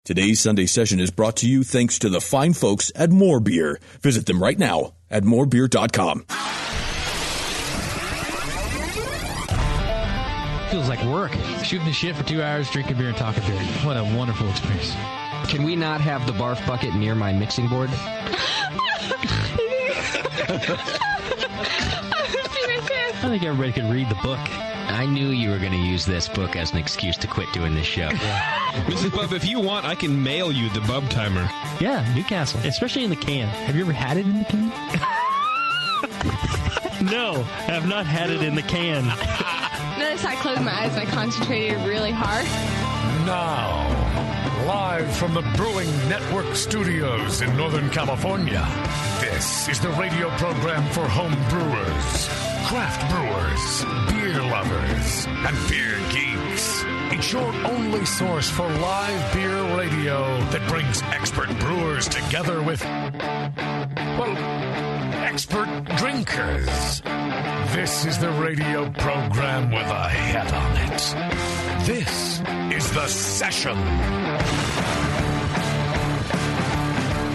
Today's Sunday session is brought to you thanks to the fine folks at More Beer. Visit them right now at morebeer.com. Feels like work. Shooting the shit for 2 hours, drinking beer and talking beer. What a wonderful experience. Can we not have the barf bucket near my mixing board? I think everybody could read the book. I knew you were going to use this book as an excuse to quit doing this show. Mrs. Bub, if you want, I can mail you the Bub Timer. Yeah, Newcastle, especially in the can. Have you ever had it in the can? No, I have not had it in the can. Notice I closed my eyes and I concentrated really hard. Now, live from the Brewing Network studios in Northern California, this is the radio program for home brewers, craft brewers, beer lovers, and beer geeks. It's your only source for live beer radio that brings expert brewers together with, well, expert drinkers. This is the radio program with a head on it. This is The Session.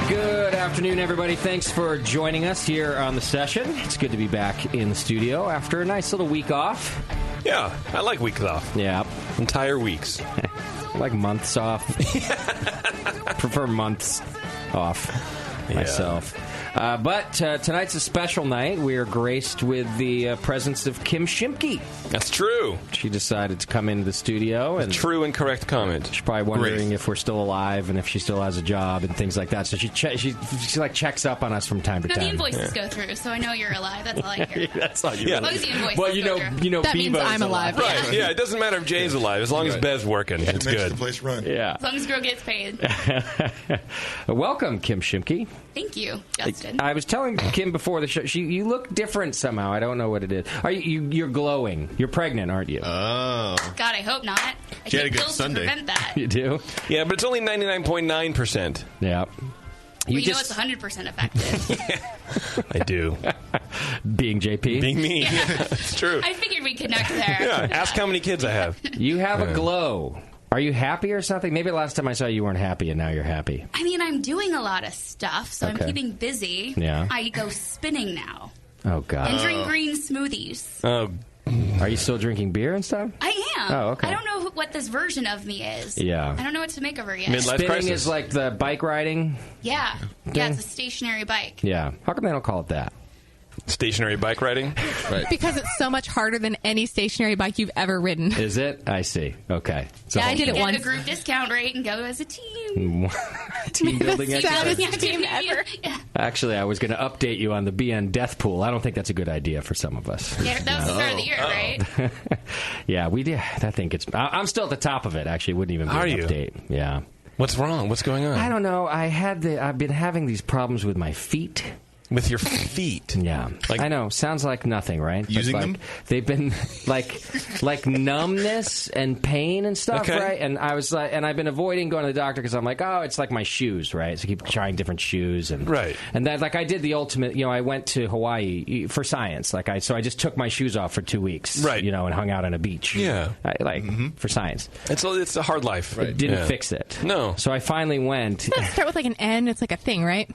Good afternoon, everybody. Thanks for joining us here on The Session. It's good to be back in the studio after a nice little week off. Yeah, I like weeks off. Yeah. Entire weeks. I like months off. Prefer months off myself. But tonight's a special night. We are graced with the presence of Kim Shimke. That's true. She decided to come into the studio. And true and correct comment. She's probably wondering if we're still alive and if she still has a job and things like that. So she like checks up on us from time to time. The invoices go through, so I know you're alive. That's all I hear. That's all you As long as the invoices well, you know, that means Bebo's I'm alive. Right. Yeah, it doesn't matter if Jay's alive as long as Bev's working. It's makes good. the place run. Yeah. As long as girl gets paid. Welcome, Kim Shimke. Thank you, Justin. I was telling Kim before the show, you look different somehow. I don't know what it is. You're glowing. You're pregnant, aren't you? Oh. God, I hope not. I She had a take good pills Sunday. to prevent that. You do? Yeah, but it's only 99.9%. Yeah. Well, you know it's 100% effective. I do. Being JP? Being me. Yeah, it's true. I figured we'd connect there. Yeah, ask how many kids I have. You have a glow. Are you happy or something? Maybe last time I saw you weren't happy, and now you're happy. I mean, I'm doing a lot of stuff, so I'm keeping busy. Yeah. I go spinning now. Oh, God. And drink green smoothies. Oh, are you still drinking beer and stuff? I am. Oh, okay. I don't know what this version of me is. Yeah. I don't know what to make of her yet. Midlife Spinning crisis. is like the bike riding? Yeah. Yeah, it's a stationary bike. Yeah. How come they don't call it that? Stationary bike riding? Right. Because it's so much harder than any stationary bike you've ever ridden. Is it? I see. Okay. So Yeah, I did it Get once. a group discount rate and go as a team. team building The exercise. saddest team ever. Yeah. Actually, I was going to update you on the BN death pool. I don't think that's a good idea for some of us. Yeah, that was the start of the year, right? Yeah, we did. I think it's. I'm still at the top of it. Actually, it wouldn't even be Are an you? update. Yeah. What's wrong? What's going on? I don't know. I've been having these problems with my feet. With your feet. Yeah, I know. Sounds like nothing, right? Using But, them? They've been like numbness and pain and stuff, Okay. right? And I was like, and I've been avoiding going to the doctor because I'm like, oh, it's like my shoes, right? So I keep trying different shoes and Right. And that, like, I did the ultimate. You know, I went to Hawaii for science. So I just took my shoes off for 2 weeks, Right. You know, and hung out on a beach, Yeah. for science. It's a hard life. It didn't Yeah. fix it. No. So I finally went. Doesn't it start with like an N? It's like a thing, right?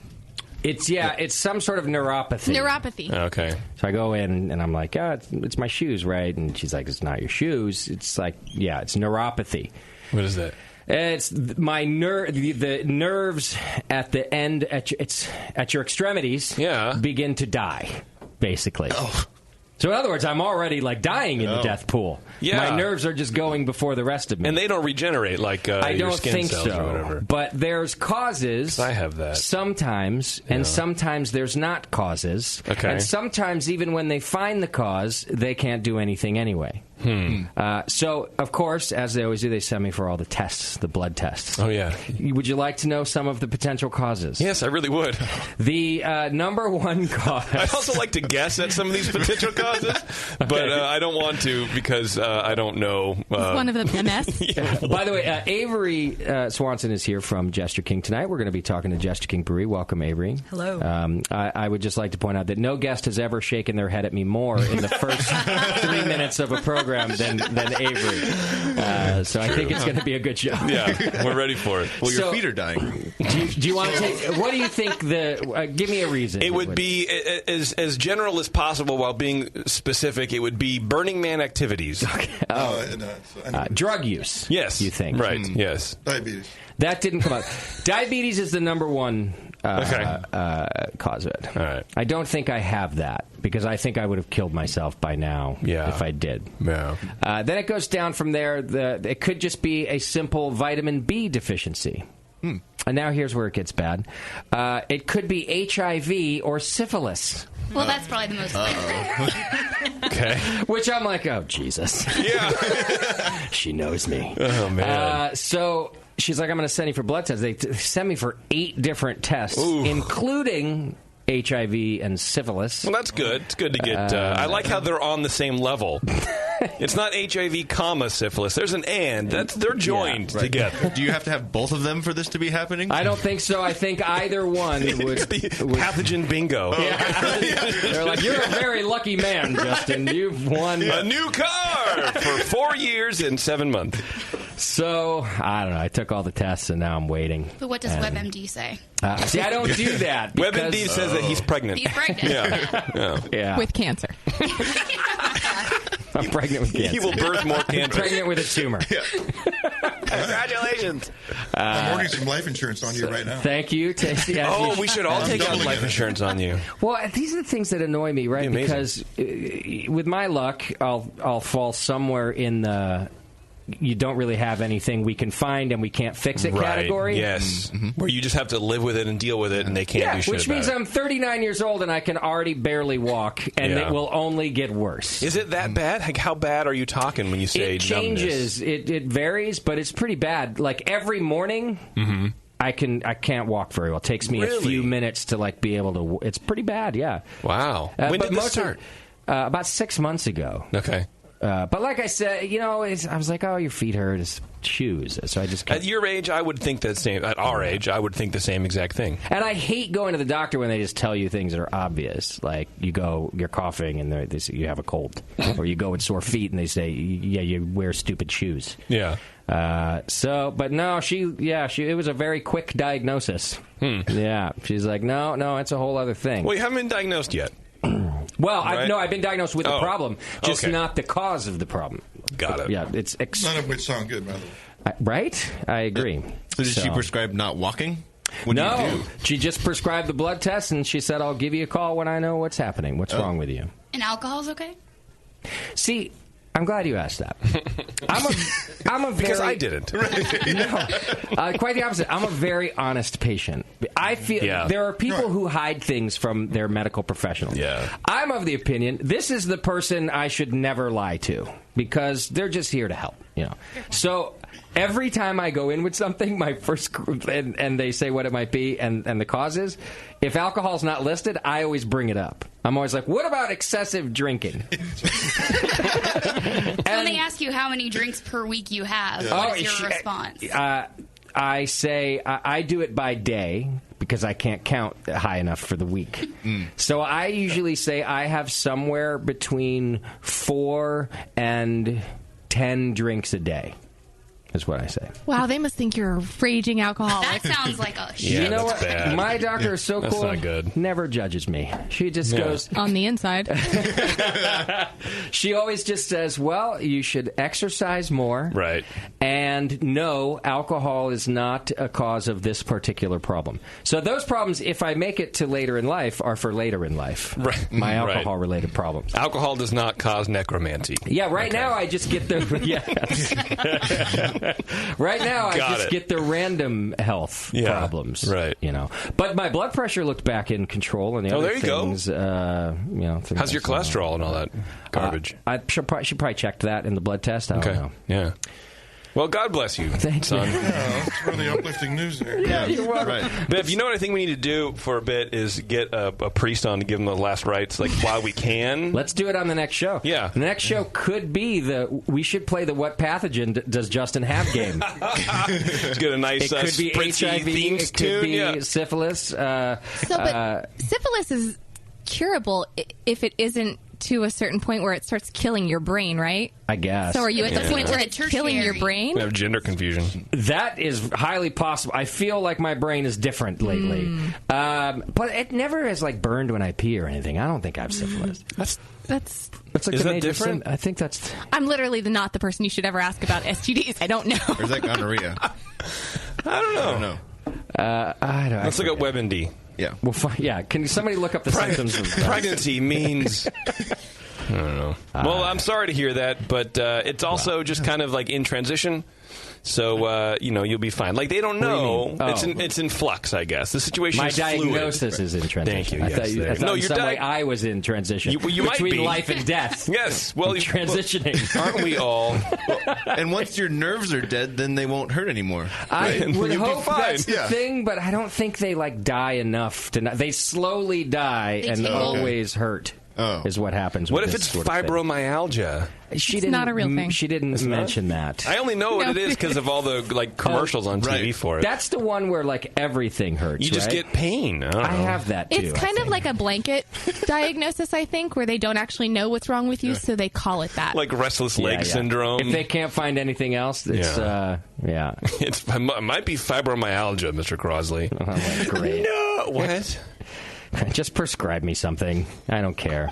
It's some sort of neuropathy. Neuropathy. Okay. So I go in and I'm like, it's my shoes, right? And she's like, it's not your shoes. It's like, yeah, it's neuropathy. What is that? It's my the nerves at the end at your extremities begin to die, basically. Oh. So in other words, I'm already like dying in the death pool. Yeah. My nerves are just going before the rest of me. And they don't regenerate like I your don't skin think cells so. or whatever. But there's causes. I have that. Sometimes, and sometimes there's not causes. Okay. And sometimes even when they find the cause, they can't do anything anyway. So, of course, as they always do, they send me for all the tests, the blood tests. Oh, yeah. Would you like to know some of the potential causes? Yes, I really would. The number one cause. I'd also like to guess at some of these potential causes, but I don't want to because I don't know. One of them MS. By the way, Averie Swanson is here from Jester King tonight. We're going to be talking to Jester King Brewery. Welcome, Averie. Hello. I would just like to point out that no guest has ever shaken their head at me more in the first 3 minutes of a program program than Averie. So I think it's going to be a good show. Yeah, we're ready for it. Well, your feet are dying. Do you want to take? What do you think? Give me a reason. It would be as general as possible while being specific. It would be Burning Man activities. Okay. Drug use. Yes, you think? Right. Yes. Diabetes. That didn't come up. Diabetes is the number one cause of it. All right. I don't think I have that because I think I would have killed myself by now if I did. Yeah. Then it goes down from there. It could just be a simple vitamin B deficiency. And now here's where it gets bad. It could be HIV or syphilis. Well, that's probably the most likely. Okay. Which I'm like, oh, Jesus. Yeah. She knows me. Oh, man. So she's like, I'm going to send you for blood tests. They sent me for 8 different tests, including HIV and syphilis. Well, that's good. It's good to get... I like how they're on the same level. It's not HIV, syphilis. There's an and. They're joined together. Do you have to have both of them for this to be happening? I don't think so. I think either one would... pathogen bingo. Yeah. They're like, you're a very lucky man, Justin. You've won... a new car for 4 years and 7 months. So, I don't know. I took all the tests, and now I'm waiting. But what does WebMD say? See, I don't do that. WebMD says that he's pregnant. He's pregnant. Yeah. With cancer. I'm pregnant with cancer. He will birth more cancer. Pregnant with a tumor. Congratulations. I'm ordering some life insurance on you right now. Thank you. We should all take out life insurance on you. Well, these are the things that annoy me, right? Because with my luck, I'll fall somewhere in the... You don't really have anything we can find and we can't fix it category. Yes. Mm-hmm. Where you just have to live with it and deal with it and they can't do shit which means I'm 39 years old and I can already barely walk and it will only get worse. Is it that bad? Like, how bad are you talking when you say it changes. It varies, but it's pretty bad. Like every morning... Mm-hmm. I can't walk very well. It takes me a few minutes to be able to... It's pretty bad, yeah. Wow. When did this start? About 6 months ago. Okay. But like I said, I was like, oh, your feet hurt. It's shoes. So I just kept... At your age, I would think that same. At our age, I would think the same exact thing. And I hate going to the doctor when they just tell you things that are obvious. Like you're coughing and they say you have a cold, or you go with sore feet and they say, yeah, you wear stupid shoes. Yeah. But no, it was a very quick diagnosis. Yeah, she's like, no, it's a whole other thing. Well, you haven't been diagnosed yet. Well, I've been diagnosed with the problem, just not the cause of the problem. Got it. Yeah, it's none of which sound good, by the way. Right? I agree. So did she prescribe not walking? No, she just prescribed the blood test, and she said, I'll give you a call when I know what's happening. What's wrong with you? And alcohol's okay? See, I'm glad you asked that. I'm a very... Because I didn't. No, quite the opposite. I'm a very honest patient. I feel there are people who hide things from their medical professionals. Yeah. I'm of the opinion this is the person I should never lie to because they're just here to help. So every time I go in with something, my first and they say what it might be and the cause is, if alcohol's not listed, I always bring it up. I'm always like, what about excessive drinking? When they ask you how many drinks per week you have, what is your response? I say I do it by day because I can't count high enough for the week. So I usually say I have somewhere between 4 and 10 drinks a day. Is what I say. Wow, they must think you're a raging alcoholic. That sounds like a shit. You know what? Bad. My doctor is so cool. That's not good. Never judges me. She just goes... On the inside. She always just says, well, you should exercise more. Right. And no, alcohol is not a cause of this particular problem. So those problems, if I make it to later in life, are for later in life. Right. My alcohol-related problems. Alcohol does not cause necromancy. Yeah, right now I just get the... Right now, I just get the random health problems. Right. But my blood pressure looked back in control, and the other things. How's your cholesterol and all that garbage? She probably checked that in the blood test. I don't know. Yeah. Well, God bless you, son. Yeah, it's really uplifting news there. Yeah, you're welcome. Right. Bev, you know what I think we need to do for a bit is get a priest on to give him the last rites, while we can. Let's do it on the next show. Yeah. The next show could be we should play the What Pathogen Does Justin Have game. Let's get a nice it could be HIV, it could be syphilis. But syphilis is curable if it isn't to a certain point where it starts killing your brain, right? I guess. So are you at the point where it's killing your brain? We have gender confusion. That is highly possible. I feel like my brain is different lately. But it never has, like, burned when I pee or anything. I don't think I have syphilis. That's like is that different? I think that's... I'm literally not the person you should ever ask about STDs. I don't know. Or is that gonorrhea? I don't know. Let's look at WebMD. Yeah. Well, yeah. Can somebody look up the symptoms of pregnancy means... I don't know. Well, I'm sorry to hear that, but it's also just kind of like in transition. So, you'll be fine. Like, they don't know. It's in flux, I guess. The situation is fluid. My diagnosis is in transition. Thank you. I thought in some way I was in transition. You might be. Between life and death. Yes. Well, transitioning. Aren't we all? And once your nerves are dead, then they won't hurt anymore. I would hope that's the Yeah. thing, but I don't think they, like, die enough to not. They slowly die and always hurt. Is what happens. What with if this it's sort of fibromyalgia? It's not a real thing. She didn't mention that. I only know what it is because of all the commercials on TV for it. That's the one where everything hurts. You just get pain. I have that too. It's kind of like a blanket diagnosis, I think, where they don't actually know what's wrong with you, so they call it that. Like restless leg syndrome. If they can't find anything else, it's it might be fibromyalgia, Mr. Crosley. Great. No, what? Just prescribe me something. I don't care.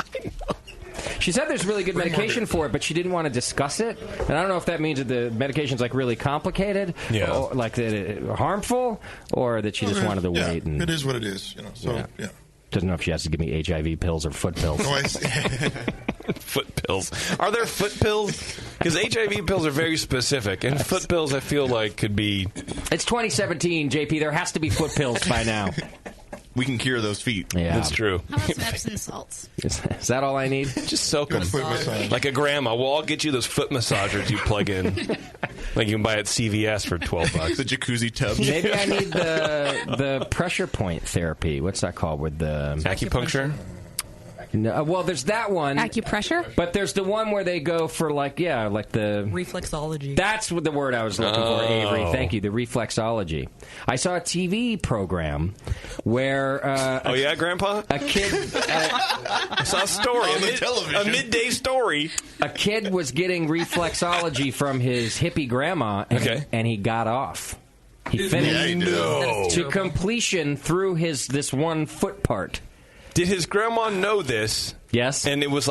She said there's really good medication for it, but she didn't want to discuss it. And I don't know if that means that the medication's really complicated, or that it harmful, or that she just wanted to wait. And, it is what it is. Doesn't know if she has to give me HIV pills or foot pills. Oh, I see. Foot pills. Are there foot pills? Because HIV pills are very specific, and foot pills I feel like could be... It's 2017, JP. There has to be foot pills by now. We can cure those feet. Yeah. That's true. How about some Epsom salts? Is that all I need? Just soak them. Like a grandma. We'll all get you those foot massagers you plug in. Like you can buy at CVS for $12. The jacuzzi tub. Maybe I need the pressure point therapy. What's that called? With the acupuncture? No, well, there's that one. Acupressure? But there's the one where they go for the... reflexology. That's the word I was looking for, Avery. Thank you. The reflexology. I saw a TV program where... Grandpa? A kid... I saw a story. A midday story. A kid was getting reflexology from his hippie grandma, and he got off. He finished to completion through this one foot part. Did his grandma know this? Yes. And it was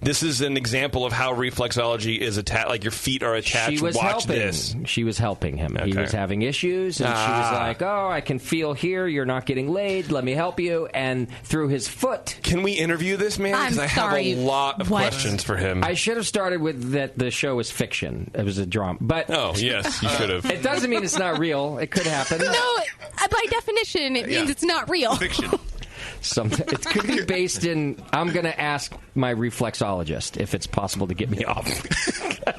this is an example of how reflexology is attached. Like your feet are attached. She was Watch helping. this. She was helping him. Okay. He was having issues, and she was like, "Oh, I can feel here. You're not getting laid. Let me help you." And through his foot. Can we interview this man? Because I have a lot of questions for him. I should have started with that. The show was fiction. It was a drama. But yes, you should have. It doesn't mean it's not real. It could happen. No, by definition, it means it's not real. Fiction. It could be based in... I'm going to ask my reflexologist if it's possible to get me off.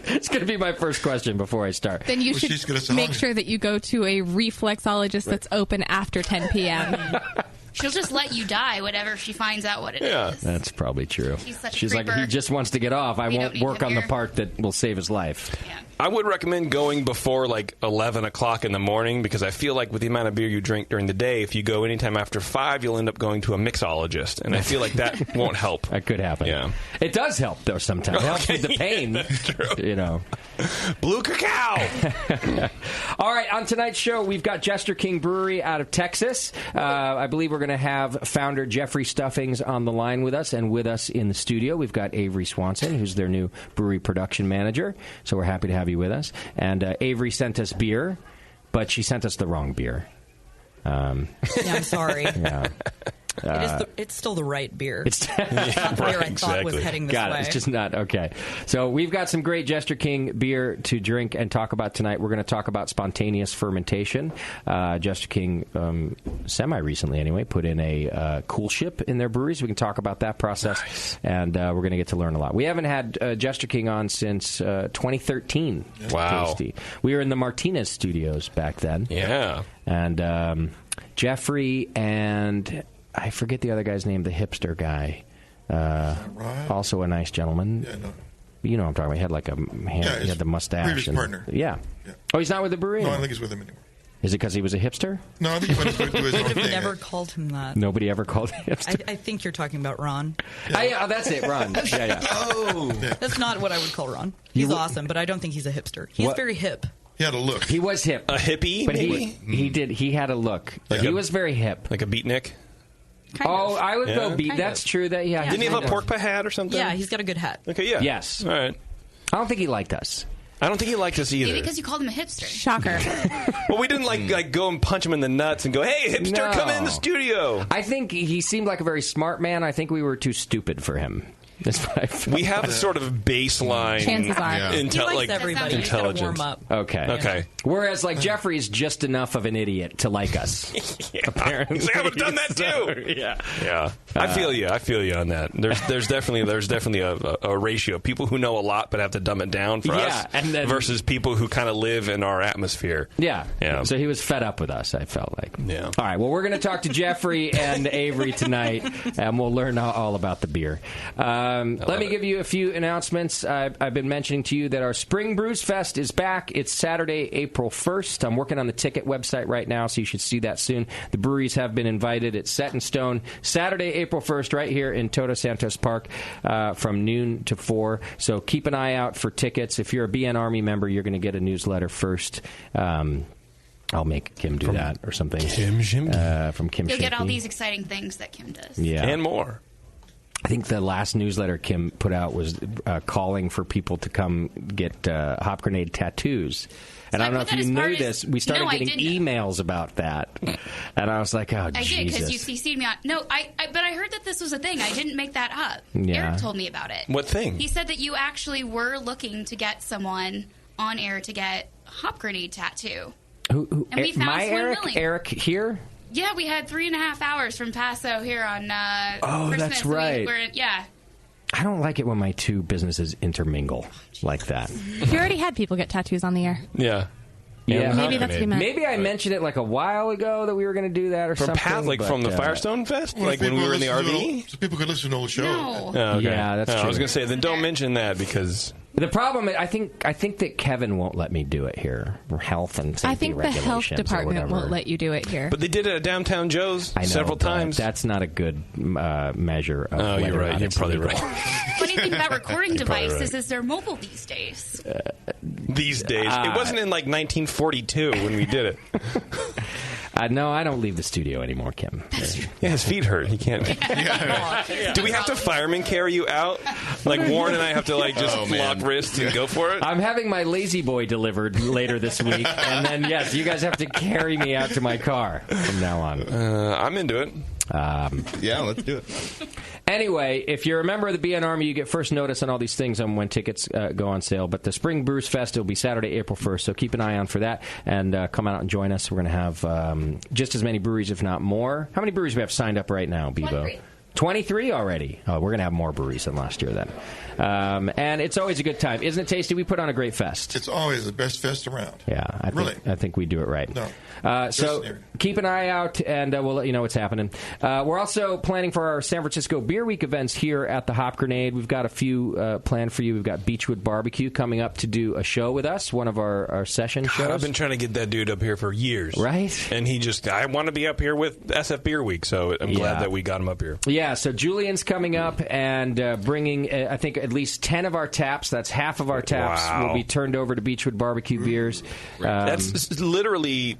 It's going to be my first question before I start. Then you should make sure that you go to a reflexologist that's open after 10 p.m. She'll just let you die whenever she finds out what it is. That's probably true. She's like, he just wants to get off. I won't work on the part that will save his life. Yeah. I would recommend going before 11 o'clock in the morning because I feel like with the amount of beer you drink during the day, if you go anytime after 5, you'll end up going to a mixologist. And I feel like that won't help. That could happen. Yeah. It does help, though, sometimes. It helps with the pain. That's true. Blue cacao! All right, on tonight's show, we've got Jester King Brewery out of Texas. I believe we're going to have founder Jeffrey Stuffings on the line with us, and with us in the studio, we've got Averie Swanson, who's their new brewery production manager. So we're happy to have you with us. And Averie sent us beer, but she sent us the wrong beer. I'm sorry. Yeah. It's still the right beer. It's not the beer I thought was heading this way. It's just not. Okay. So we've got some great Jester King beer to drink and talk about tonight. We're going to talk about spontaneous fermentation. Jester King, semi-recently anyway, put in a coolship in their breweries. We can talk about that process, nice. And we're going to get to learn a lot. We haven't had Jester King on since 2013. Wow. Tasty. We were in the Martinez studios back then. Yeah. And Jeffrey and... I forget the other guy's name, the hipster guy. Also a nice gentleman. Yeah, no. You know what I'm talking about. He had he had the mustache. Previous partner. Yeah. Oh, he's not with the brewery? No, I don't think he's with him Is it because he was a hipster? No, I think he wanted to do his own I've thing. never called him that. Nobody ever called him hipster? I think you're talking about Ron. Yeah. That's it, Ron. Yeah. Oh. That's not what I would call Ron. He's awesome, but I don't think he's a hipster. He's very hip. He had a look. He was hip. A hippie, but maybe? he did. He had a look. He was very hip. Like a beatnik? I would go beat. Kind That's of. true. That Didn't he have a pork pie hat or something? Yeah, he's got a good hat. Okay, yeah. Yes. All right. I don't think he liked us. I don't think he liked us either. Maybe because you called him a hipster. Shocker. Well, we didn't like go and punch him in the nuts and go, "Hey, hipster, come in the studio." I think he seemed like a very smart man. I think we were too stupid for him. That's what I felt. We have a sort of baseline. Chances are. He likes everybody. He's gotta warm up. Okay. Whereas, like, Jeffrey's just enough of an idiot to like us. Apparently, he's like, I would have done that too. Yeah. I feel you on that. There's definitely a ratio of people who know a lot but have to dumb it down for us, and then, versus people who kind of live in our atmosphere. Yeah. So he was fed up with us, I felt like. Yeah. All right. Well, we're going to talk to Jeffrey and Averie tonight, and we'll learn all about the beer. Let me give you a few announcements. I've been mentioning to you that our Spring Brews Fest is back. It's Saturday, April 1st. I'm working on the ticket website right now, so you should see that soon. The breweries have been invited. It's set in stone. Saturday, April 1st, right here in Todos Santos Park from noon to 4. So keep an eye out for tickets. If you're a BN Army member, you're going to get a newsletter first. I'll make Kim do that or something. From Kim You'll get all Shimke. these exciting things that Kim does. Yeah. And more. I think the last newsletter Kim put out was calling for people to come get hop grenade tattoos. And I don't know if you knew this. We started getting emails about that. And I was like, oh, I Jesus. did, because you CC'd me on... No, but I heard that this was a thing. I didn't make that up. Yeah. Eric told me about it. What thing? He said that you actually were looking to get someone on air to get a hop grenade tattoo. Who And we found my someone Eric? willing. Eric here? Yeah, we had 3.5 hours from Paso here on Christmas. That's right. Yeah. I don't like it when my two businesses intermingle like that. You already had people get tattoos on the air. Yeah. Yeah, Maybe that's what you meant. Maybe I mentioned it like a while ago that we were going to do that or something. From the Firestone Fest? Well, Like when we were in the RV? So people could listen to the whole show. No. Oh, okay. Yeah, that's true. I was going to say, then don't mention that because... The problem, I think that Kevin won't let me do it here. Health and safety I think the health regulations or department whatever. won't let you do it here. But they did it at Downtown Joe's I know, several but times. That's not a good measure of Oh, whether you're or right. not You're it's probably legal. right. Funny thing about recording You're probably devices right. is they're mobile these days. These days. It wasn't in like 1942 when we did it. No, I don't leave the studio anymore, Kim. Yeah, his feet hurt. He can't. Do we have to fireman carry you out? Like Warren and I have to like just lock wrists and go for it? I'm having my lazy boy delivered later this week, and then yes, you guys have to carry me out to my car from now on. I'm into it. Yeah, let's do it. Anyway, if you're a member of the BN Army, you get first notice on all these things on when tickets go on sale. But the Spring Brews Fest will be Saturday, April 1st, so keep an eye on for that. And come out and join us. We're going to have just as many breweries, if not more. How many breweries do we have signed up right now, Bebo? 23 already. Oh, we're going to have more breweries than last year then. And it's always a good time. Isn't it, Tasty? We put on a great fest. It's always the best fest around. Yeah, I think we do it right. No. So keep an eye out, and we'll let you know what's happening. We're also planning for our San Francisco Beer Week events here at the Hop Grenade. We've got a few planned for you. We've got Beechwood Barbecue coming up to do a show with us, one of our session shows. I've been trying to get that dude up here for years. Right? And I want to be up here with SF Beer Week, so I'm glad that we got him up here. Yeah, so Julian's coming up and bringing, I think, at least 10 of our taps. That's half of our taps will be turned over to Beechwood Barbecue Beers. That's literally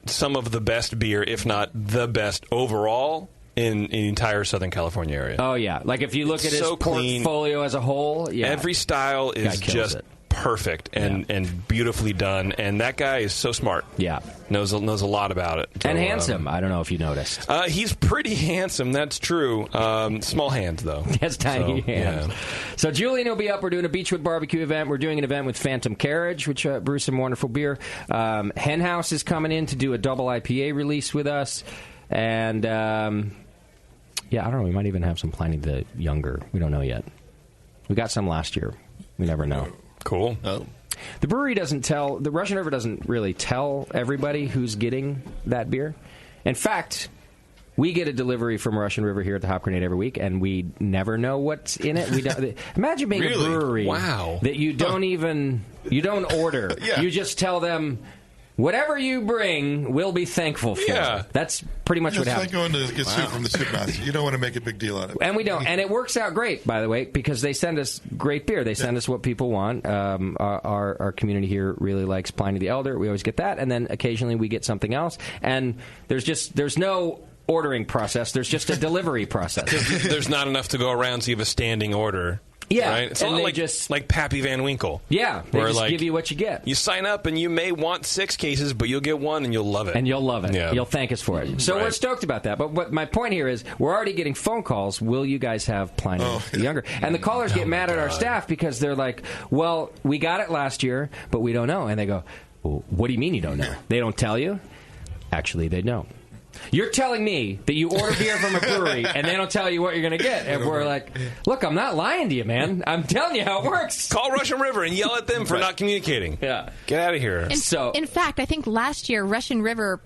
some of the best beer, if not the best overall, in the entire Southern California area. Oh, yeah. Like, if you look at his clean. portfolio as a whole, yeah. Every style is just perfect and beautifully done, and that guy is so smart. Yeah. Knows a lot about it. So, and handsome. I don't know if you noticed. He's pretty handsome, that's true. Small hands, though. He has tiny hands. Yeah. So Julian will be up. We're doing a Beechwood Barbecue event. We're doing an event with Phantom Carriage, which brews some wonderful beer. Hen House is coming in to do a double IPA release with us. And, I don't know. We might even have some planning the younger. We don't know yet. We got some last year. We never know. Cool. Oh. The brewery the Russian River doesn't really tell everybody who's getting that beer. In fact, we get a delivery from Russian River here at the Hop Grenade every week, and we never know what's in it. We don't, imagine being a brewery that you don't order. Yeah. You just tell them, Whatever you bring, we'll be thankful for. Yeah. That's pretty much what It's happens. like going to get soup from the soup master. You don't want to make a big deal out of it. And we don't. And it works out great, by the way, because they send us great beer. They send us what people want. Our community here really likes Pliny the Elder. We always get that. And then occasionally we get something else. And there's no ordering process. There's just a delivery process. There's not enough to go around, so you have a standing order. Yeah, right? It's a and lot they like Pappy Van Winkle. Yeah, they where, just like, give you what you get. You sign up, and you may want 6 cases, but you'll get one, and you'll love it. And you'll love it. Yeah. You'll thank us for it. So we're stoked about that. But what my point here is, we're already getting phone calls. Will you guys have Pliny the Younger? And the callers get mad at our staff because they're like, well, we got it last year, but we don't know. And they go, well, what do you mean you don't know? They don't tell you? Actually, they don't. You're telling me that you order beer from a brewery and they don't tell you what you're going to get. And we're like, look, I'm not lying to you, man. I'm telling you how it works. Call Russian River and yell at them for not communicating. Yeah. Get out of here. In fact, I think last year Russian River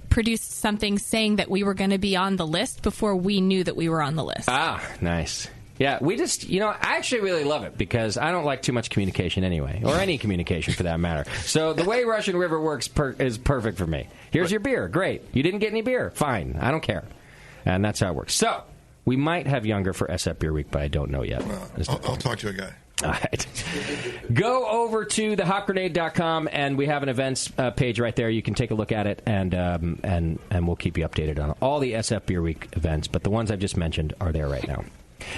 produced something saying that we were going to be on the list before we knew that we were on the list. Ah, nice. Yeah, we just, I actually really love it because I don't like too much communication anyway, or any communication for that matter. So the way Russian River works is perfect for me. Here's your beer. Great. You didn't get any beer? Fine. I don't care. And that's how it works. So we might have Younger for SF Beer Week, but I don't know yet. I'll talk to a guy. All right. Go over to thehopgrenade.com, and we have an events page right there. You can take a look at it, and we'll keep you updated on all the SF Beer Week events. But the ones I've just mentioned are there right now.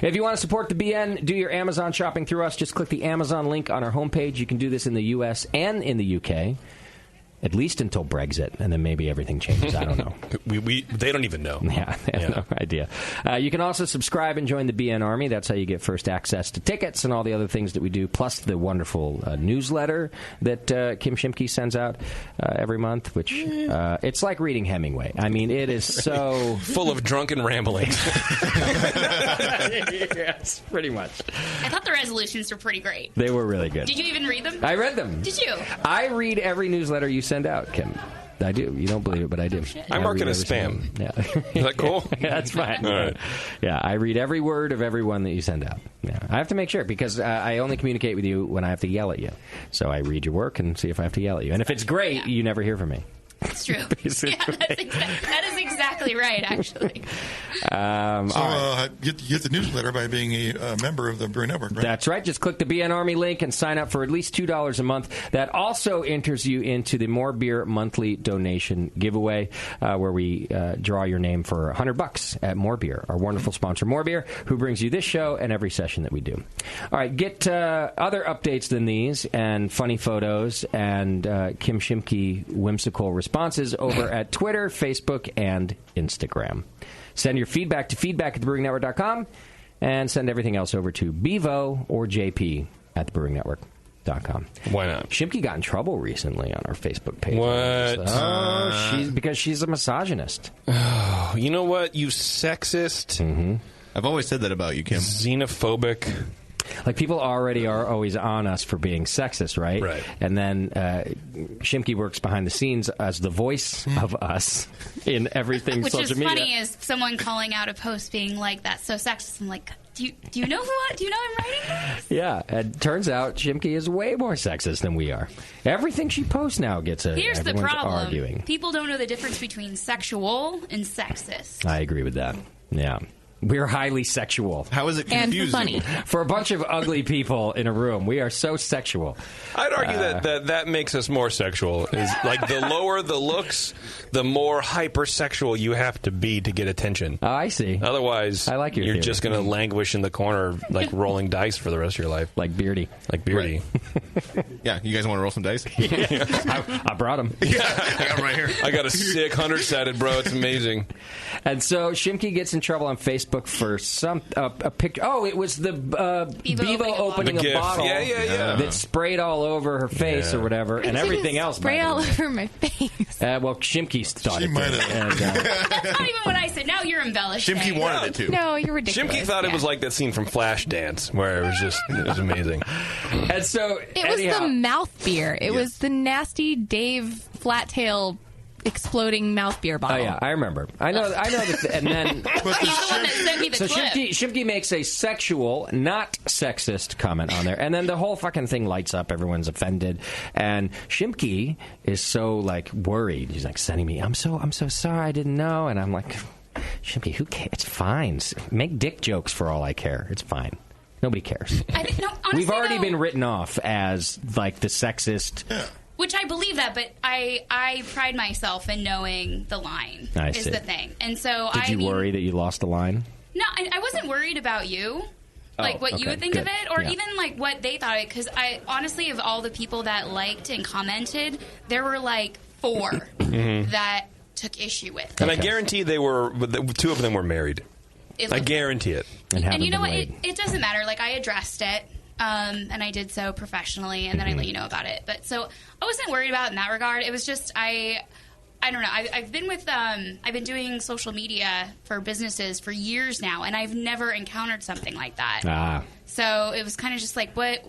If you want to support the BN, do your Amazon shopping through us. Just click the Amazon link on our homepage. You can do this in the U.S. and in the U.K., at least until Brexit, and then maybe everything changes. I don't know. They don't even know. Yeah, they have no idea. You can also subscribe and join the BN Army. That's how you get first access to tickets and all the other things that we do, plus the wonderful newsletter that Kim Shimke sends out every month, which it's like reading Hemingway. I mean, it is so... full of drunken ramblings. Yes, pretty much. I thought the resolutions were pretty great. They were really good. Did you even read them? I read them. Did you? I read every newsletter you send out, Kim. I do. You don't believe it, but I do. I mark it as spam. Yeah. Is that cool? That's fine. All right. Yeah, I read every word of every one that you send out. Yeah, I have to make sure because I only communicate with you when I have to yell at you. So I read your work and see if I have to yell at you. And if it's great, you never hear from me. It's true. That is exactly right, actually. Get the newsletter by being a member of the Brew Network, right? That's right. Just click the BN Army link and sign up for at least $2 a month. That also enters you into the More Beer monthly donation giveaway, where we draw your name for $100 at More Beer, our wonderful sponsor, More Beer, who brings you this show and every session that we do. All right, get other updates than these and funny photos and Kim Shimke whimsical responses over at Twitter, Facebook, and Instagram. Send your feedback to feedback@thebrewingnetwork.com and send everything else over to Bevo or JP at thebrewingnetwork.com. Why not? Shimke got in trouble recently on our Facebook page. What? Because she's a misogynist. Oh, you know what? You sexist. Mm-hmm. I've always said that about you, Kim. Xenophobic. Like, people already are always on us for being sexist, right? Right. And then Shimke works behind the scenes as the voice of us in everything Which social is media. funny is someone calling out a post being like, that's so sexist. I'm like, do you know do you know I'm writing this? Yeah, and turns out Shimke is way more sexist than we are. Everything she posts now gets Here's the everyone's problem. arguing. People don't know the difference between sexual and sexist. I agree with that. Yeah. We're highly sexual. How is it confusing? And funny. For a bunch of ugly people in a room, we are so sexual. I'd argue that makes us more sexual. Is like the lower the looks, the more hypersexual you have to be to get attention. Oh, I see. Otherwise, I like your you're theory. just going to languish in the corner, like rolling dice for the rest of your life. Like Beardy. Like Beardy. Yeah, you guys want to roll some dice? I brought them. Yeah, I got them right here. I got a sick 100-sided, bro. It's amazing. And so Shimke gets in trouble on Facebook for some a picture. Oh, it was the Bevo opening The a GIF. bottle Yeah. that sprayed all over her face or whatever, and everything else. Spray all over my face. Well, Shimke thought it did. That's not even what I said. Now you're embellishing. Shimke wanted it to. No, you're ridiculous. Shimke thought it was like that scene from Flashdance, where it was amazing. And so It was the mouth beer. It was the nasty Dave Flat Tail exploding mouth beer bottle. Oh yeah, I remember. I know that. And then He's the one that sent me the so clip. Shimke makes a sexual, not sexist comment on there, and then the whole fucking thing lights up. Everyone's offended, and Shimke is so like worried. He's like sending me, I'm so sorry, I didn't know, and I'm like, Shimke, who cares? It's fine. Make dick jokes for all I care. It's fine. Nobody cares. Honestly, We've already been written off as like the sexist. Which I believe that, but I pride myself in knowing the line I is see. the thing. And so Did you worry that you lost the line? No, I wasn't worried about you. Like what you okay, would think good. of it, or Yeah. even like what they thought of it. Because I honestly, of all the people that liked and commented, there were like 4 that took issue with it. And I guarantee the 2 of them were married. I guarantee it. And you know what? It doesn't matter. Like, I addressed it, and I did so professionally, and then I let you know about it. But so I wasn't worried about it in that regard. It was just I don't know. I've been doing social media for businesses for years now, and I've never encountered something like that. So it was kind of just like, what?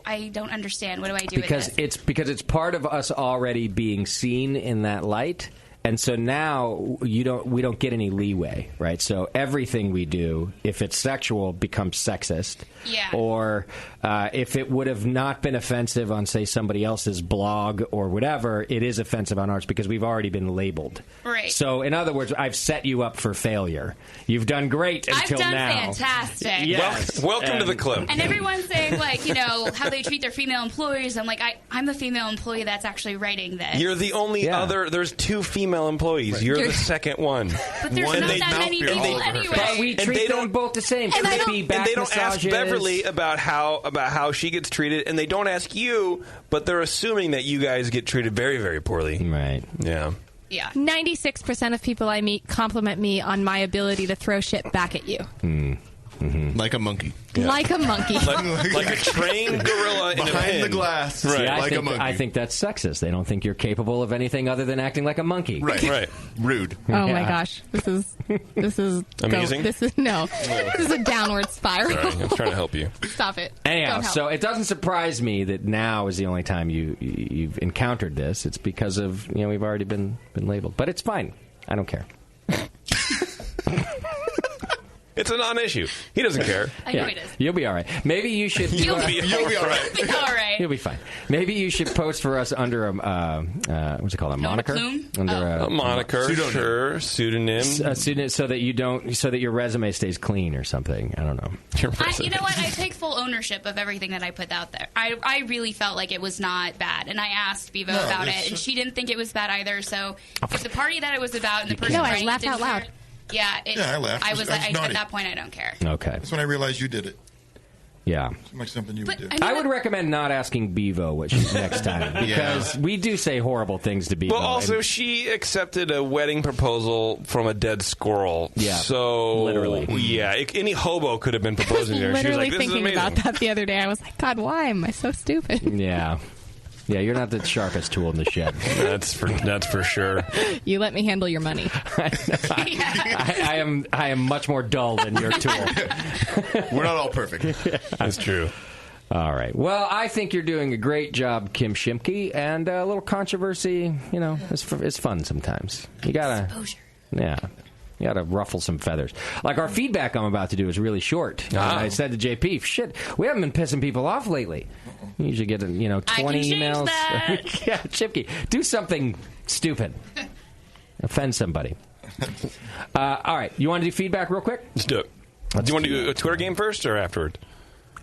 I don't understand. What do I do with this? It's part of us already being seen in that light. And so now we don't get any leeway, right? So everything we do, if it's sexual, becomes sexist. Yeah. Or if it would have not been offensive on, say, somebody else's blog or whatever, it is offensive on ours because we've already been labeled. Right. So in other words, I've set you up for failure. You've done great until now. I've done fantastic. Yes. Welcome to the club. And everyone's saying, like, you know, how they treat their female employees. I'm like, I'm the female employee that's actually writing this. You're the only other. There's 2 female employees. Right. You're the second one. But there's not that many people anyway. But we treat them both the same. And they don't ask massages. Beverly about how she gets treated, and they don't ask you, but they're assuming that you guys get treated very, very poorly. Right. Yeah. Yeah. 96% of people I meet compliment me on my ability to throw shit back at you. Like a monkey. Yeah. Like a monkey. like a trained gorilla in behind the glass. Right. Like a monkey. I think that's sexist. They don't think you're capable of anything other than acting like a monkey. Right. Rude. Oh my gosh, this is amazing. This is a downward spiral. Sorry, I'm trying to help you. Stop it. Anyhow, so it doesn't surprise me that now is the only time you've encountered this. It's because of we've already been labeled, but it's fine. I don't care. It's a non-issue. He doesn't care. I know he does. You'll be all right. Maybe you should. You'll be all right. Be all right. You'll be fine. Maybe you should post for us under a what's it called? A moniker? Under a moniker, pseudonym. Pseudonym, so that your resume stays clean or something. I don't know. You know what? I take full ownership of everything that I put out there. I really felt like it was not bad, and I asked Bevo about it, and she didn't think it was bad either. So if the party that it was about and the person I laughed out loud. Yeah, I laughed. I was at that point, I don't care. Okay. That's when I realized you did it. Yeah. Seems like something you would do. I would recommend not asking Bevo what she's next time because we do say horrible things to Bevo. Well, also, she accepted a wedding proposal from a dead squirrel. Yeah. So, literally. Yeah. Any hobo could have been proposing to her. She was like, this is thinking amazing. about that the other day. I was like, God, why am I so stupid? Yeah. Yeah, you're not the sharpest tool in the shed. That's for sure. You let me handle your money. I am much more dull than your tool. We're not all perfect. That's true. All right. Well, I think you're doing a great job, Kim Shimke, and a little controversy, it's fun sometimes. You gotta, exposure. Yeah. You got to ruffle some feathers. Like our feedback I'm about to do is really short. I said to JP, shit, we haven't been pissing people off lately. You usually get 20 emails. Yeah, Chipke, do something stupid. Offend somebody. All right, you want to do feedback real quick? Let's do it. Do you want to do a Twitter game first or afterward?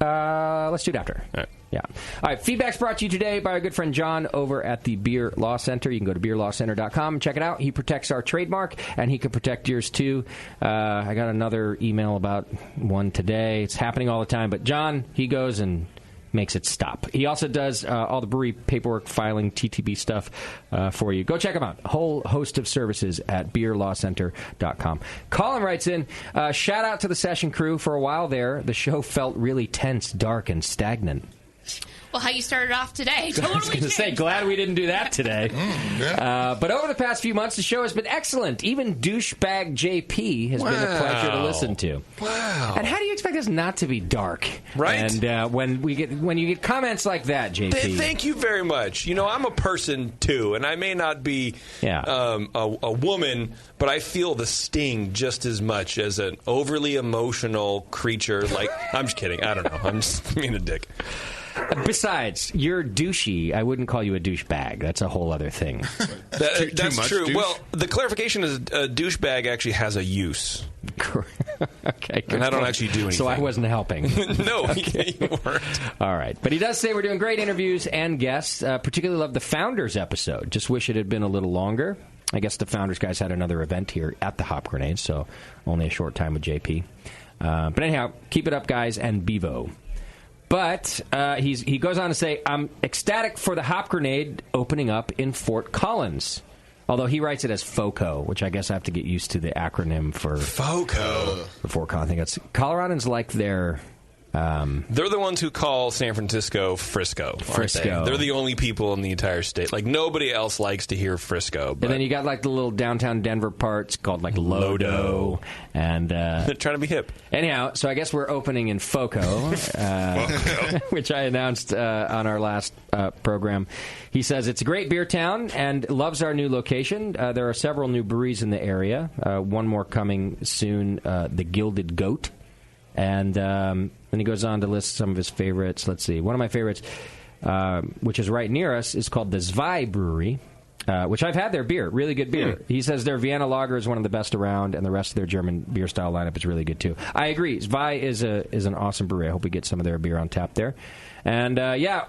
Let's do it after. All right. Yeah. All right. Feedback's brought to you today by our good friend John over at the Beer Law Center. You can go to beerlawcenter.com and check it out. He protects our trademark, and he can protect yours too. I got another email about one today. It's happening all the time. But John, he goes and makes it stop. He also does all the brewery paperwork, filing, TTB stuff for you. Go check him out. A whole host of services at beerlawcenter.com. Colin writes in, shout out to the session crew. For a while there, the show felt really tense, dark, and stagnant. Well, how you started off today. I was Totally going to say, changed. glad we didn't do that today. But over the past few months, the show has been excellent. Even douchebag JP has been a pleasure to listen to. Wow. And how do you expect us not to be dark? Right. And when you get comments like that, JP. Thank you very much. You know, I'm a person, too, and I may not be a woman, but I feel the sting just as much as an overly emotional creature. Like, I'm just kidding. I don't know. I'm just being a dick. Besides, you're douchey. I wouldn't call you a douchebag. That's a whole other thing. That's true. Douche? Well, the clarification is a douchebag actually has a use. Okay, and I don't actually do anything. So I wasn't helping. No, you weren't. All right. But he does say we're doing great interviews and guests. Particularly love the Founders episode. Just wish it had been a little longer. I guess the Founders guys had another event here at the Hop Grenade, so only a short time with JP. But anyhow, keep it up, guys, and Bevo. But he goes on to say, I'm ecstatic for the Hop Grenade opening up in Fort Collins. Although he writes it as FOCO, which I guess I have to get used to the acronym for... FOCO. For Fort Collins. I think that's... Coloradans like their... They're the ones who call San Francisco Frisco. Frisco. They're the only people in the entire state. Like, nobody else likes to hear Frisco. But And then you got, like, the little downtown Denver parts called, like, Lodo. And, they're trying to be hip. Anyhow, so I guess we're opening in FOCO, which I announced on our last program. He says it's a great beer town and loves our new location. There are several new breweries in the area. One more coming soon, the Gilded Goat. And then he goes on to list some of his favorites. Let's see. One of my favorites, which is right near us, is called the Zwei Brewery, which I've had their beer. Really good beer. He says their Vienna Lager is one of the best around, and the rest of their German beer style lineup is really good, too. I agree. Zwei is an awesome brewery. I hope we get some of their beer on tap there. And,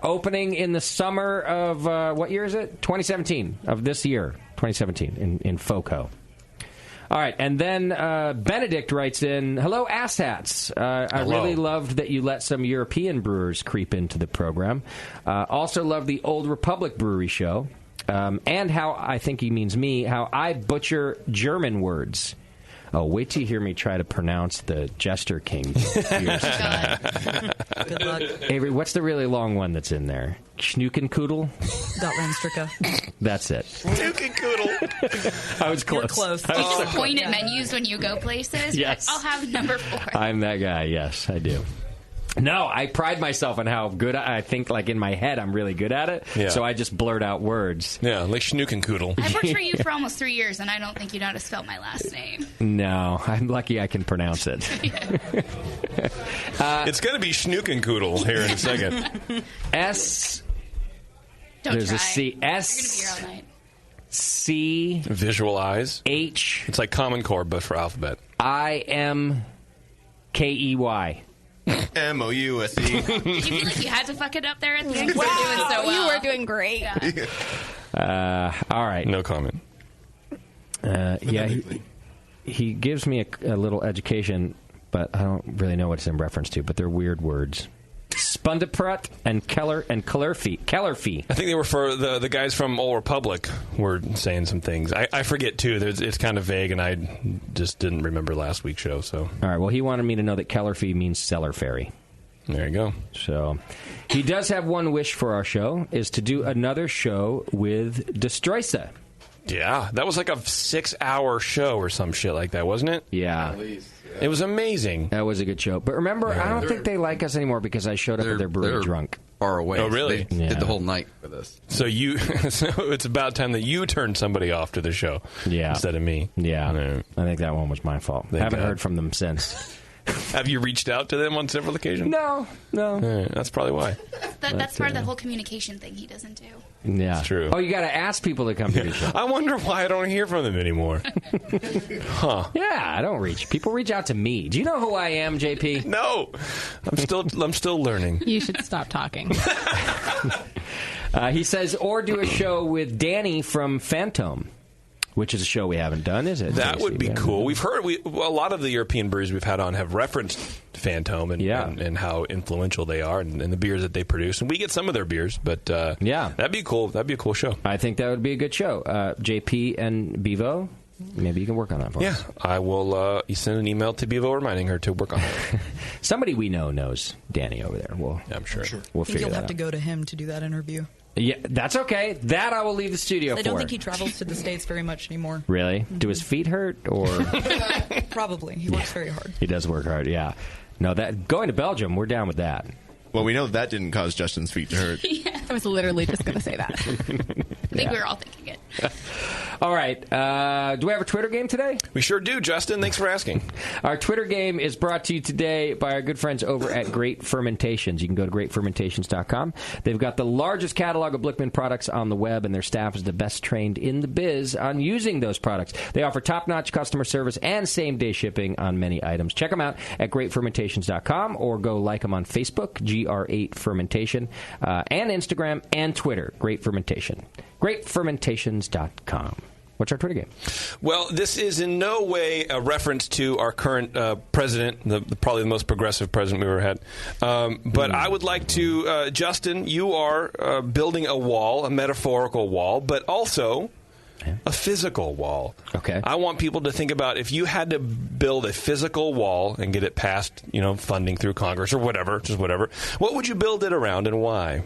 opening in the summer of, what year is it? 2017, of this year, 2017, in FOCO. All right, and then Benedict writes in, hello, asshats. I really loved that you let some European brewers creep into the program. Also love the Old Republic Brewery show, and how, I think he means me, how I butcher German words. Oh, wait till you hear me try to pronounce the Jester King beers tonight. Good luck. Averie, what's the really long one that's in there? Schnuckenkoodle? Gotlandstrika. That's it. Schnuckenkoodle. I was close. You're close. You just point at menus when you go places. Yes. Like, I'll have number 4. I'm that guy, yes, I do. No, I pride myself on how good I think, like, in my head, I'm really good at it. Yeah. So I just blurt out words. Yeah, like Schnuckenkoodle. I've worked for you for almost 3 years, and I don't think you know how to spell my last name. No, I'm lucky I can pronounce it. It's going to be Schnuckenkoodle here in a second. S. Don't There's try. a C. S. You're going to be here all night. C. Visualize. H. It's like Common Core, but for alphabet. I-M-K-E-Y. MOUSE. Did you feel like you had to fuck it up there at the end? 'Cause Wow, you're doing so well. you were doing great. All right. No comment. He gives me a little education, but I don't really know what it's in reference to, but they're weird words. Spundaprat and Kellerfee. I think they were for the guys from Old Republic were saying some things. I forget, too. It's kind of vague, and I just didn't remember last week's show. So, all right, well, he wanted me to know that Kellerfee means cellar fairy. There you go. So he does have one wish for our show, is to do another show with Destroysa. Yeah, that was like a 6-hour show or some shit like that, wasn't it? Yeah. It was amazing. That was a good show. But remember, I don't think they like us anymore because I showed up at their brewery drunk. Far away. Oh, really? They did the whole night with us. So it's about time that you turned somebody off to the show instead of me. Yeah. No. I think that one was my fault. Haven't heard from them since. Have you reached out to them on several occasions? No. That's probably why. That's part of that whole communication thing he doesn't do. Yeah. It's true. Oh, you got to ask people to come to the show. I wonder why I don't hear from them anymore. Huh. Yeah, I don't reach. People reach out to me. Do you know who I am, JP? No. I'm still learning. You should stop talking. He says, or do a show with Danny from Phantom, which is a show we haven't done, is it? That would be cool. We've heard a lot of the European breweries we've had on have referenced Phantom and how influential they are and the beers that they produce. And we get some of their beers, but that'd be cool. That'd be a cool show. I think that would be a good show. JP and Bevo, Maybe you can work on that for us. Yeah, I will. You send an email to Bevo reminding her to work on it. Somebody we know knows Danny over there. I'm sure. We'll I think figure you'll that have out. to go to him to do that interview. Yeah, that's okay. That I will leave the studio I for. don't think he travels to the States very much anymore. Really? Mm-hmm. Do his feet hurt? Or Probably. He works very hard. He does work hard, yeah. No, that going to Belgium, we're down with that. Well, we know that didn't cause Justin's feet to hurt. I was literally just going to say that. I think we were all thinking it. All right. Do we have a Twitter game today? We sure do, Justin. Thanks for asking. Our Twitter game is brought to you today by our good friends over at Great Fermentations. You can go to greatfermentations.com. They've got the largest catalog of Blickman products on the web, and their staff is the best trained in the biz on using those products. They offer top-notch customer service and same-day shipping on many items. Check them out at greatfermentations.com or go like them on Facebook, GR8 Fermentation, and Instagram and Twitter, Great Fermentation. GreatFermentations.com. What's our Twitter game? Well, this is in no way a reference to our current president, probably the most progressive president we've ever had. But I would like to, Justin, you are building a wall, a metaphorical wall, but also a physical wall. Okay. I want people to think about if you had to build a physical wall and get it past, funding through Congress or whatever, just whatever, what would you build it around and why?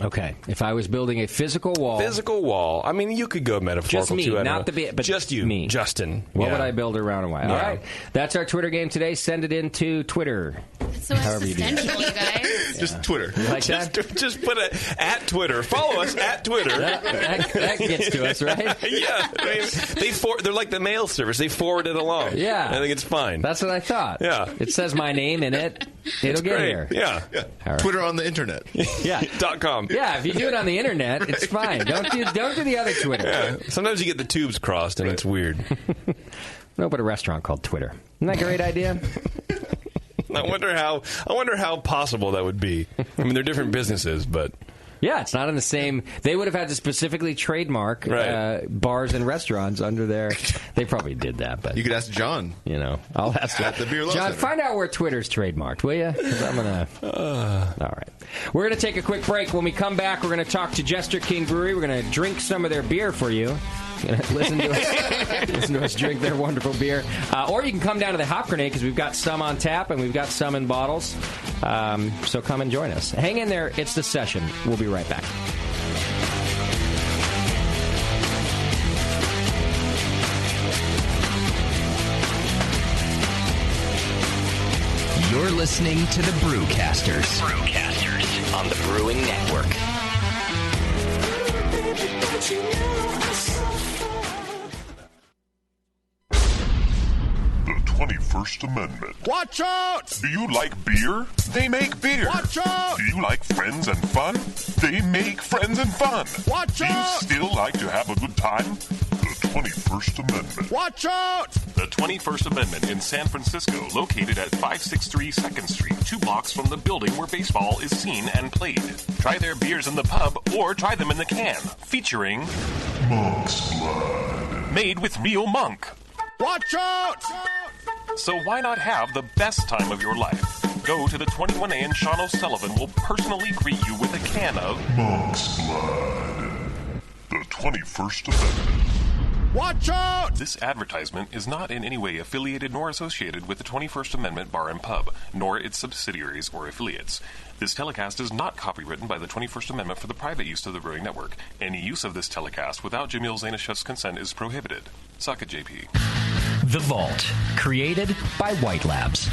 Okay. If I was building a physical wall. Physical wall. I mean, you could go metaphorical just me, too. not the but just you, me. Justin. What would I build around and why? Yeah. All right. That's our Twitter game today. Send it into Twitter. It's so existential, you guys. Just Twitter. You like that? Just put it at Twitter. Follow us at Twitter. That gets to us, right? Yeah. I mean, they're like the mail service. They forward it along. Yeah. I think it's fine. That's what I thought. Yeah. It says my name in it. It'll get great. here. Yeah. Right. Twitter on the internet. Yeah. .com. Yeah, if you do it on the internet, it's fine. Don't do the other Twitter. Yeah. Sometimes you get the tubes crossed, and it's weird. No, but a restaurant called Twitter. Isn't that a great idea? I wonder how possible that would be. I mean, they're different businesses, but yeah, it's not in the same. They would have had to specifically trademark bars and restaurants under their. They probably did that, but you could ask John. I'll ask at the Beer Law John. Center. Find out where Twitter's trademarked, will you? Because I'm gonna. All right, we're gonna take a quick break. When we come back, we're gonna talk to Jester King Brewery. We're gonna drink some of their beer for you. Listen to us drink their wonderful beer. Or you can come down to the Hop Grenade because we've got some on tap and we've got some in bottles. So come and join us. Hang in there. It's The Session. We'll be right back. You're listening to the Brewcasters. On the Brewing Network. The 21st Amendment. Watch out! Do you like beer? They make beer. Watch out! Do you like friends and fun? They make friends and fun. Watch out! Do you still like to have a good time? The 21st Amendment. Watch out! The 21st Amendment in San Francisco, located at 563 2nd Street, 2 blocks from the building where baseball is seen and played. Try their beers in the pub or try them in the can, featuring Monk's Blood. Made with real monk. Watch out! So why not have the best time of your life? Go to the 21A and Sean O'Sullivan will personally greet you with a can of Monk's Blood. The 21st Amendment. Watch out! This advertisement is not in any way affiliated nor associated with the 21st Amendment Bar and Pub, nor its subsidiaries or affiliates. This telecast is not copywritten by the 21st Amendment for the private use of the Brewing Network. Any use of this telecast without Jamil Zainashev's consent is prohibited. Suck it, JP. The Vault, created by White Labs.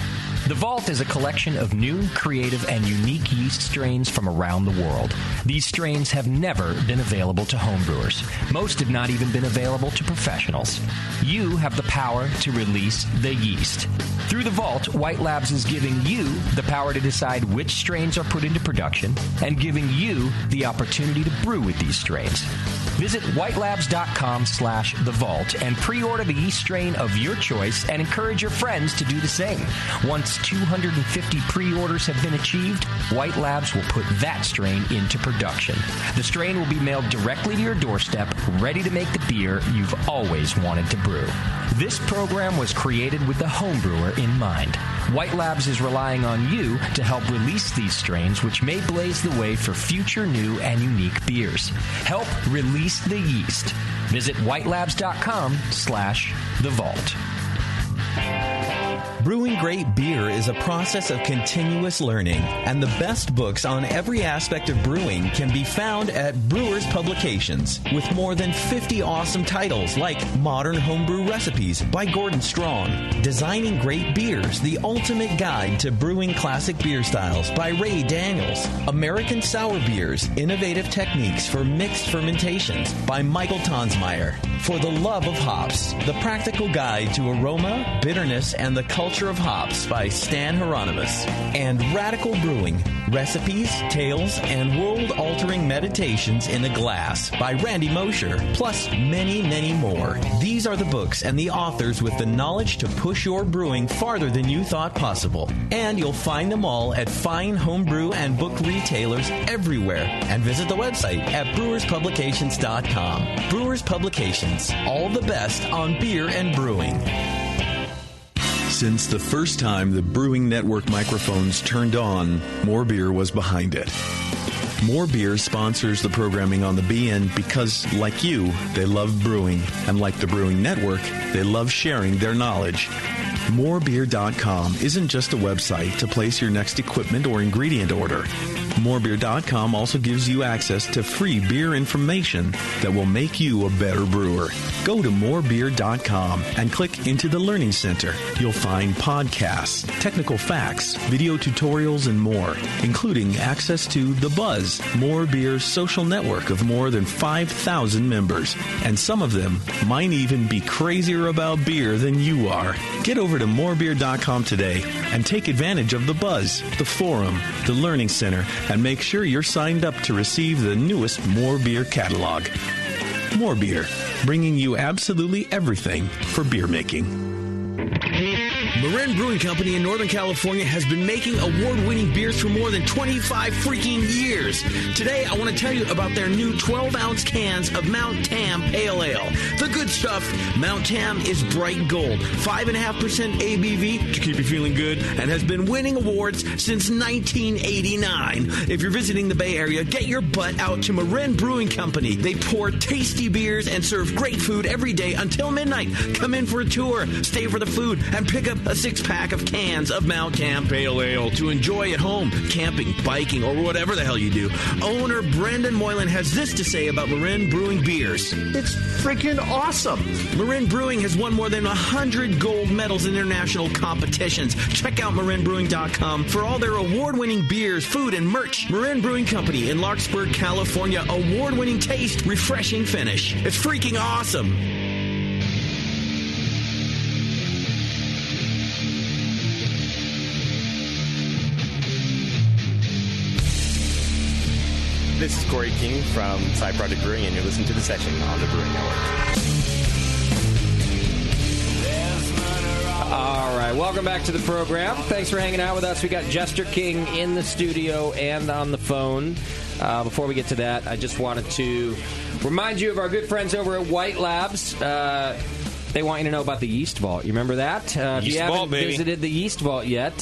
The Vault is a collection of new, creative, and unique yeast strains from around the world. These strains have never been available to homebrewers. Most have not even been available to professionals. You have the power to release the yeast. Through the Vault, White Labs is giving you the power to decide which strains are put into production and giving you the opportunity to brew with these strains. Visit whitelabs.com/The Vault and pre-order the yeast strain of your choice and encourage your friends to do the same. Once 250 pre-orders have been achieved, White Labs will put that strain into production. The strain will be mailed directly to your doorstep, ready to make the beer you've always wanted to brew. This program was created with the homebrewer in mind. White Labs is relying on you to help release these strains, which may blaze the way for future new and unique beers. Help release release the yeast. Visit whitelabs.com/thevault. Brewing great beer is a process of continuous learning, and the best books on every aspect of brewing can be found at Brewers Publications, with more than 50 awesome titles like Modern Homebrew Recipes by Gordon Strong, Designing Great Beers, The Ultimate Guide to Brewing Classic Beer Styles by Ray Daniels, American Sour Beers, Innovative Techniques for Mixed Fermentations by Michael Tonsmeyer, For the Love of Hops, The Practical Guide to Aroma, Bitterness, and the Culture of Hops by Stan Hieronymus, and Radical Brewing, Recipes, Tales, and World-Altering Meditations in a Glass by Randy Mosher, plus many, many more. These are the books and the authors with the knowledge to push your brewing farther than you thought possible. And you'll find them all at fine homebrew and book retailers everywhere. And visit the website at brewerspublications.com. Brewers Publications, all the best on beer and brewing. Since the first time the Brewing Network microphones turned on, More Beer was behind it. More Beer sponsors the programming on the BN because, like you, they love brewing. And like the Brewing Network, they love sharing their knowledge. Morebeer.com isn't just a website to place your next equipment or ingredient order. Morebeer.com also gives you access to free beer information that will make you a better brewer. Go to morebeer.com and click into the Learning Center. You'll find podcasts, technical facts, video tutorials, and more, including access to The Buzz, More Beer's social network of more than 5,000 members. And some of them might even be crazier about beer than you are. Get over to morebeer.com today and take advantage of The Buzz, the forum, the Learning Center, and make sure you're signed up to receive the newest More Beer catalog. More Beer, bringing you absolutely everything for beer making. Marin Brewing Company in Northern California has been making award-winning beers for more than 25 freaking years. Today, I want to tell you about their new 12-ounce cans of Mount Tam Pale Ale. The good stuff, Mount Tam is bright gold, 5.5% ABV to keep you feeling good, and has been winning awards since 1989. If you're visiting the Bay Area, get your butt out to Marin Brewing Company. They pour tasty beers and serve great food every day until midnight. Come in for a tour, stay for the food, and pick up a 6-pack of cans of Mount Tam Pale Ale to enjoy at home, camping, biking, or whatever the hell you do. Owner Brendan Moylan has this to say about Marin Brewing beers. It's freaking awesome. Marin Brewing has won more than 100 gold medals in international competitions. Check out marinbrewing.com for all their award-winning beers, food, and merch. Marin Brewing Company in Larkspur, California. Award-winning taste, refreshing finish. It's freaking awesome. This is Corey King from Side Project Brewing, and you're listening to The Session on the Brewing Network. All right, welcome back to the program. Thanks for hanging out with us. We got Jester King in the studio and on the phone. Before we get to that, I just wanted to remind you of our good friends over at White Labs. They want you to know about the Yeast Vault. You remember that? If you haven't visited the Yeast Vault yet,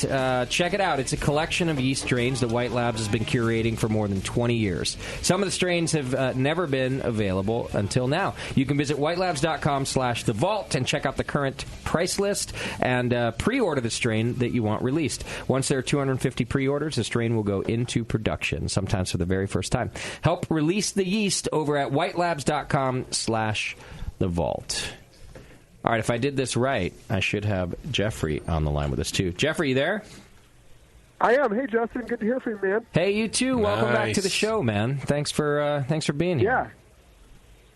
check it out. It's a collection of yeast strains that White Labs has been curating for more than 20 years. Some of the strains have never been available until now. You can visit whitelabs.com/thevault and check out the current price list and pre-order the strain that you want released. Once there are 250 pre-orders, the strain will go into production, sometimes for the very first time. Help release the yeast over at whitelabs.com/thevault. All right, if I did this right, I should have Jeffrey on the line with us, too. Jeffrey, you there? I am. Hey, Justin, good to hear from you, man. Hey, you too. Nice. Welcome back to the show, man. Thanks for being here. Yeah.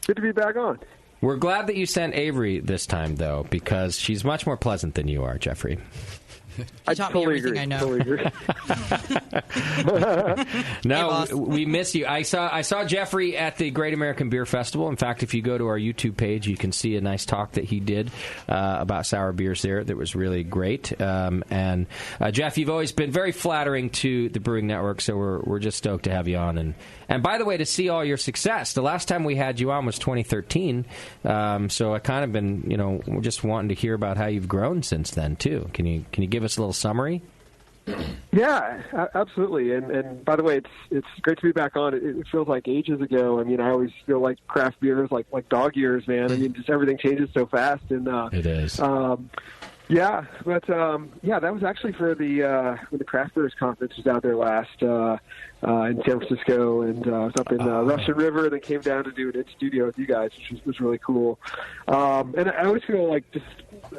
Good to be back on. We're glad that you sent Averie this time, though, because she's much more pleasant than you are, Jeffrey. I taught me everything I know. Totally agree. No, we miss you. I saw Jeffrey at the Great American Beer Festival. In fact, if you go to our YouTube page, you can see a nice talk that he did about sour beers there that was really great. And Jeff, you've always been very flattering to the Brewing Network, so we're just stoked to have you on. And by the way, to see all your success. The last time we had you on was 2013, so I kind of been, just wanting to hear about how you've grown since then, too. Can you give us a little summary? Yeah, absolutely. And by the way, it's great to be back on. It feels like ages ago. I mean, I always feel like craft beer is like dog years, man. I mean, just everything changes so fast. And it is. Yeah, but that was actually for when the Craft Brewers Conference was out there last in San Francisco, and I was up in Russian River, and then came down to do it in studio with you guys, which was really cool. And I always feel like just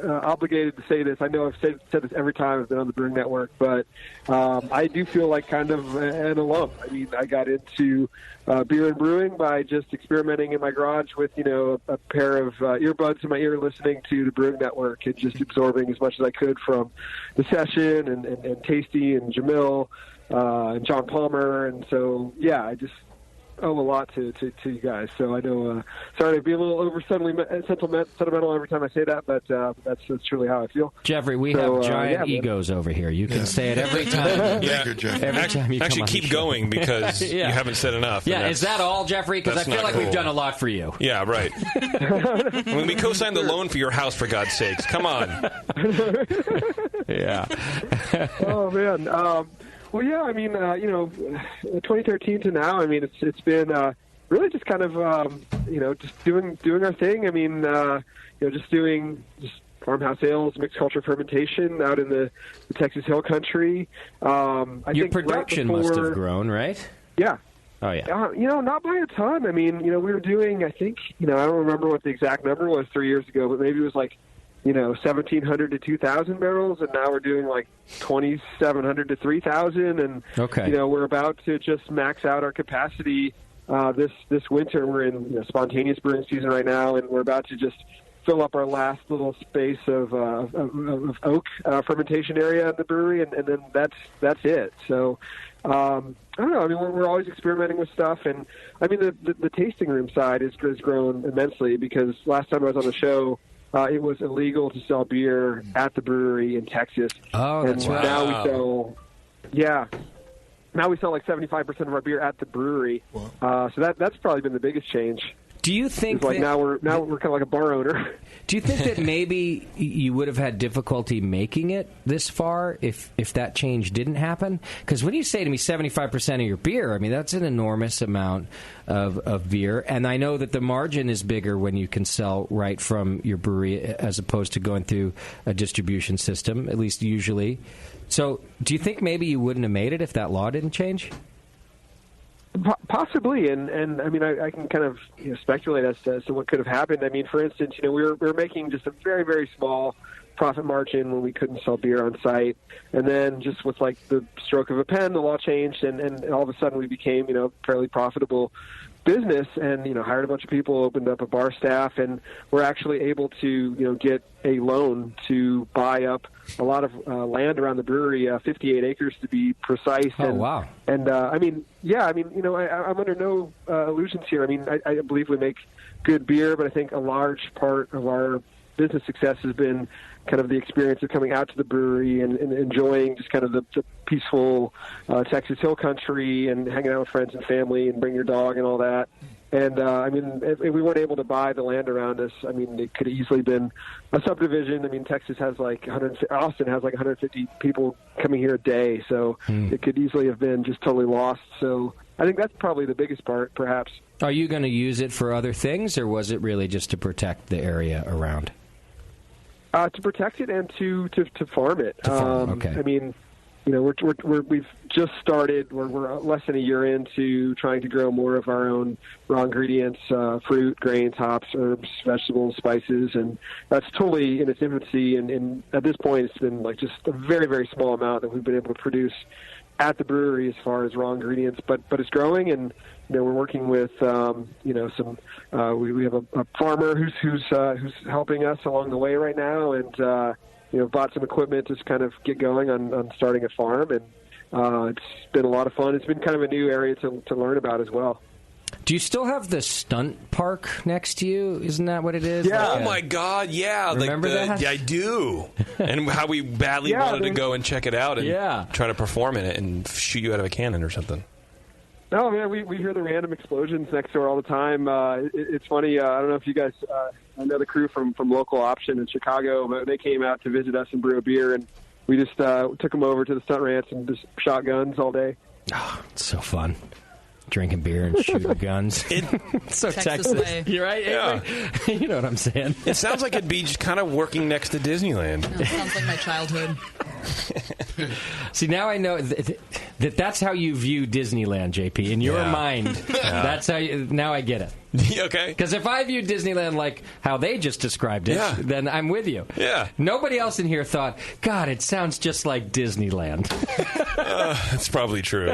obligated to say this. I know I've said this every time I've been on the Brewing Network, but I do feel like kind of an alum. I mean, I got into beer and brewing by just experimenting in my garage with, a pair of earbuds in my ear, listening to the Brewing Network and just absorbing as much as I could from the session and Tasty and Jamil and John Palmer. And so, yeah, I just owe a lot to you guys. So I know, sorry to be a little over sentimental every time I say that, but that's truly how I feel. Jeffrey, we have giant egos over here. You can say it every time. Every time you actually come on keep the show. going because you haven't said enough. Yeah, is that all, Jeffrey? Because I feel like we've done a lot for you. Yeah, right. When we co-signed the loan for your house, for God's sakes, come on. Yeah. Oh man. Well, yeah. I mean, 2013 to now. I mean, it's been really just kind of just doing our thing. I mean, just doing farmhouse ales, mixed culture fermentation out in the Texas Hill Country. Your production must have grown, right? Yeah. Oh, yeah. Not by a ton. I mean, we were doing, I think, I don't remember what the exact number was 3 years ago, but maybe it was like, 1,700 to 2,000 barrels, and now we're doing like 2,700 to 3,000, and we're about to just max out our capacity this winter. We're in spontaneous brewing season right now, and we're about to just fill up our last little space of oak fermentation area at the brewery, and then that's it. So I don't know. I mean, we're always experimenting with stuff, and I mean the tasting room side has grown immensely, because last time I was on the show, it was illegal to sell beer at the brewery in Texas. Oh, that's right. Now we sell, now we sell like 75% of our beer at the brewery. So that's probably been the biggest change. Do you think now we're kind of like a bar owner? Do you think that maybe you would have had difficulty making it this far if that change didn't happen? Because when you say to me 75% of your beer, I mean, that's an enormous amount of beer. And I know that the margin is bigger when you can sell right from your brewery as opposed to going through a distribution system, at least usually. So do you think maybe you wouldn't have made it if that law didn't change? Possibly, and I mean, I can kind of speculate as to what could have happened. I mean, for instance, we were making just a very, very small profit margin when we couldn't sell beer on site, and then just with like the stroke of a pen, the law changed, and all of a sudden we became fairly profitable business, and hired a bunch of people, opened up a bar staff, and we're actually able to get a loan to buy up a lot of land around the brewery, 58 acres to be precise. Oh, wow. And I mean, I'm under no illusions here. I mean, I believe we make good beer, but I think a large part of our business success has been kind of the experience of coming out to the brewery and enjoying just kind of the peaceful Texas Hill Country and hanging out with friends and family and bring your dog and all that. And, I mean, if we weren't able to buy the land around us, I mean, it could have easily been a subdivision. I mean, Texas has like Austin has like 150 people coming here a day, so it could easily have been just totally lost. So I think that's probably the biggest part, perhaps. Are you going to use it for other things, or was it really just to protect the area around? To protect it and to farm it. To farm, okay. I mean, we've just started. We're less than a year into trying to grow more of our own raw ingredients, fruit, grains, hops, herbs, vegetables, spices, and that's totally in its infancy. And at this point, it's been like just a very, very small amount that we've been able to produce at the brewery as far as raw ingredients. But it's growing, and we're working with some. We have a farmer who's helping us along the way right now, and bought some equipment to kind of get going on starting a farm, and it's been a lot of fun. It's been kind of a new area to learn about as well. Do you still have the stunt park next to you? Isn't that what it is? Yeah. Oh, my God, yeah. Remember that? Yeah, I do. And how we badly wanted to go and check it out and try to perform in it and shoot you out of a cannon or something. No, man, we hear the random explosions next door all the time. It's funny. I don't know if you guys I know the crew from Local Option in Chicago, but they came out to visit us and brew a beer, and we just took them over to the stunt ranch and just shot guns all day. Oh, it's so fun. Drinking beer and shooting guns. So Texas. You're right. Yeah. You know what I'm saying. It sounds like it'd be just kind of working next to Disneyland. It sounds like my childhood. See, now I know that's how you view Disneyland, JP. In your mind, that's how you... Now I get it. Okay. Because if I view Disneyland like how they just described it, then I'm with you. Yeah. Nobody else in here thought, God, it sounds just like Disneyland. That's probably true.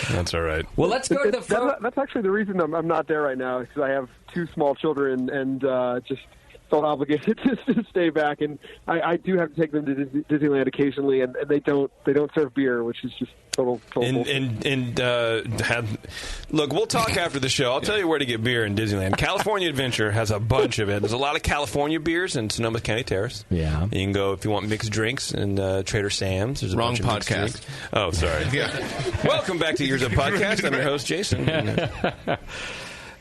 That's all right. Well, let's go to the phone. That's actually the reason I'm not there right now, because I have 2 small children and just felt obligated to stay back. And I do have to take them to Disneyland occasionally, and they don't serve beer, which is just total look, we'll talk after the show. I'll tell you where to get beer in Disneyland. California Adventure has a bunch of it. There's a lot of California beers in Sonoma County Terrace. Yeah. You can go if you want mixed drinks in Trader Sam's. There's a Wrong bunch of mixed podcast. drinks. Oh, sorry. Welcome back to Years of Podcast. I'm your host, Jason.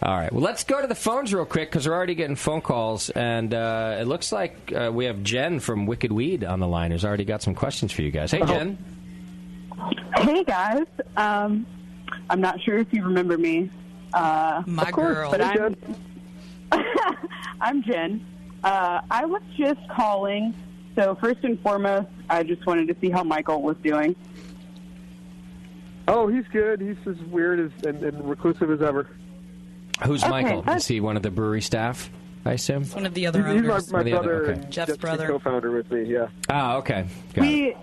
All right. Well, let's go to the phones real quick because we're already getting phone calls. And it looks like we have Jen from Wicked Weed on the line who's already got some questions for you guys. Hey, Jen. Hey, guys. I'm not sure if you remember me. My girl. But I'm Jen. I was just calling. So first and foremost, I just wanted to see how Michael was doing. Oh, he's good. He's as weird and reclusive as ever. Who's Okay, Michael? that's- Is he one of the brewery staff, I assume? One of the other He's owners. my brother, okay. and Jeff's brother. co-founder with me. Yeah. Ah, okay. Got it.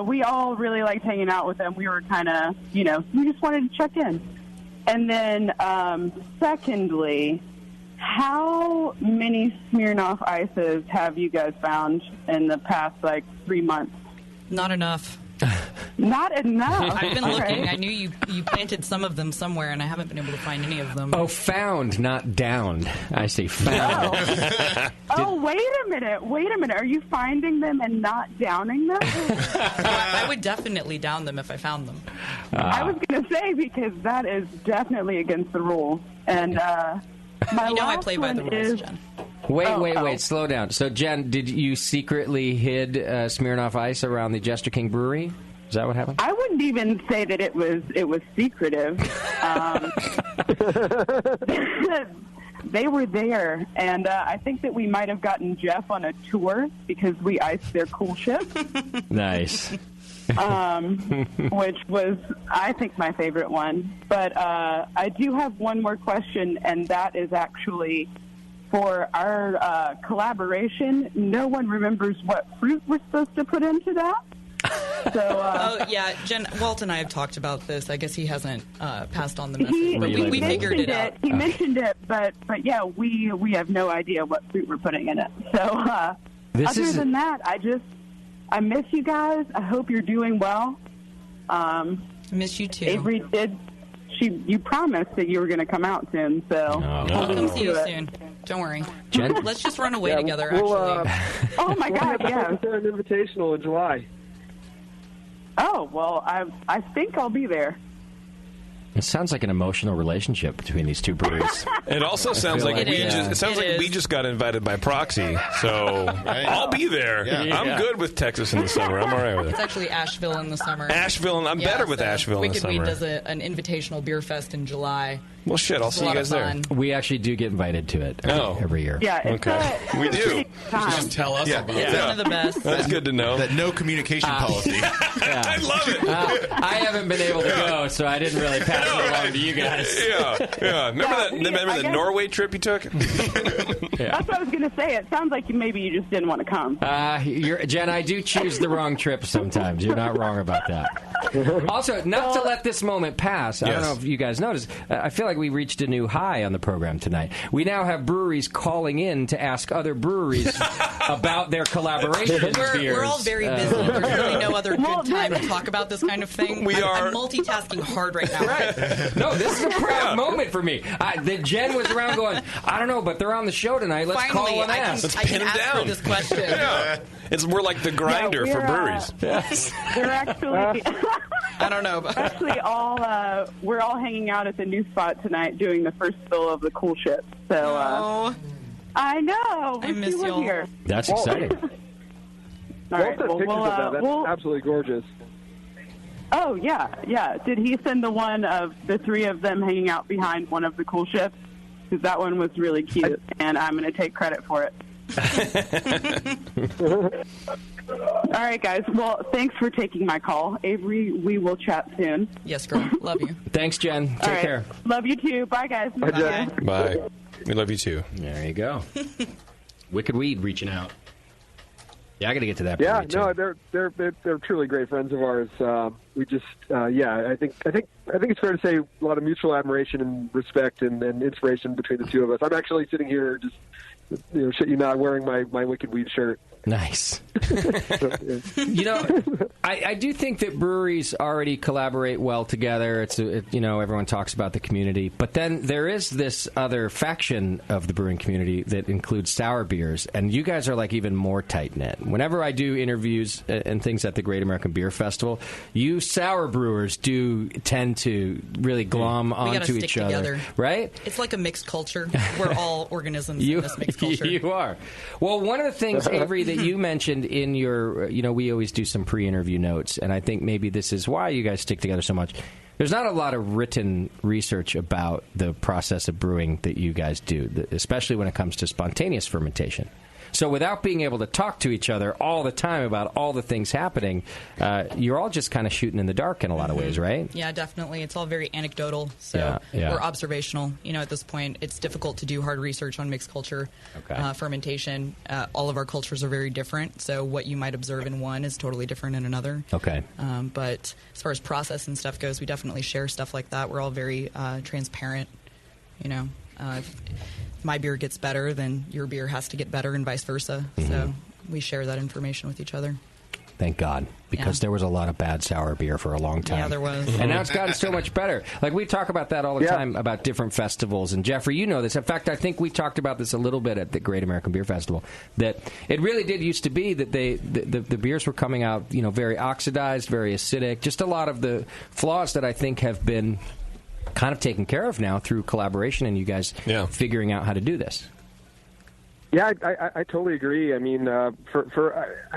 We all really liked hanging out with him. We were kind of, we just wanted to check in. And then, secondly, how many Smirnoff Ices have you guys found in the past, 3 months? Not enough. Not enough. I've been All looking. right. I knew you planted some of them somewhere, and I haven't been able to find any of them. Oh, found, not downed. I say found. Wait a minute. Are you finding them and not downing them? I would definitely down them if I found them. I was going to say, because that is definitely against the rules. And my I play by the rules, Jen. Wait. Slow down. So, Jen, did you secretly hid Smirnoff Ice around the Jester King Brewery? Is that what happened? I wouldn't even say that it was secretive. They were there, and I think that we might have gotten Jeff on a tour because we iced their coolship. Nice. Which was, I think, my favorite one. But I do have one more question, and that is actually for our collaboration. No one remembers what fruit we're supposed to put into that. So, Jen, Walt and I have talked about this. I guess he hasn't passed on the message, but we figured it out. He mentioned it, but yeah, we have no idea what fruit we're putting in it. So, other than that, I miss you guys. I hope you're doing well. Miss you too. Averie you promised that you were going to come out soon, so I'll come see you soon. Don't worry. Jen? Let's just run away together, actually. Oh, my God, yeah. Is there an invitational in July? Oh, well, I think I'll be there. It sounds like an emotional relationship between these two breweries. It also sounds like we just got invited by proxy, so I'll be there. Yeah. I'm good with Texas in the summer. I'm all right with It's it. actually Asheville in the summer. I'm better with Asheville in the Wicked summer. Weed does an invitational beer fest in July. Well, shit, I'll see you guys there. We actually do get invited to it every year. Yeah, it's we do. Just tell us about it. It's one of the best. That's good to know. That no communication policy. I love it. I haven't been able to go, so I didn't really pass it along to you guys. Yeah. Remember that Norway trip you took? That's what I was going to say. It sounds like maybe you just didn't want to come. Jen, I do choose the wrong trip sometimes. You're not wrong about that. Also, not to let this moment pass, I don't know if you guys noticed, I feel like we reached a new high on the program tonight. We now have breweries calling in to ask other breweries about their collaboration beers. We're all very busy. There's really no other good time to talk about this kind of thing. I'm multitasking hard right now. Right. No, this is a proud moment for me. Jen was around going, I don't know, but they're on the show tonight. Let's call and ask. Let's I pin can them answer down. this question. Yeah. We're like the grinder for breweries. They're actually... I don't know. But actually, we're all hanging out at the new spot tonight doing the first fill of the coolship. So, I know. I miss you y'all. here. That's exciting. All right. We'll send pictures of that. That's absolutely gorgeous. Oh, yeah. Did he send the one of the three of them hanging out behind one of the cool ships? Because that one was really cute, and I'm going to take credit for it. All right, guys. Well, thanks for taking my call. Avery, we will chat soon. Yes, girl. Love you. Thanks, Jen. Take care. Love you, too. Bye, guys. Bye, Jen. Bye. We love you, too. There you go. Wicked Weed reaching out. Yeah, I got to get to that. Yeah, no, they're truly great friends of ours. We just, I think it's fair to say a lot of mutual admiration and respect and inspiration between the two of us. I'm actually sitting here just, shit you not, wearing my Wicked Weed shirt. Nice. I do think that breweries already collaborate well together. Everyone talks about the community. But then there is this other faction of the brewing community that includes sour beers. And you guys are like even more tight-knit. Whenever I do interviews and things at the Great American Beer Festival, you sour brewers do tend to really glom onto each other. Together. Right? It's like a mixed culture. We're all organisms in this mixed culture. You are. Well, one of the things, Averie, that you mentioned in your, we always do some pre-interview notes, and I think maybe this is why you guys stick together so much. There's not a lot of written research about the process of brewing that you guys do, especially when it comes to spontaneous fermentation. So without being able to talk to each other all the time about all the things happening, you're all just kind of shooting in the dark in a lot of ways, right? Yeah, definitely. It's all very anecdotal, so we're observational. At this point, it's difficult to do hard research on mixed culture fermentation. All of our cultures are very different, so what you might observe in one is totally different in another. Okay. But as far as process and stuff goes, we definitely share stuff like that. We're all very transparent, if my beer gets better, then your beer has to get better and vice versa. Mm-hmm. So we share that information with each other. Thank God, because there was a lot of bad sour beer for a long time. Yeah, there was. And now it's gotten so much better. Like, we talk about that all the time, about different festivals. And, Jeffrey, you know this. In fact, I think we talked about this a little bit at the Great American Beer Festival, that it really did used to be that the beers were coming out, very oxidized, very acidic, just a lot of the flaws that I think have been kind of taken care of now through collaboration and you guys figuring out how to do this. Yeah, I totally agree. I mean, I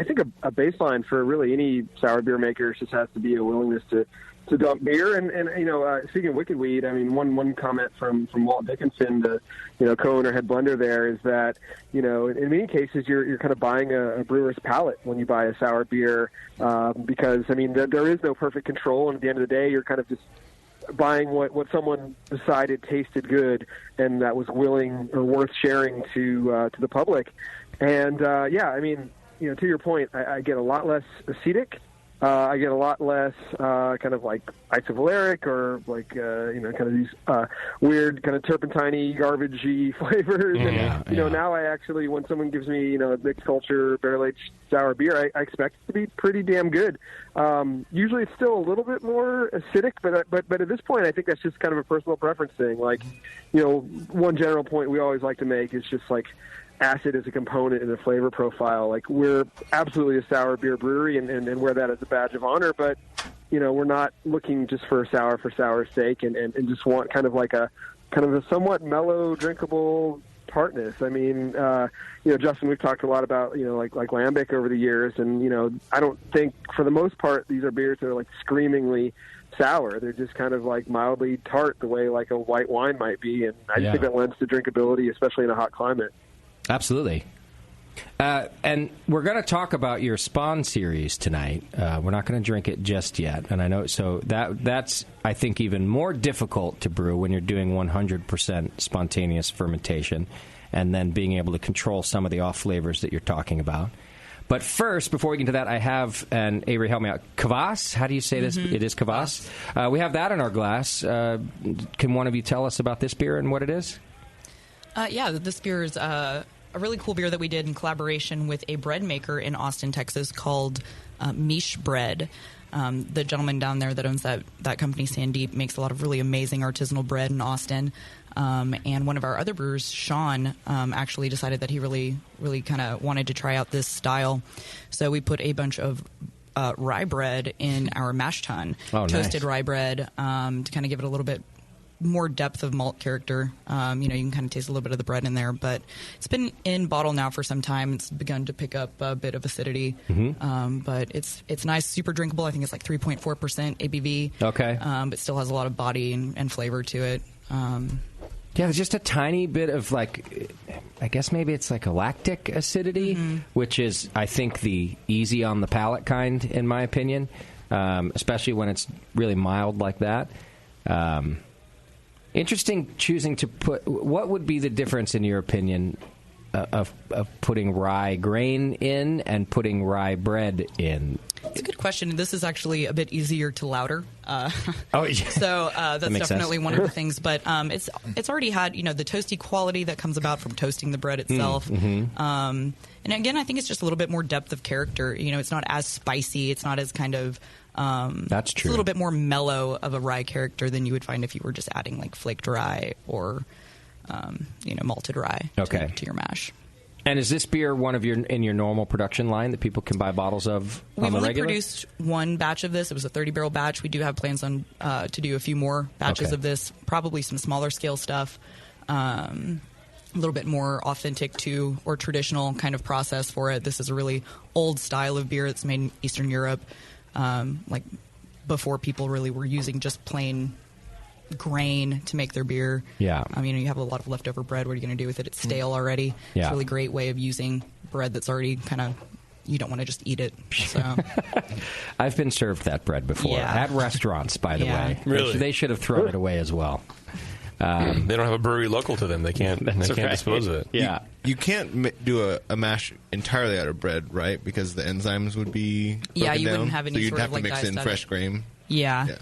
think a baseline for really any sour beer maker just has to be a willingness to dump beer. And speaking of Wicked Weed, I mean, one comment from Walt Dickinson, the co-owner, head blender there, is that, in many cases you're kind of buying a brewer's palate when you buy a sour beer, because, I mean, there is no perfect control, and at the end of the day, you're kind of just buying what someone decided tasted good and that was willing or worth sharing to the public. And I mean, to your point, I get a lot less acetic. I get a lot less kind of like isovaleric or like kind of these weird kind of turpentine-y, garbagey flavors. Now I actually, when someone gives me a mixed culture barrel-aged sour beer, I expect it to be pretty damn good. Usually it's still a little bit more acidic, but at this point I think that's just kind of a personal preference thing. Like, one general point we always like to make is just like acid is a component in the flavor profile. Like, we're absolutely a sour beer brewery and wear that as a badge of honor, but we're not looking just for sour's sake and just want kind of a somewhat mellow, drinkable tartness. I mean, Justin, we've talked a lot about, like Lambic over the years, and, I don't think for the most part these are beers that are like screamingly sour. They're just kind of like mildly tart, the way like a white wine might be, and I just think that lends to drinkability, especially in a hot climate. Absolutely. And we're going to talk about your SPON series tonight. We're not going to drink it just yet. And I know, so that's, I think, even more difficult to brew when you're doing 100% spontaneous fermentation and then being able to control some of the off flavors that you're talking about. But first, before we get into that, I have, and Averie, help me out, kvass? How do you say this? Mm-hmm. It is kvass. We have that in our glass. Can one of you tell us about this beer and what it is? This beer is a really cool beer that we did in collaboration with a bread maker in Austin, Texas, called Miche Bread. The gentleman down there that owns that company, Sandeep, makes a lot of really amazing artisanal bread in Austin. And one of our other brewers, Sean, actually decided that he really, really kind of wanted to try out this style. So we put a bunch of rye bread in our mash tun, toasted rye bread, to kind of give it a little bit more depth of malt character. You can kind of taste a little bit of the bread in there, but it's been in bottle now for some time. It's begun to pick up a bit of acidity, but it's nice, super drinkable. I think it's like 3.4% ABV. Okay, but still has a lot of body and flavor to it. Yeah, there's just a tiny bit of I guess maybe it's like a lactic acidity, which is, I think, the easy on the palate kind, in my opinion, especially when it's really mild like that. Interesting choosing to put. What would be the difference, in your opinion, of putting rye grain in and putting rye bread in? It's a good question. This is actually a bit easier to lauter. Oh, yeah. So that's definitely sense. one of the things. But it's already had the toasty quality that comes about from toasting the bread itself. And again, I think it's just a little bit more depth of character. It's not as spicy. It's not as kind of that's true. It's a little bit more mellow of a rye character than you would find if you were just adding like flaked rye or malted rye to your mash. And is this beer one of in your normal production line that people can buy bottles of on We've the only regular? produced one batch of this. It was a 30-barrel batch. We do have plans on to do a few more batches of this, probably some smaller scale stuff, a little bit more authentic to or traditional kind of process for it. This is a really old style of beer that's made in Eastern Europe, like before people really were using just plain grain to make their beer. Yeah. You have a lot of leftover bread. What are you going to do with it? It's stale already. Yeah. It's a really great way of using bread that's already kind of, you don't want to just eat it. So I've been served that bread before at restaurants, by the way. Really? They should have thrown it away as well. They don't have a brewery local to them. They can't dispose of it. Yeah. You can't do a mash entirely out of bread, right? Because the enzymes would be broken you down. wouldn't have any so you'd sort have of to mix in diastatic. fresh grain. Yeah.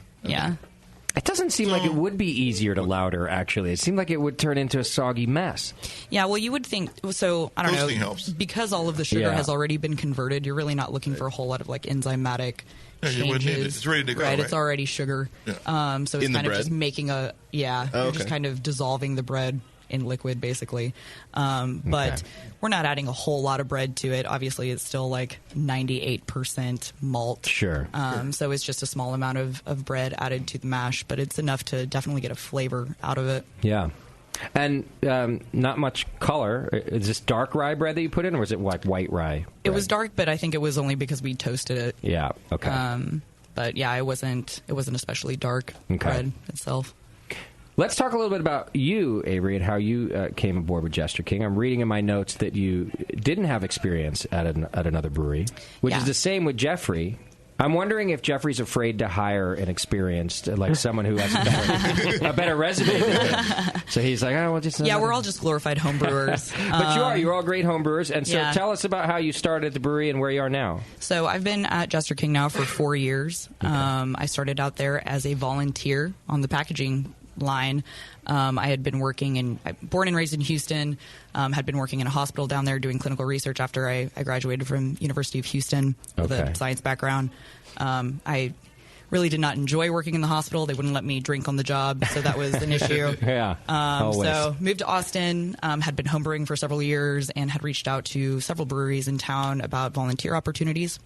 It doesn't seem like it would be easier to lauter, actually. It seemed like it would turn into a soggy mess. Yeah, well, you would think, so, I don't know, Toasting helps. because all of the sugar has already been converted, you're really not looking for a whole lot of, like, enzymatic you wouldn't need it. changes. It's ready to go, Right, right? it's already sugar. Yeah. So it's In the kind of bread? just making you're just kind of dissolving the bread in liquid, basically. But we're not adding a whole lot of bread to it. Obviously, it's still like 98% malt. Sure. So it's just a small amount of bread added to the mash, but it's enough to definitely get a flavor out of it. Yeah. And not much color. Is this dark rye bread that you put in, or is it like white rye? It was dark, but I think it was only because we toasted it. Yeah, okay. But yeah, it wasn't especially dark bread itself. Let's talk a little bit about you, Averie, and how you came aboard with Jester King. I'm reading in my notes that you didn't have experience at another brewery, which is the same with Jeffrey. I'm wondering if Jeffrey's afraid to hire an experienced, like someone who has a better resume than him. So he's like, oh, well, just... Yeah, we're all just glorified homebrewers. But you're all great homebrewers. And so Yeah. tell us about how you started at the brewery and where you are now. So I've been at Jester King now for 4 years. I started out there as a volunteer on the packaging line. I had been working born and raised in Houston, had been working in a hospital down there doing clinical research after I graduated from University of Houston with a science background. I really did not enjoy working in the hospital. They wouldn't let me drink on the job, so that was an issue. So moved to Austin, had been homebrewing for several years, and had reached out to several breweries in town about volunteer opportunities.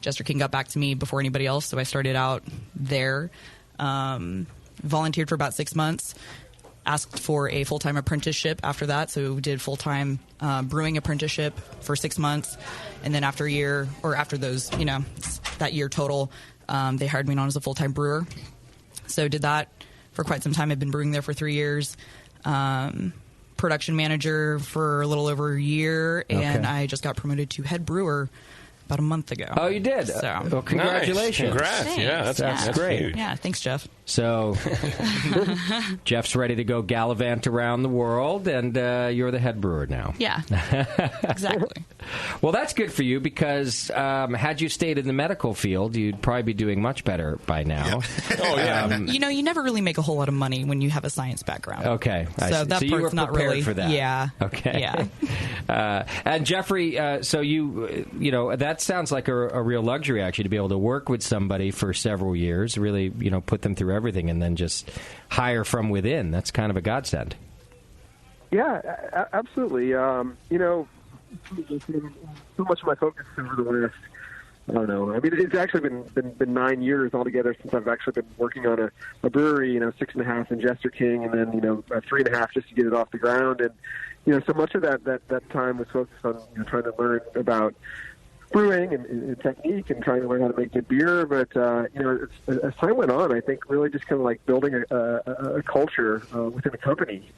Jester King got back to me before anybody else, so I started out there. Volunteered for about 6 months, asked for a full-time apprenticeship after that, so did full-time brewing apprenticeship for 6 months, and then after a year, or after those, that year total, they hired me on as a full-time brewer. So did that for quite some time. I've been brewing there for 3 years. Production manager for a little over a year, and I just got promoted to head brewer about a month ago. Oh, you did? So, well, congratulations. Nice. Congrats. Thanks. Yeah, that's great. Huge. Yeah, thanks, Jeff. So Jeff's ready to go gallivant around the world, and you're the head brewer now. Yeah, exactly. Well, that's good for you, because had you stayed in the medical field, you'd probably be doing much better by now. Oh, yeah. You never really make a whole lot of money when you have a science background. Okay. So that you were part's not prepared really for that. Yeah. Okay. Yeah. And Jeffrey, so you that sounds like a real luxury, actually, to be able to work with somebody for several years, really, put them through everything, and then just hire from within. That's kind of a godsend. Yeah, absolutely. So much of my focus over the don't know. I mean, it's actually been 9 years altogether since I've actually been working on a brewery. 6.5 in Jester King, and then 3.5 just to get it off the ground. And so much of that time was focused on trying to learn about brewing and technique and trying to learn how to make good beer. But as time went on, I think really just kind of like building a culture within the company.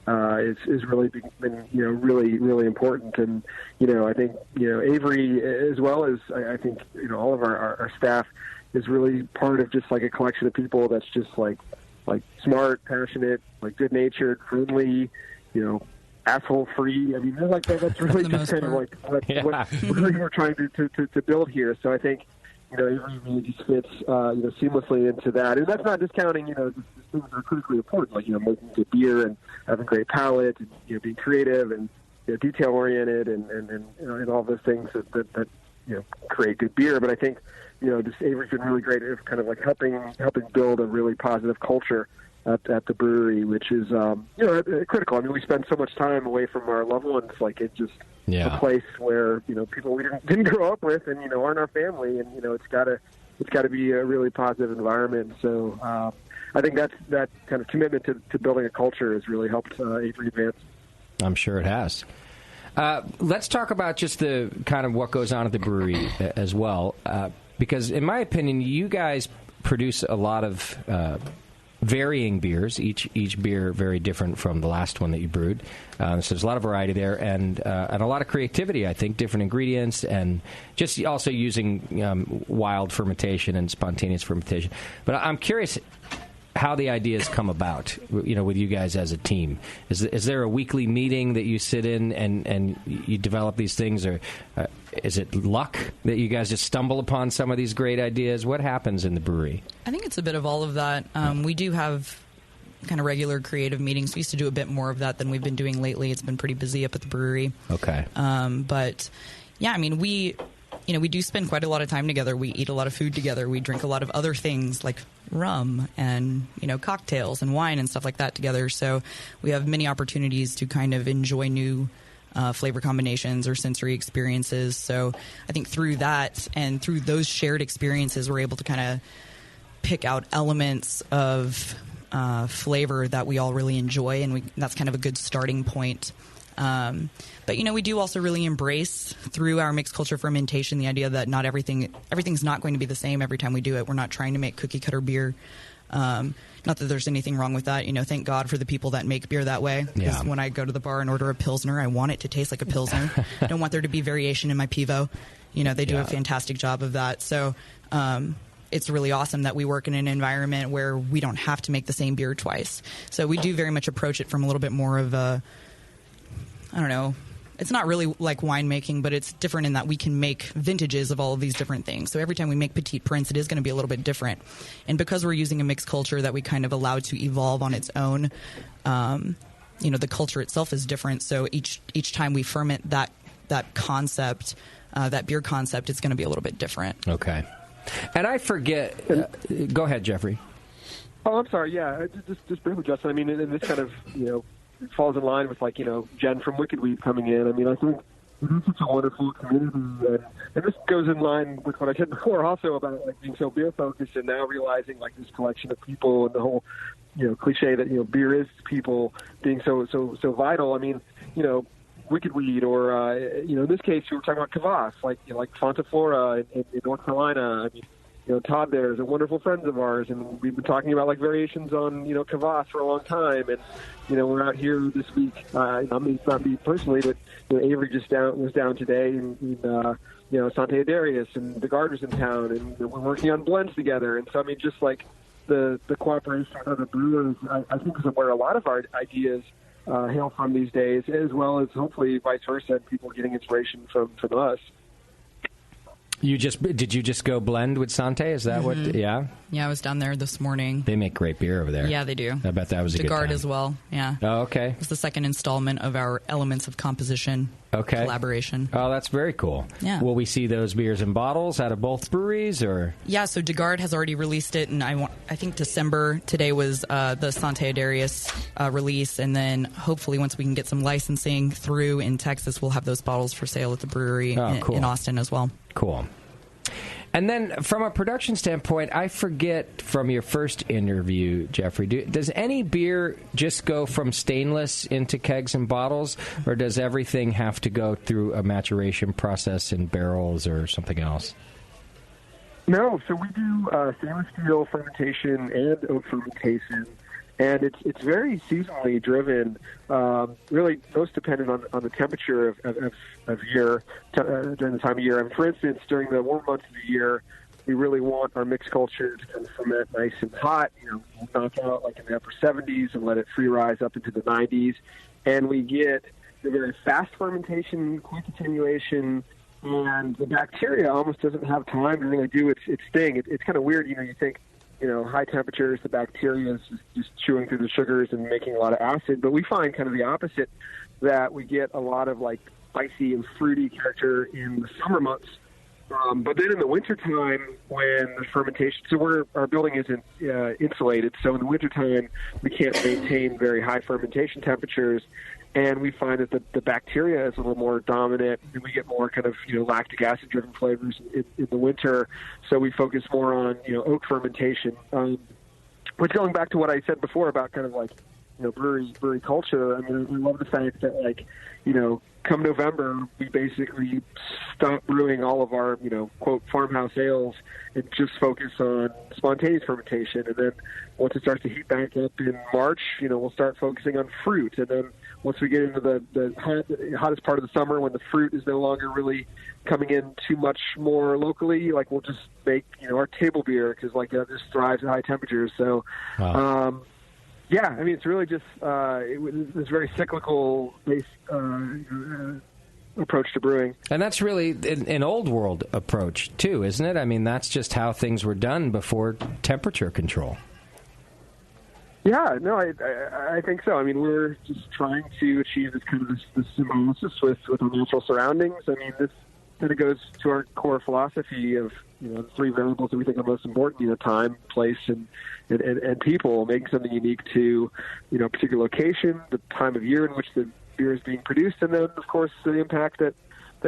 Is really been really important, and I think Averie, as well as I think all of our staff, is really part of just like a collection of people that's just like smart, passionate, like good natured, friendly, asshole free. I mean, that's really just kind of like what really we're trying to build here. So I think Averie really just fits seamlessly into that, and that's not discounting the things that are critically important, like making good beer and having great palate, and being creative and detail oriented, and all those things that create good beer. But I think just Averie's been really great at kind of like helping build a really positive culture at the brewery, which is critical. I mean, we spend so much time away from our loved ones, like it's just a place where people we didn't grow up with, and aren't our family, and it's got to be a really positive environment. So I think that kind of commitment to building a culture has really helped Averie advance. I'm sure it has. Let's talk about just the kind of what goes on at the brewery as well, because in my opinion, you guys produce a lot of varying beers. Each beer very different from the last one that you brewed. So there's a lot of variety there, and a lot of creativity. I think different ingredients, and just also using wild fermentation and spontaneous fermentation. But I'm curious how the ideas come about, with you guys as a team. Is there a weekly meeting that you sit in and you develop these things, or is it luck that you guys just stumble upon some of these great ideas? What happens in the brewery? I think it's a bit of all of that. We do have kind of regular creative meetings. We used to do a bit more of that than we've been doing lately. It's been pretty busy up at the brewery. Okay. But yeah, I mean, we do spend quite a lot of time together. We eat a lot of food together. We drink a lot of other things like rum and, cocktails and wine and stuff like that together. So we have many opportunities to kind of enjoy new flavor combinations or sensory experiences. So I think through that and through those shared experiences, we're able to kind of pick out elements of flavor that we all really enjoy, and that's kind of a good starting point. But we do also really embrace through our mixed culture fermentation the idea that not everything's not going to be the same every time we do it. We're not trying to make cookie cutter beer. Not that there's anything wrong with that. Thank God for the people that make beer that way. Because when I go to the bar and order a Pilsner, I want it to taste like a Pilsner. I don't want there to be variation in my Pivo. They do a fantastic job of that. So it's really awesome that we work in an environment where we don't have to make the same beer twice. So we do very much approach it from a little bit more of a, I don't know, it's not really like winemaking, but it's different in that we can make vintages of all of these different things. So every time we make Petite Prince, it is going to be a little bit different. And because we're using a mixed culture that we kind of allow to evolve on its own, the culture itself is different. So each time we ferment that concept, that beer concept, it's going to be a little bit different. Okay. And I forget. Go ahead, Jeffrey. Oh, I'm sorry. Yeah, just briefly, Justin. I mean, and this kind of it falls in line with Jen from Wicked Weed coming in. I mean, I think it is such a wonderful community, and this goes in line with what I said before, also about being so beer focused, and now realizing this collection of people and the whole cliche that beer is people being so vital. I mean, Wicked Weed, or in this case, we were talking about Kvass, like Fonta Flora in North Carolina. I mean, Todd there is a wonderful friend of ours, and we've been talking about variations on Kvass for a long time. And we're out here this week. I mean, not me personally, but Averie was down today in Santa Darius, and the Gardeners in town, and we're working on blends together. And so I mean, just the cooperation of the brewers, I think is where a lot of our ideas hail from these days, as well as hopefully vice versa, people getting inspiration from us. Did you just go blend with Sante? Is that what? Yeah. Yeah, I was down there this morning. They make great beer over there. Yeah, they do. I bet that was a good time. as well. Yeah. Oh, okay. It's the second installment of our Elements of Composition collaboration. Oh, that's very cool. Yeah. Will we see those beers in bottles out of both breweries, or? Yeah. So Degard has already released it, and I think December today was the Santa Darius release, and then hopefully once we can get some licensing through in Texas, we'll have those bottles for sale at the brewery in Austin as well. Cool. And then from a production standpoint, I forget from your first interview, Jeffrey, does any beer just go from stainless into kegs and bottles, or does everything have to go through a maturation process in barrels or something else? No, so we do stainless steel fermentation and oak fermentation, and it's very seasonally driven, really most dependent on the temperature of year during the time of year. And for instance, during the warm months of the year, we really want our mixed culture to kind of ferment nice and hot, knock out like in the upper 70s and let it free rise up into the 90s. And we get the very fast fermentation, quick attenuation, and the bacteria almost doesn't have time to really do its thing. It's kind of weird, you think, high temperatures, the bacteria is just chewing through the sugars and making a lot of acid. But we find kind of the opposite, that we get a lot of like spicy and fruity character in the summer months. But then in the wintertime, when the fermentation, so our building isn't insulated, so in the wintertime we can't maintain very high fermentation temperatures, and we find that the bacteria is a little more dominant, and we get more kind of lactic acid driven flavors in the winter. So we focus more on oak fermentation. Which, going back to what I said before about kind of like brewery culture, I mean, we love the fact that come November, we basically stop brewing all of our, quote, farmhouse ales and just focus on spontaneous fermentation. And then once it starts to heat back up in March, we'll start focusing on fruit. And then once we get into the hottest part of the summer, when the fruit is no longer really coming in too much more locally, like we'll just make, our table beer, because like that just thrives at high temperatures. So, Wow. Yeah, I mean, it's really just this very cyclical based approach to brewing. And that's really an old world approach, too, isn't it? I mean, that's just how things were done before temperature control. Yeah, no, I think so. I mean, we're just trying to achieve this kind of this symbiosis with our natural surroundings. I mean, this kind of goes to our core philosophy of the three variables that we think are most important: time, place, and people. Making something unique to a particular location, the time of year in which the beer is being produced, and then of course the impact that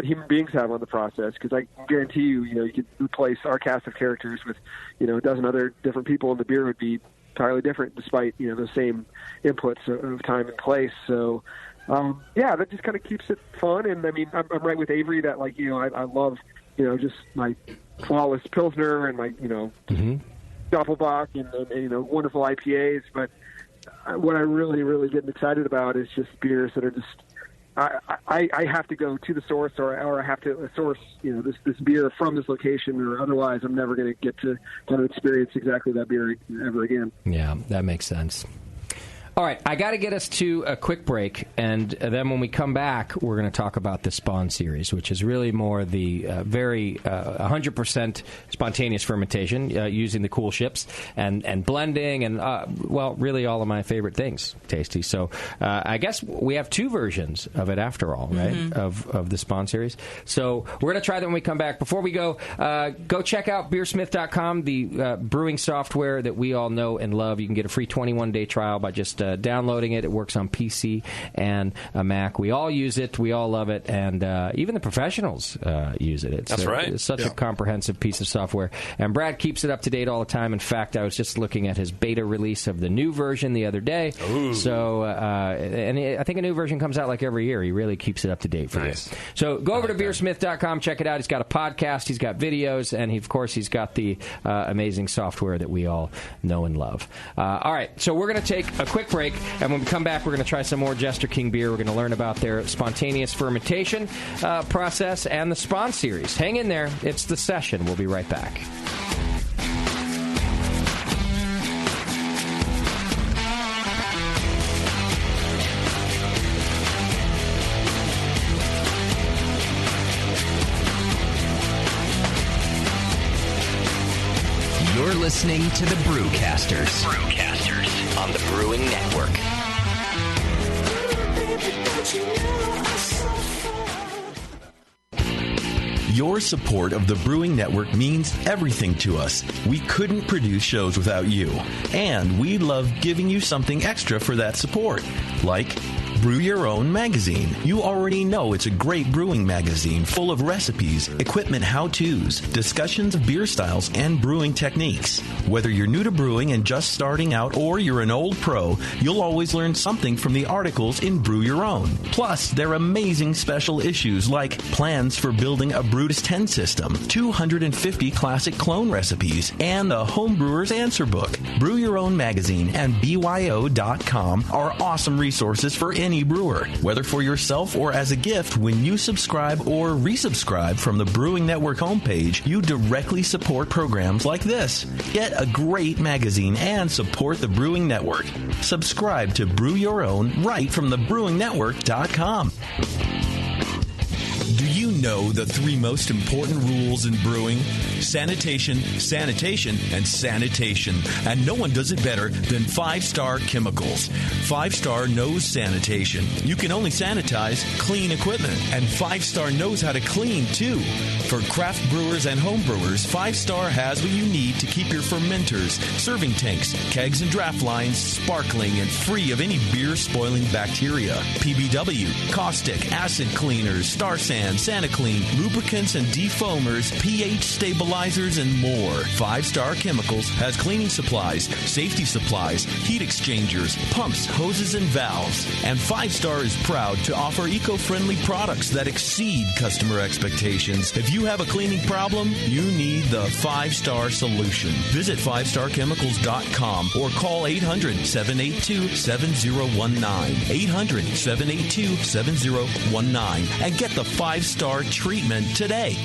human beings have on the process. Because I can guarantee you could replace our cast of characters with a dozen other different people, and the beer would be entirely different, despite the same inputs of time and place. So. Yeah, that just kind of keeps it fun. And I mean, I'm right with Averie that I love, just my flawless Pilsner and my, Doppelbock and wonderful IPAs. But what I really, really get excited about is just beers that are just, I have to go to the source or I have to source, this beer from this location, or otherwise I'm never going to get to kind of experience exactly that beer ever again. Yeah, that makes sense. All right, I got to get us to a quick break, and then when we come back, we're going to talk about the SPON series, which is really more the very 100% spontaneous fermentation using the cool ships and blending and, really all of my favorite things, tasty. So I guess we have two versions of it after all, right, of the SPON series. So we're going to try that when we come back. Before we go check out beersmith.com, the brewing software that we all know and love. You can get a free 21-day trial by just downloading it. It works on PC and a Mac. We all use it. We all love it. And even the professionals use it. That's right. It's such a comprehensive piece of software. And Brad keeps it up to date all the time. In fact, I was just looking at his beta release of the new version the other day. Ooh. So, and I think a new version comes out like every year. He really keeps it up to date for you. So go over to beersmith.com, check it out. He's got a podcast, he's got videos, and of course he's got the amazing software that we all know and love. All right, so we're going to take a quick break, and when we come back, we're going to try some more Jester King beer. We're going to learn about their spontaneous fermentation process and the SPON series. Hang in there. It's The Session. We'll be right back. You're listening to the Brewcasters. On the Brewing Network. Your support of the Brewing Network means everything to us. We couldn't produce shows without you. And we love giving you something extra for that support. Like Brew Your Own magazine. You already know it's a great brewing magazine full of recipes, equipment how-tos, discussions of beer styles, and brewing techniques. Whether you're new to brewing and just starting out or you're an old pro, you'll always learn something from the articles in Brew Your Own. Plus, there are amazing special issues like plans for building a Brutus 10 system, 250 classic clone recipes, and the Homebrewer's Answer Book. Brew Your Own magazine and BYO.com are awesome resources for any brewer. Whether for yourself or as a gift, when you subscribe or resubscribe from the Brewing Network homepage, you directly support programs like this. Get a great magazine and support the Brewing Network. Subscribe to Brew Your Own right from thebrewingnetwork.com. Do you know the 3 most important rules in brewing? Sanitation, sanitation, and sanitation. And no one does it better than 5-Star Chemicals. 5-Star knows sanitation. You can only sanitize clean equipment. And 5-Star knows how to clean, too. For craft brewers and home brewers, 5-Star has what you need to keep your fermenters, serving tanks, kegs, and draft lines sparkling and free of any beer-spoiling bacteria. PBW, caustic, acid cleaners, Star Sand, SaniClean, lubricants and defoamers, pH stabilizers, and more. 5-Star Chemicals has cleaning supplies, safety supplies, heat exchangers, pumps, hoses, and valves. And 5-Star is proud to offer eco-friendly products that exceed customer expectations. If you have a cleaning problem, you need the 5-Star solution. Visit 5starchemicals.com or call 800-782-7019. 800-782-7019 and get the 5-Star treatment today.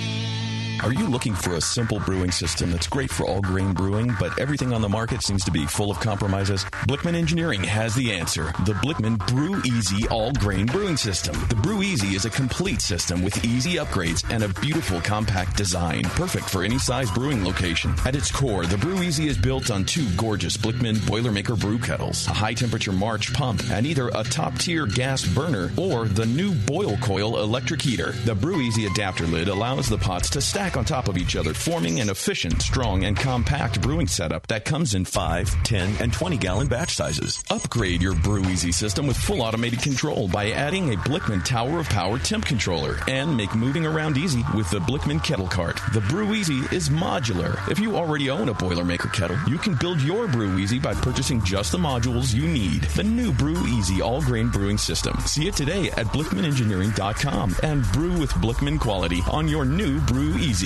Are you looking for a simple brewing system that's great for all grain brewing, but everything on the market seems to be full of compromises? Blickman Engineering has the answer. The Blickman Brew Easy All Grain Brewing System. The Brew Easy is a complete system with easy upgrades and a beautiful compact design, perfect for any size brewing location. At its core, the Brew Easy is built on 2 gorgeous Blickman Boilermaker brew kettles, a high-temperature March pump, and either a top-tier gas burner or the new Boil Coil electric heater. The Brew Easy adapter lid allows the pots to stack on top of each other, forming an efficient, strong, and compact brewing setup that comes in 5, 10, and 20-gallon batch sizes. Upgrade your Brew Easy system with full automated control by adding a Blickman Tower of Power temp controller, and make moving around easy with the Blickman Kettle Cart. The Brew Easy is modular. If you already own a Boilermaker kettle, you can build your Brew Easy by purchasing just the modules you need. The new Brew Easy all-grain brewing system. See it today at BlickmanEngineering.com and brew with Blickman quality on your new Brew Easy.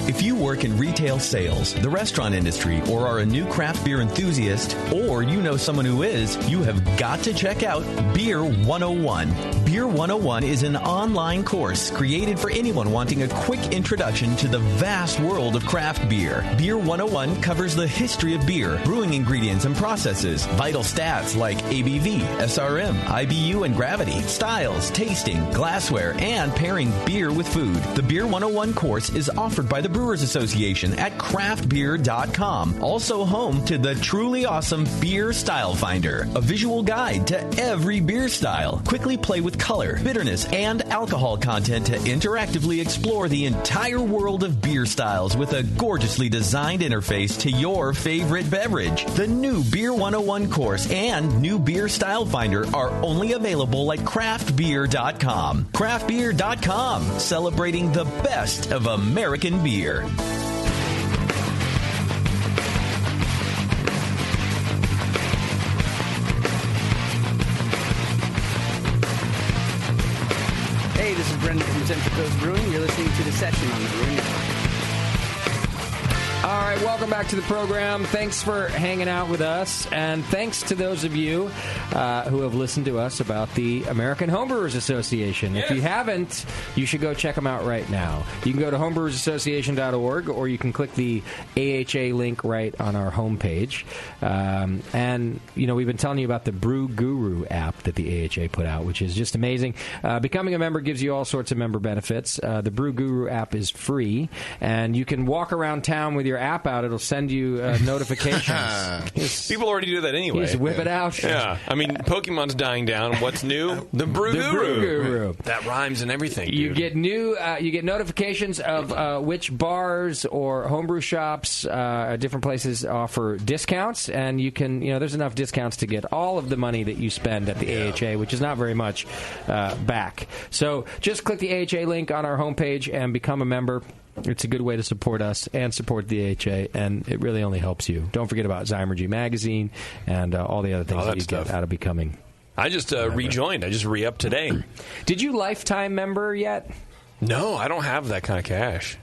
If you work in retail sales, the restaurant industry, or are a new craft beer enthusiast, or you know someone who is, you have got to check out Beer 101. Beer 101 is an online course created for anyone wanting a quick introduction to the vast world of craft beer. Beer 101 covers the history of beer, brewing ingredients and processes, vital stats like ABV, SRM, IBU, and gravity, styles, tasting, glassware, and pairing beer with food. The Beer 101 course is offered by the Brewers Association at craftbeer.com. Also home to the truly awesome Beer Style Finder, a visual guide to every beer style. Quickly play with color, bitterness, and alcohol content to interactively explore the entire world of beer styles with a gorgeously designed interface to your favorite beverage. The new Beer 101 course and new Beer Style Finder are only available at craftbeer.com. Craftbeer.com, celebrating the best of American beer. Hey, this is Brendan from Central Coast Brewing. You're listening to The Session on the Brewing Network. All right, welcome back to the program. Thanks for hanging out with us, and thanks to those of you who have listened to us about the American Homebrewers Association. If you haven't, you should go check them out right now. You can go to homebrewersassociation.org, or you can click the AHA link right on our homepage. And, you know, we've been telling you about the Brew Guru app that the AHA put out, which is just amazing. Becoming a member gives you all sorts of member benefits. The Brew Guru app is free, and you can walk around town with your your app out, it'll send you notifications. People already do that anyway. Just whip it out. Yeah. I mean, Pokemon's dying down. What's new? The Brew Guru. That rhymes and everything. You dude. get you get notifications of which bars or homebrew shops, different places offer discounts, and you can, there's enough discounts to get all of the money that you spend at the AHA, which is not very much, back. So just click the AHA link on our homepage and become a member. It's a good way to support us and support the AHA, and it really only helps you. Don't forget about Zymergy Magazine and all the other things that you get out of becoming. I just rejoined. I just re-upped today. Did you lifetime member yet? No, I don't have that kind of cash.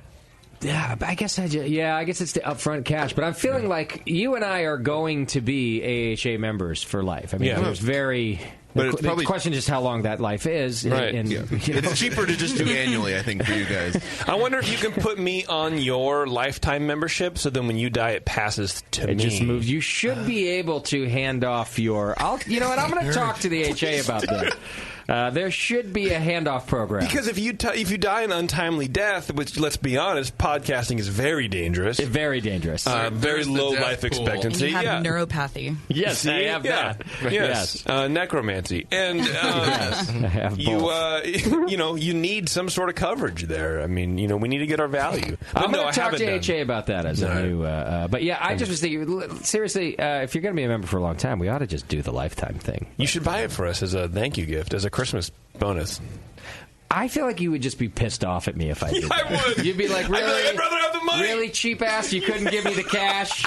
Yeah, I guess it's the upfront cash. But I'm feeling like you and I are going to be AHA members for life. I mean, there's very... But it's probably, the question is how long that life is. Right. It's cheaper to just do annually, I think, for you guys. I wonder if you can put me on your lifetime membership so then when you die, it passes to me. It just moves. You should be able to hand off your... you know what? I'm going to talk to the AHA about that. There should be a handoff program. Because if you die an untimely death, which, let's be honest, podcasting is very dangerous. It's very dangerous. Very low life expectancy. And you have neuropathy. Yes, I have that. Yes. Necromancy. And you need some sort of coverage there. I mean, we need to get our value. I'm going to talk to AHA about that as a new... but yeah, I just was thinking, seriously, if you're going to be a member for a long time, we ought to just do the lifetime thing. You should buy it for us as a thank you gift, as a Christmas bonus. I feel like you would just be pissed off at me if I did. I would. You'd be like, really? I'd rather have the money. Really cheap ass, you couldn't give me the cash?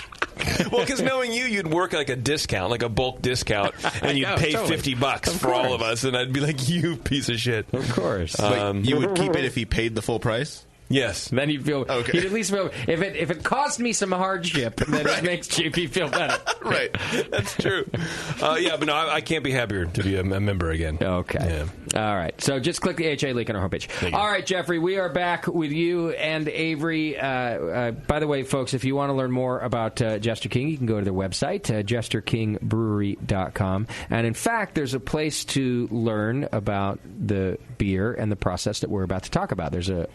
Well, because knowing you'd work like a discount, like a bulk discount, and you'd pay $50 for all of us, and I'd be like, you piece of shit. Of course. But you would keep it if he paid the full price? Yes. Then he'd feel... Okay. He'd at least feel... If it cost me some hardship, then it makes JP feel better. Right. That's true. But no, I can't be happier to be a member again. Okay. Yeah. All right. So just click the AHA link on our homepage. All right, Jeffrey, we are back with you and Averie. By the way, folks, if you want to learn more about Jester King, you can go to their website, jesterkingbrewery.com. And in fact, there's a place to learn about the beer and the process that we're about to talk about. There's a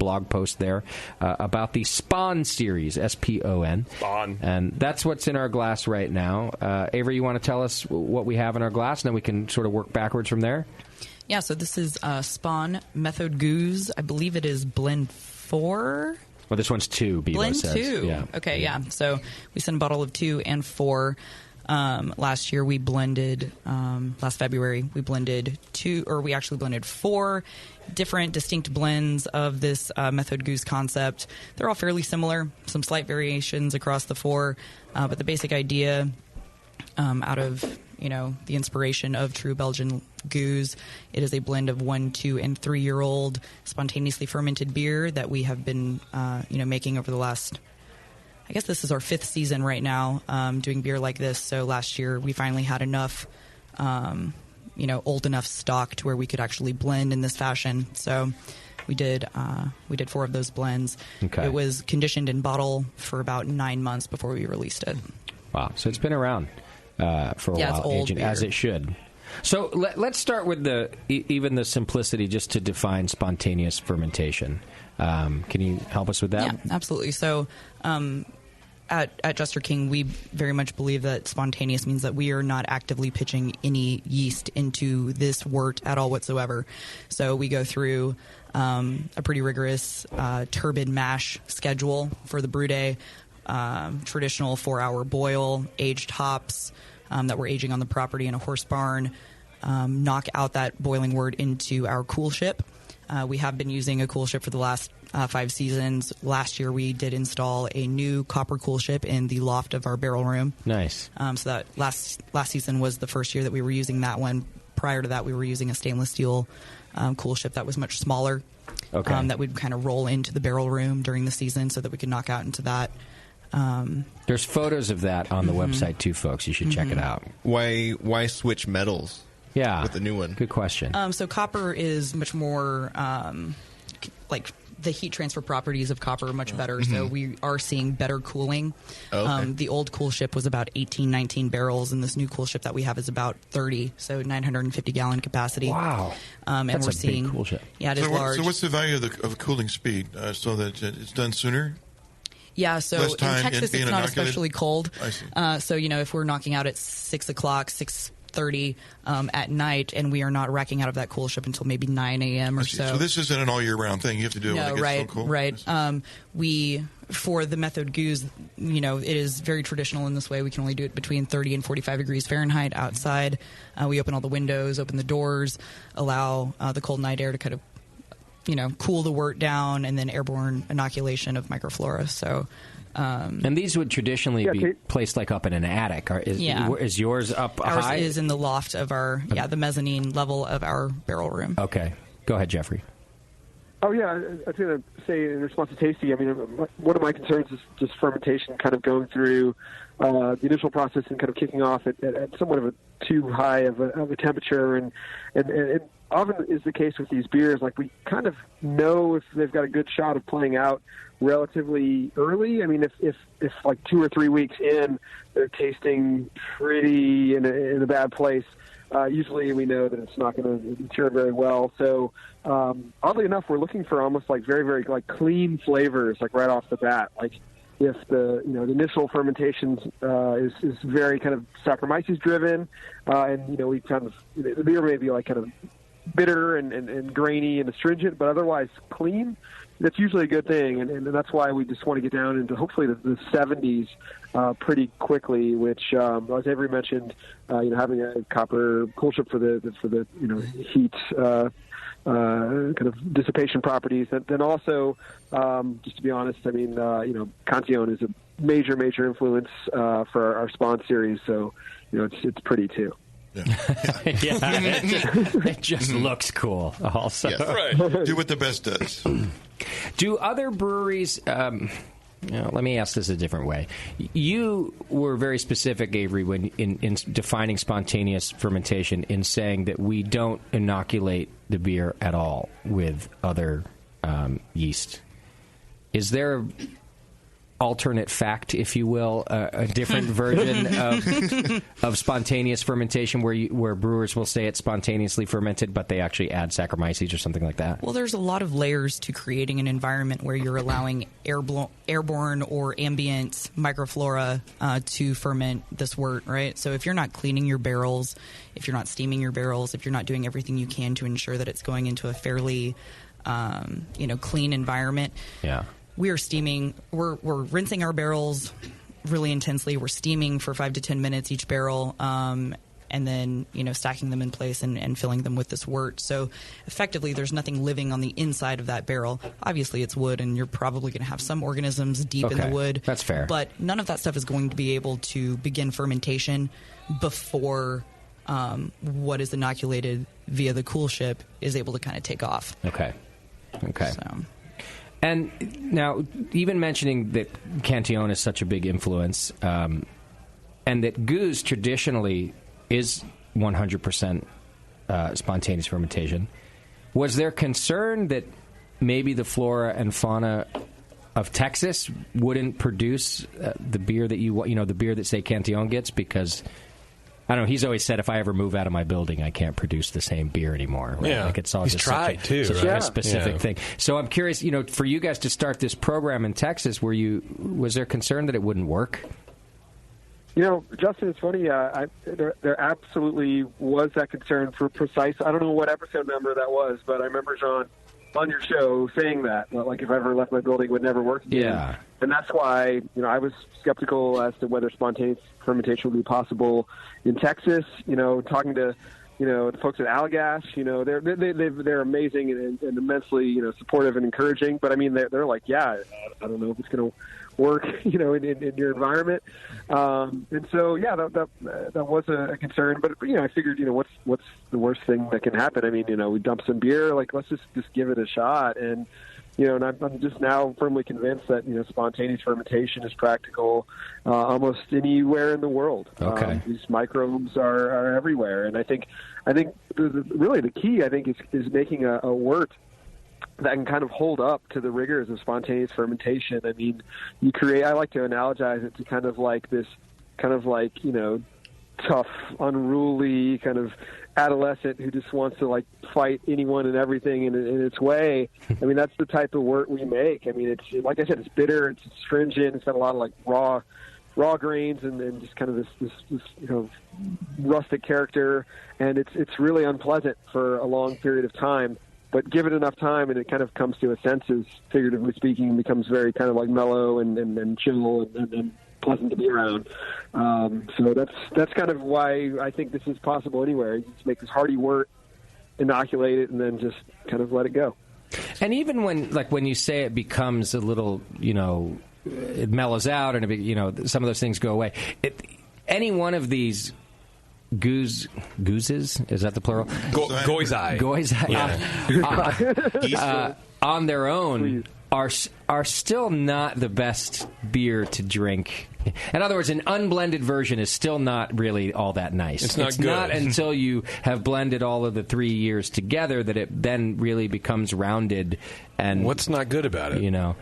blog post there about the SPON series, SPON. SPON. And that's what's in our glass right now. Averie, you want to tell us what we have in our glass, and then we can sort of work backwards from there? Yeah, so this is SPON Method Goose. I believe it is blend 4. Well, this one's 2, Bevo blend says. 2. Yeah. Okay, yeah. So we sent a bottle of 2 and 4. Last year we blended, last February, we blended 4 different distinct blends of this Method Goose concept. They're all fairly similar, some slight variations across the 4, but the basic idea out of, the inspiration of true Belgian Goose, it is a blend of 1, 2, and 3-year-old spontaneously fermented beer that we have been, making over the last... I guess this is our 5th season right now doing beer like this. So last year we finally had enough, old enough stock to where we could actually blend in this fashion. So we did 4 of those blends. Okay. It was conditioned in bottle for about 9 months before we released it. Wow. So it's been around for a while, it's old aging, beer. as it should. So let's start with even the simplicity, just to define spontaneous fermentation. Can you help us with that? Yeah, absolutely. So at Jester King, we very much believe that spontaneous means that we are not actively pitching any yeast into this wort at all whatsoever. So we go through a pretty rigorous turbid mash schedule for the brew day, traditional 4-hour boil, aged hops that we're aging on the property in a horse barn, knock out that boiling wort into our coolship. We have been using a coolship for the last 5 seasons. Last year, we did install a new copper coolship in the loft of our barrel room. Nice. So that last season was the first year that we were using that one. Prior to that, we were using a stainless steel coolship that was much smaller. Okay. That would kind of roll into the barrel room during the season so that we could knock out into that. There's photos of that on the website too, folks. You should check it out. Why switch metals? Yeah, with the new one. Good question. So copper is much more like the heat transfer properties of copper are much better. So we are seeing better cooling. Okay. The old coolship was about 18, 19 barrels, and this new coolship that we have is about 30, so 950 gallon capacity. Wow, and that's we're a seeing big coolship. Yeah, it is large. So what's the value of cooling speed so that it's done sooner? Yeah, so Less in time Texas, being it's not inoculated? especially cold. I see. So, if we're knocking out at 6 o'clock, 6:30 at night, and we are not racking out of that cool ship until maybe 9 a.m. or so. So this isn't an all-year-round thing. You have to do it when it gets so cold. Right. For the method goose, it is very traditional in this way. We can only do it between 30 and 45 degrees Fahrenheit outside. We open all the windows, open the doors, allow the cold night air to kind of, cool the wort down, and then airborne inoculation of microflora. So, and these would traditionally be placed like up in an attic. Is yours up ours high? Ours is in the loft of our, the mezzanine level of our barrel room. Okay. Go ahead, Jeffrey. Oh, yeah. I was going to say in response to Tasty, I mean, one of my concerns is just fermentation kind of going through the initial process and kind of kicking off at somewhat of a too high of a temperature. And it often is the case with these beers. Like, we kind of know if they've got a good shot of playing out relatively early. I mean, if like 2 or 3 weeks in, they're tasting pretty in a bad place, usually we know that it's not going to mature very well. So oddly enough, we're looking for almost like very, very like clean flavors, like right off the bat. Like if the the initial fermentation is very kind of Saccharomyces driven, and we kind of the beer may be like kind of bitter and grainy and astringent, but otherwise clean. That's usually a good thing, and that's why we just want to get down into hopefully the 70s pretty quickly. Which, as Averie mentioned, having a copper coolship for the heat kind of dissipation properties. And then also, just to be honest, I mean, Cantillon is a major influence for our SPON series, so it's pretty too. It just looks cool. Also, yes. Right. Do what the best does. Do other breweries? Let me ask this a different way. You were very specific, Averie, when in defining spontaneous fermentation, in saying that we don't inoculate the beer at all with other yeast. Is there alternate fact, if you will, a different version of spontaneous fermentation where brewers will say it's spontaneously fermented, but they actually add Saccharomyces or something like that? Well, there's a lot of layers to creating an environment where you're allowing airborne or ambient microflora to ferment this wort, right? So if you're not cleaning your barrels, if you're not steaming your barrels, if you're not doing everything you can to ensure that it's going into a fairly clean environment, we're rinsing our barrels really intensely. We're steaming for 5 to 10 minutes each barrel, and then stacking them in place and filling them with this wort. So effectively, there's nothing living on the inside of that barrel. Obviously, it's wood, and you're probably going to have some organisms deep in the wood. That's fair. But none of that stuff is going to be able to begin fermentation before what is inoculated via the cool ship is able to kind of take off. Okay. So. And now, even mentioning that Cantillon is such a big influence, and that goose traditionally is 100% spontaneous fermentation, was there concern that maybe the flora and fauna of Texas wouldn't produce the beer that the beer that, say, Cantillon gets? Because I don't know. He's always said, if I ever move out of my building, I can't produce the same beer anymore. Right? Yeah, like it's all he's just tried such a specific thing. So I'm curious, for you guys to start this program in Texas, was there concern that it wouldn't work? Justin, it's funny. There absolutely was that concern for precise. I don't know what episode number that was, but I remember John on your show saying that, like, if I ever left my building, it would never work again. Yeah. And that's why, I was skeptical as to whether spontaneous fermentation would be possible in Texas. Talking to, the folks at Allagash, they're amazing and immensely, supportive and encouraging. But I mean, they're like, I don't know if it's going to work, in your environment. And so, that was a concern. But I figured, what's the worst thing that can happen? I mean, we dump some beer, like, let's just give it a shot. And and I'm just now firmly convinced that spontaneous fermentation is practical almost anywhere in the world. Okay. These microbes are everywhere, and I think really the key is making a wort that can kind of hold up to the rigors of spontaneous fermentation. I mean, I like to analogize it to kind of like this, tough, unruly kind of adolescent who just wants to like fight anyone and everything in its way. I mean, that's the type of wort we make. I mean, it's like I said, it's bitter, it's astringent, it's got a lot of like raw grains and just kind of this rustic character, and it's really unpleasant for a long period of time. But give it enough time, and it kind of comes to its senses, figuratively speaking, and becomes very kind of like mellow and chill and pleasant to be around. So that's kind of why I think this is possible anywhere. You just make this hardy wort, inoculate it, and then just kind of let it go. And even when you say it becomes a little, it mellows out and some of those things go away. Any one of these gooses, is that the plural? Goizai. On their own are still not the best beer to drink. In other words, an unblended version is still not really all that nice. It's not good. Not until you have blended all of the 3 years together that it then really becomes rounded. And what's not good about it? I'll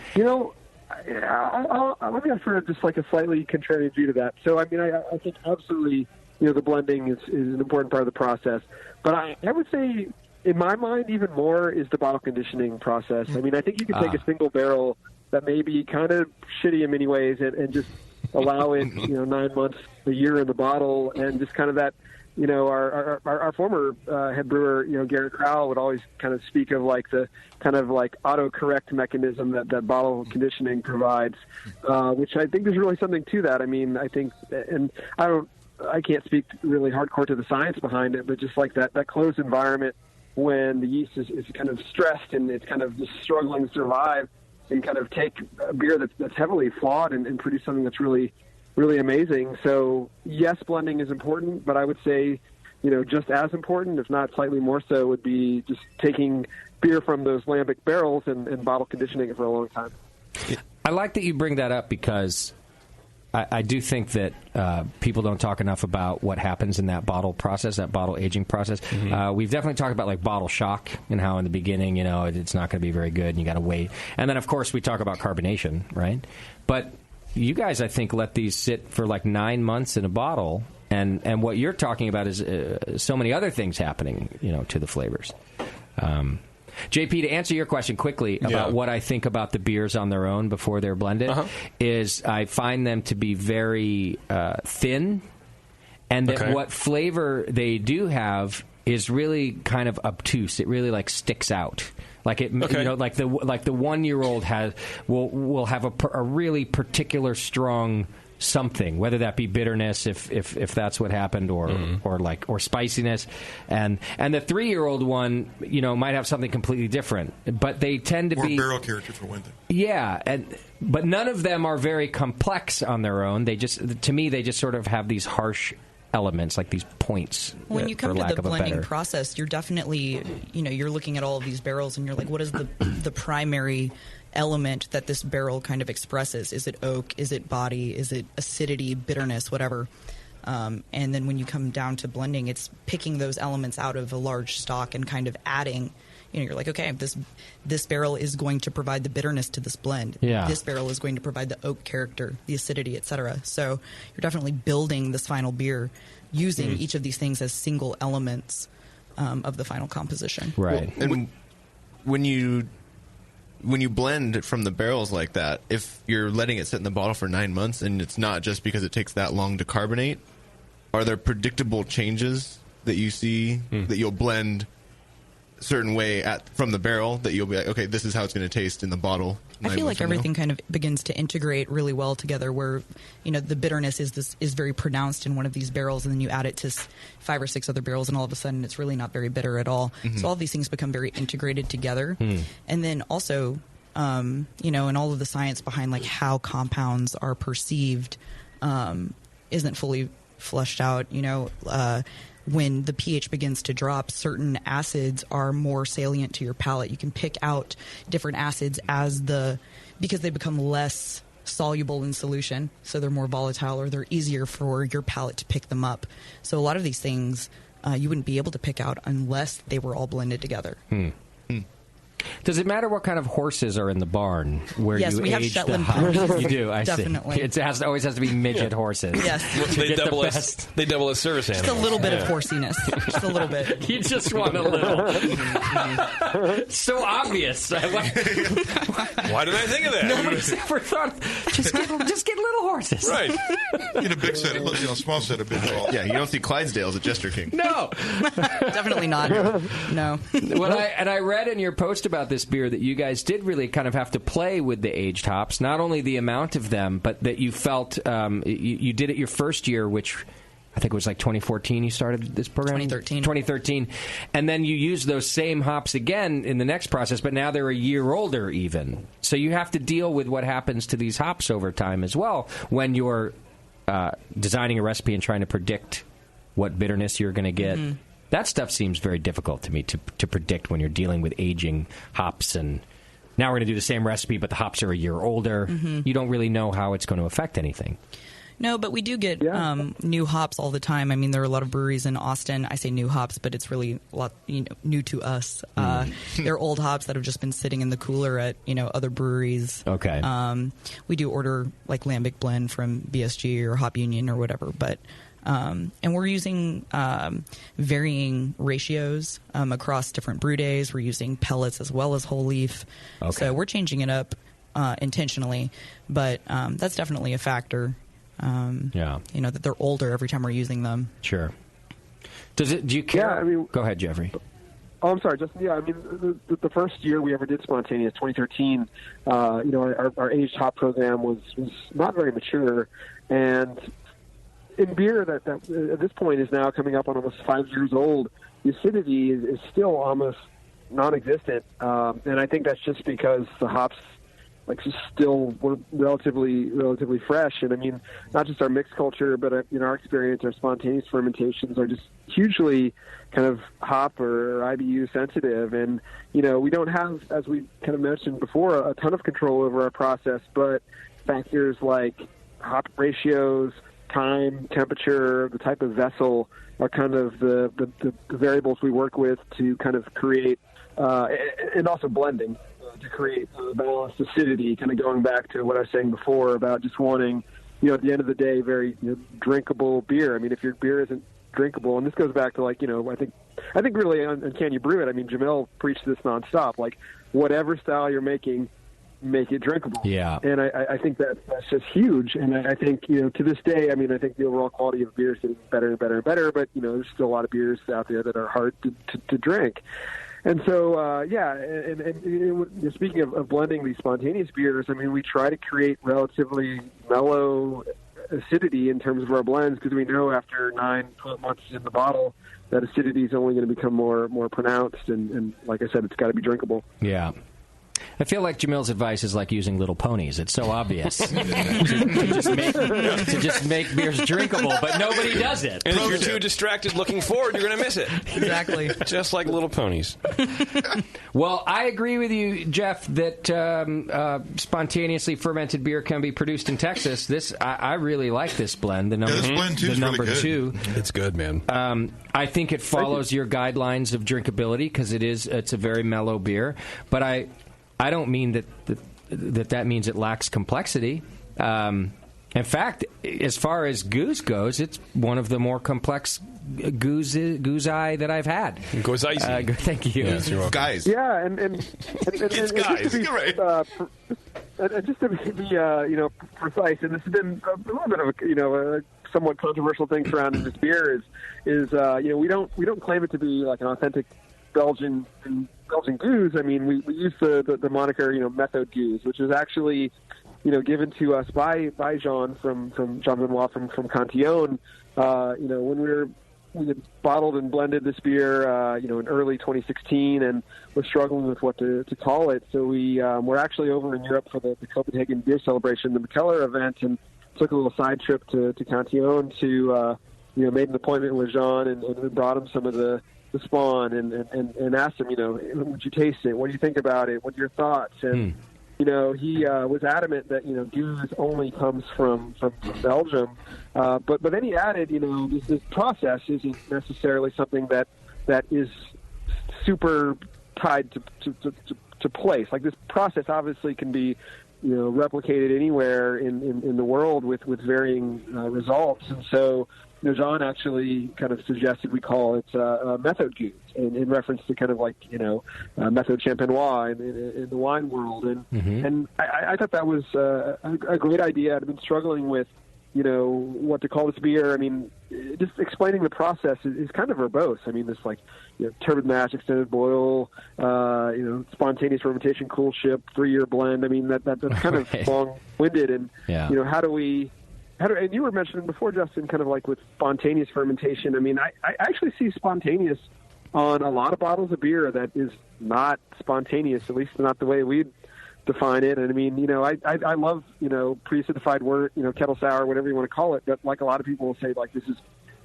let me offer just like a slightly contrarian view to that. So, I mean, I think absolutely, the blending is an important part of the process. But I would say, in my mind, even more is the bottle conditioning process. I mean, I think you can take a single barrel that may be kind of shitty in many ways and just allow it, 9 months, a year in the bottle, and just kind of that, our former head brewer, Garrett Crowell, would always kind of speak of like the kind of like autocorrect mechanism that bottle conditioning provides, which I think there's really something to that. I mean, I think, and I can't speak really hardcore to the science behind it, but just like that closed environment when the yeast is kind of stressed and it's kind of just struggling to survive, and kind of take a beer that's heavily flawed and produce something that's really, really amazing. So yes, blending is important, but I would say, just as important, if not slightly more so, would be just taking beer from those lambic barrels and bottle conditioning it for a long time. I like that you bring that up because I do think that people don't talk enough about what happens in that bottle process, that bottle aging process. Mm-hmm. We've definitely talked about like bottle shock and how in the beginning, it's not going to be very good and you got to wait. And then, of course, we talk about carbonation, right? But you guys, I think, let these sit for like 9 months in a bottle. And what you're talking about is so many other things happening, to the flavors. JP, to answer your question quickly about what I think about the beers on their own before they're blended, is I find them to be very thin, and that what flavor they do have is really kind of obtuse. It really like sticks out. Like it, like the 1-year-old will have a really particular strong something, whether that be bitterness, if that's what happened, or spiciness, and the 3-year-old one, might have something completely different. But they tend to be barrel character for one thing. Yeah, but none of them are very complex on their own. They just, to me, they just sort of have these harsh elements, like these points. When you come to the blending process, you're definitely, you're looking at all of these barrels, and you're like, what is the primary element that this barrel kind of expresses? Is it oak? Is it body? Is it acidity, bitterness, whatever? And then when you come down to blending, it's picking those elements out of a large stock and kind of adding. You're like, okay, this barrel is going to provide the bitterness to this blend. Yeah. This barrel is going to provide the oak character, the acidity, etc. So you're definitely building this final beer using each of these things as single elements of the final composition. Right. Well, and when you blend from the barrels like that, if you're letting it sit in the bottle for 9 months and it's not just because it takes that long to carbonate, are there predictable changes that you see that you'll blend a certain way from the barrel that you'll be like, okay, this is how it's going to taste in the bottle? I feel like everything kind of begins to integrate really well together, where the bitterness is very pronounced in one of these barrels, and then you add it to 5 or 6 other barrels, and all of a sudden it's really not very bitter at all. So all of these things become very integrated together. And then also, and all of the science behind like how compounds are perceived isn't fully fleshed out. When the pH begins to drop, certain acids are more salient to your palate. You can pick out different acids because they become less soluble in solution, so they're more volatile, or they're easier for your palate to pick them up. So a lot of these things you wouldn't be able to pick out unless they were all blended together. Does it matter what kind of horses are in the barn where Yes, you we have age the Shetland hops? ponies. You do, I Definitely. see. It always has to be midget horses. Yes. They double as service Just animals. a little bit of Yeah. horsiness. Just a little bit. You just want a little. So obvious. Why did I think of that? Nobody's ever thought. Just get little horses. Right. Get a big set, small set of big balls. Yeah, you don't see Clydesdales at Jester King. No. Definitely not. No. I read in your post about this beer that you guys did really kind of have to play with the aged hops, not only the amount of them, but that you felt you did it your first year, which I think it was like 2014 you started this program? 2013. And then you used those same hops again in the next process, but now they're a year older even. So you have to deal with what happens to these hops over time as well when you're designing a recipe and trying to predict what bitterness you're going to get. Mm-hmm. That stuff seems very difficult to me to predict when you're dealing with aging hops. And now we're going to do the same recipe, but the hops are a year older. Mm-hmm. You don't really know how it's going to affect anything. No, but we do get new hops all the time. I mean, there are a lot of breweries in Austin. I say new hops, but it's really a lot new to us. They're old hops that have just been sitting in the cooler at other breweries. Okay. We do order like Lambic Blend from BSG or Hop Union or whatever, but and we're using varying ratios across different brew days. We're using pellets as well as whole leaf. Okay. So we're changing it up intentionally, but that's definitely a factor. That they're older every time we're using them. Sure. Do you care? Yeah, I mean, go ahead, Jeffrey. Oh, I'm sorry. I mean, the first year we ever did spontaneous, 2013. Our aged hop program was not very mature, and in beer that at this point is now coming up on almost 5 years old, the acidity is still almost non-existent, and I think that's just because the hops still were relatively fresh. And I mean, not just our mixed culture, but in our experience, our spontaneous fermentations are just hugely kind of hop or IBU sensitive. And, we don't have, as we kind of mentioned before, a ton of control over our process, but factors like hop ratios, time, temperature, the type of vessel are kind of the variables we work with to kind of create, and also blending, to create balanced acidity, kind of going back to what I was saying before about just wanting, at the end of the day, very drinkable beer. I mean, if your beer isn't drinkable, and this goes back to I think really on Can You Brew It? I mean, Jamil preached this nonstop. Like, whatever style you're making, make it drinkable. Yeah. And I think that's just huge. And I think, to this day, I mean, I think the overall quality of beer is getting better and better and better, but, there's still a lot of beers out there that are hard to drink. And so, and speaking of blending these spontaneous beers, I mean, we try to create relatively mellow acidity in terms of our blends because we know after 9-12 months in the bottle that acidity is only going to become more pronounced. And like I said, it's got to be drinkable. Yeah. I feel like Jamil's advice is like using little ponies. It's so obvious to just make beers drinkable, but nobody does it. And if you're too distracted looking forward, you're going to miss it. Exactly. Just like little ponies. Well, I agree with you, Jeff, that spontaneously fermented beer can be produced in Texas. I really like this blend. The number, the number really 2. It's good, man. I think it follows your guidelines of drinkability because it's a very mellow beer. But I don't mean that means it lacks complexity. In fact, as far as goose goes, it's one of the more complex goose-eye that I've had. Goose-eye. Thank you. Yes, you're welcome. Guys. Yeah, and it's guys. You're right. Just to be precise, and this has been a little bit of a somewhat controversial thing surrounding this beer is we don't claim it to be like an authentic Belgian goose. I mean, we use the moniker method goose, which is actually given to us by Jean from Jean Benoit from Cantillon. When we had bottled and blended this beer in early 2016 and was struggling with what to call it. So we're actually over in Europe for the Copenhagen Beer Celebration, the McKellar event, and took a little side trip to Cantillon to made an appointment with Jean and we brought him some of the SPON and asked him, would you taste it? What do you think about it? What are your thoughts? And he was adamant that goose only comes from Belgium, but then he added, this process isn't necessarily something that is super tied to to place. Like, this process obviously can be, replicated anywhere in the world with varying results. And so, John actually kind of suggested we call it method goose, in reference to kind of like, method champenois in the wine world. And I thought that was a great idea. I've been struggling with, what to call this beer. I mean, just explaining the process is kind of verbose. I mean, this like, turbid mash, extended boil, spontaneous fermentation, coolship, 3-year blend. I mean, that's kind of long-winded. And, how do and you were mentioning before, Justin, kind of like with spontaneous fermentation. I mean, I actually see spontaneous on a lot of bottles of beer that is not spontaneous, at least not the way we'd define it. And I mean, I love, pre-acidified wort, kettle sour, whatever you want to call it. But like a lot of people will say, like, this is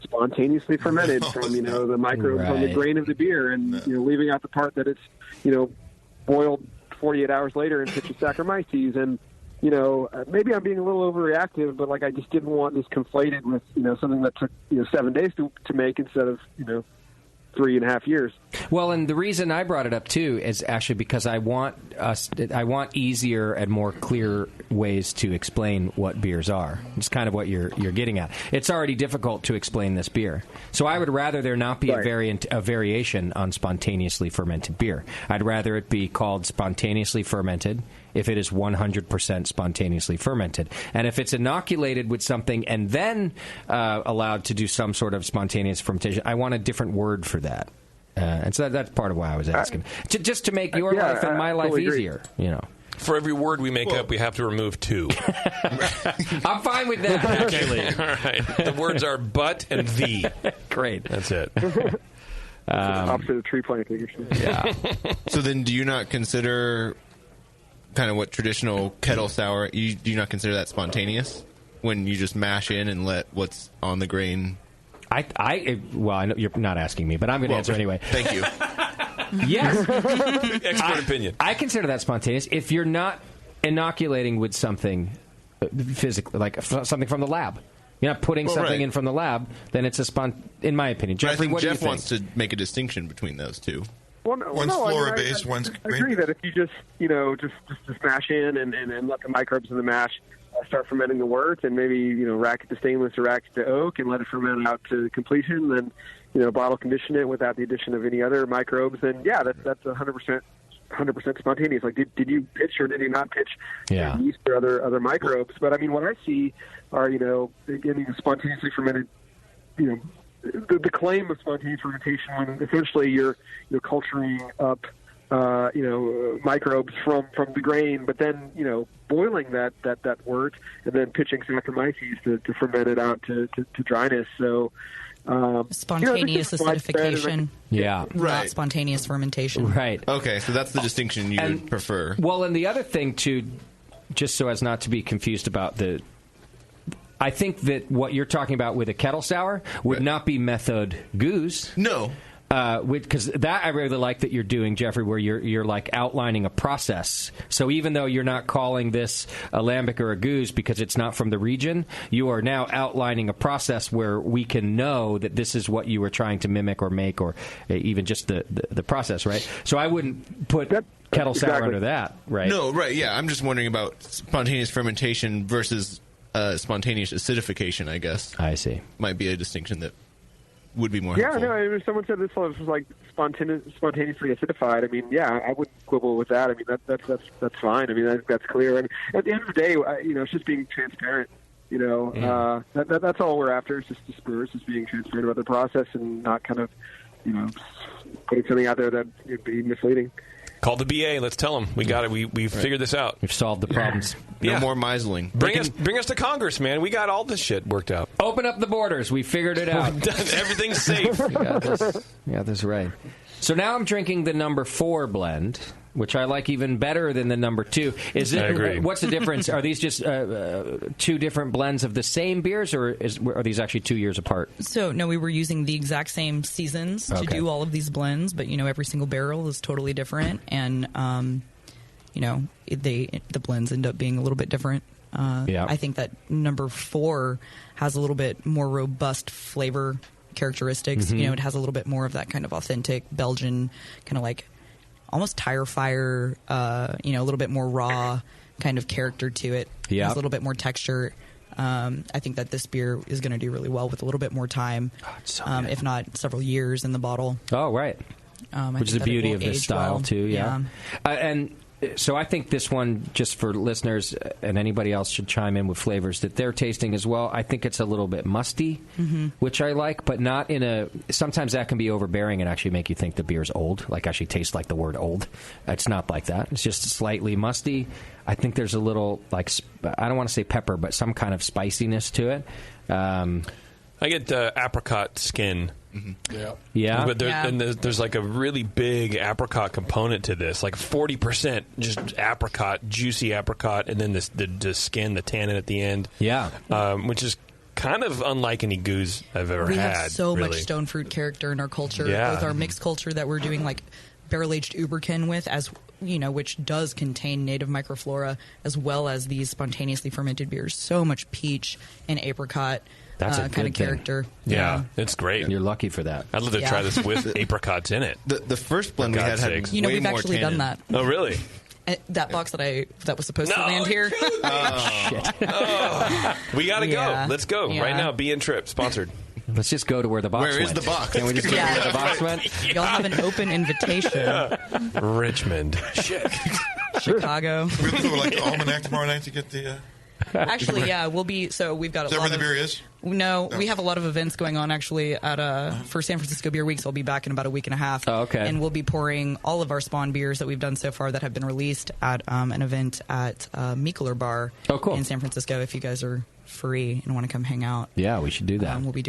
spontaneously fermented from, the microbes on the grain of the beer, and, leaving out the part that it's, boiled 48 hours later in pitch of Saccharomyces. And, maybe I'm being a little overreactive, but like, I just didn't want this conflated with, something that took, 7 days to make instead of, 3.5 years. Well, and the reason I brought it up too is actually because I want easier and more clear ways to explain what beers are. It's kind of what you're getting at. It's already difficult to explain this beer, so I would rather there not be a variation on spontaneously fermented beer. I'd rather it be called spontaneously fermented if it is 100% spontaneously fermented. And if it's inoculated with something and then allowed to do some sort of spontaneous fermentation, I want a different word for that. And so that's part of why I was asking. Just to make your life and my life totally easier, For every word we make up, we have to remove 2. I'm fine with that, actually. All right. The words are but and the. Great. That's it. Opposite of tree planting. Yeah. So then do you not consider kind of what traditional kettle sour, do you not consider that spontaneous when you just mash in and let what's on the grain? I know you're not asking me, but I'm going to answer anyway. Thank you. Yes. Expert opinion. I consider that spontaneous if you're not inoculating with something physically, like something from the lab. You're not putting something in from the lab, then it's in my opinion. Jeffrey, what do you think? Jeff wants to make a distinction between those two. One's flora-based, one's I agree that if you just, just mash in and let the microbes in the mash start fermenting the wort, and maybe, rack it to stainless or rack it to oak and let it ferment out to completion, then, bottle condition it without the addition of any other microbes, then, that's 100% spontaneous. Like, did you pitch or did you not pitch yeast or other microbes? But, I mean, what I see are, getting spontaneously fermented, the claim of spontaneous fermentation, when essentially you're culturing up, microbes from the grain, but then, boiling that wort and then pitching Saccharomyces to ferment it out to dryness. So, spontaneous acidification. Not spontaneous fermentation. Right. Okay, so that's the distinction you would prefer. Well, and the other thing, too, just so as not to be confused about I think that what you're talking about with a kettle sour would not be method goose. No. Because that I really like that you're doing, Jeffrey, where you're like outlining a process. So even though you're not calling this a lambic or a goose because it's not from the region, you are now outlining a process where we can know that this is what you were trying to mimic or make, or even just the process, right? So I wouldn't put kettle sour under that, right? No, right, yeah. I'm just wondering about spontaneous fermentation versus spontaneous acidification, I guess. I see. Might be a distinction that would be more helpful. Yeah, no, if someone said this was like spontaneously acidified, I mean, yeah, I wouldn't quibble with that. I mean, that's fine. I mean, that's clear. I mean, at the end of the day, it's just being transparent. That's all we're after. It's just brewers, just being transparent about the process and not kind of, putting something out there that would be misleading. Call the BA. Let's tell them we got it. We've figured this out. We've solved the problems. No more miseling. Bring us to Congress, man. We got all this shit worked out. Open up the borders. We figured it out. Everything's safe. We got this right. So now I'm drinking the number 4 blend, which I like even better than the number 2. I agree. What's the difference? Are these just 2 different blends of the same beers, or are these actually 2 years apart? So, no, we were using the exact same seasons to do all of these blends, but, every single barrel is totally different, and, the blends end up being a little bit different. I think that number 4 has a little bit more robust flavor characteristics. Mm-hmm. It has a little bit more of that kind of authentic Belgian kind of like almost tire fire, a little bit more raw kind of character to it. Yeah. Has a little bit more texture. I think that this beer is going to do really well with a little bit more time, if not several years in the bottle. Oh, right. Which is the beauty of this style, too. Yeah. And so I think this one, just for listeners and anybody else should chime in with flavors that they're tasting as well. I think it's a little bit musty, which I like, but not in a... Sometimes that can be overbearing and actually make you think the beer's old, like actually taste like the word old. It's not like that. It's just slightly musty. I think there's a little, like, I don't want to say pepper, but some kind of spiciness to it. I get apricot skin. Yeah. But there's like a really big apricot component to this, like 40% just apricot, juicy apricot, and then the skin, the tannin at the end. Yeah. Which is kind of unlike any goose I've ever had. We have so really. much stone fruit character in our culture, Yeah. with our mixed culture that we're doing, like barrel-aged Uberkin with, as which does contain native microflora, as well as these spontaneously fermented beers. So much peach and apricot. That's a kind good of character. Yeah, it's great. You're lucky for that. I'd love to try this with apricots in it. The first blend we had sakes. You know, way we've more actually tannin. done that. Oh, really? That box that was supposed to land here. We got to Yeah. go. Let's go Yeah. right now. Be in Trip, sponsored. Let's just go to where the box Where went. is the box? Can we just go to where the box went? Y'all have an open invitation. Richmond. Shit. Chicago. We'll go like the almanac tomorrow night to get the. Actually, yeah, we'll be. So we've got. Is that where the beer is? No, we have a lot of events going on actually for San Francisco Beer Week. So I'll be back in about a week and a half. Oh, okay. And we'll be pouring all of our SPON beers that we've done so far that have been released at an event at Mikkeller Bar in San Francisco. If you guys are free and want to come hang out, Yeah, we should do that. we'll be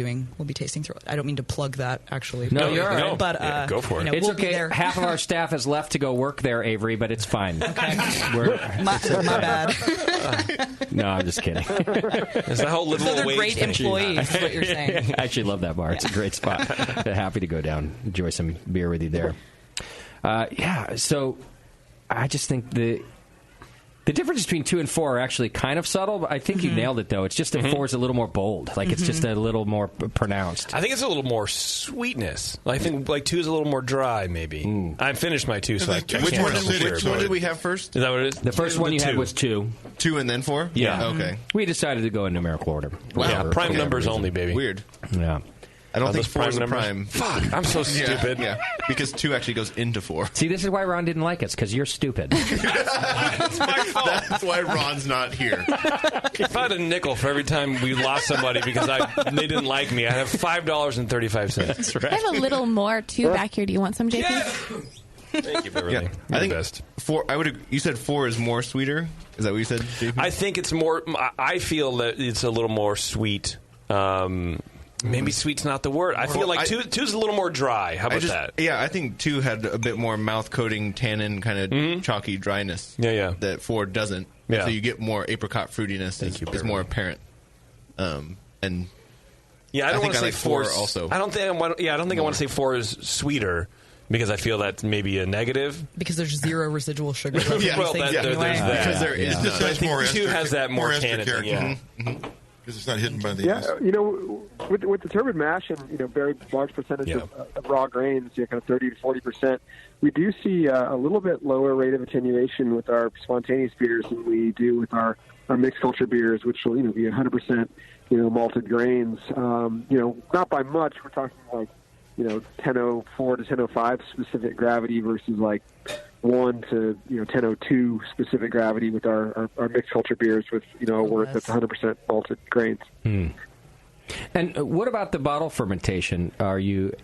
tasting through it. I don't mean to plug that actually. No, you're all right. But Yeah, go for it. It's we'll be okay. there. Half of our staff has left to go work there, Avery, but it's fine. My bad. No, I'm just kidding. It's the whole livable So they're wage great thing. employees, is what you're saying. I actually love that bar. It's a great spot. Happy to go down, enjoy some beer with you there. So I just think the difference between 2 and 4 are actually kind of subtle, but I think you nailed it, though. It's just that 4 is a little more bold. Like, it's just a little more pronounced. I think it's a little more sweetness. I think like 2 is a little more dry, maybe. I finished my 2, so I can't Which one know for sure. which one did we have first? Is that what it is? The first one you had was 2. 2 and then 4? Yeah. Okay. We decided to go in numerical order. Yeah, prime For numbers whatever only, baby. Weird. reason. Yeah. I don't think those 4 is a numbers? prime. Fuck, I'm so stupid. Yeah, because 2 actually goes into 4. See, this is why Ron didn't like us, because you're stupid. It's my fault. That's why Ron's not here. If I had a nickel for every time we lost somebody because they didn't like me, I'd have $5.35. That's I have a little more too back here. Do you want some, JP? Thank you, Beverly. Yeah, I think best. 4. You said 4 is more sweeter. Is that what you said, JP? I think it's more. I feel that it's a little more sweet. Maybe sweet's not the word. I feel like 2 is a little more dry. How about that? Yeah, I think 2 had a bit more mouth-coating, tannin, kind of chalky dryness. Yeah. That 4 doesn't. Yeah. So you get more apricot fruitiness. Is more apparent. And yeah, I don't want to say 4 4 also. I don't think I want to say 4 is sweeter because I feel that's maybe a negative. Because there's 0 residual sugar. Left in Well, these things there's anyway. that. Because there is. It just I has think more 2 has that more ester tannin. character. Yeah. Because it's not hidden by the yeast. With the turbid mash and very large percentage of raw grains, kind of 30 to 40%, we do see a little bit lower rate of attenuation with our spontaneous beers than we do with our mixed culture beers, which will be 100% malted grains. Not by much. We're talking like 1004 to 1005 specific gravity versus like 1 to 1002 specific gravity with our mixed culture beers with a wort that's 100% malted grains. And what about the bottle fermentation? Are you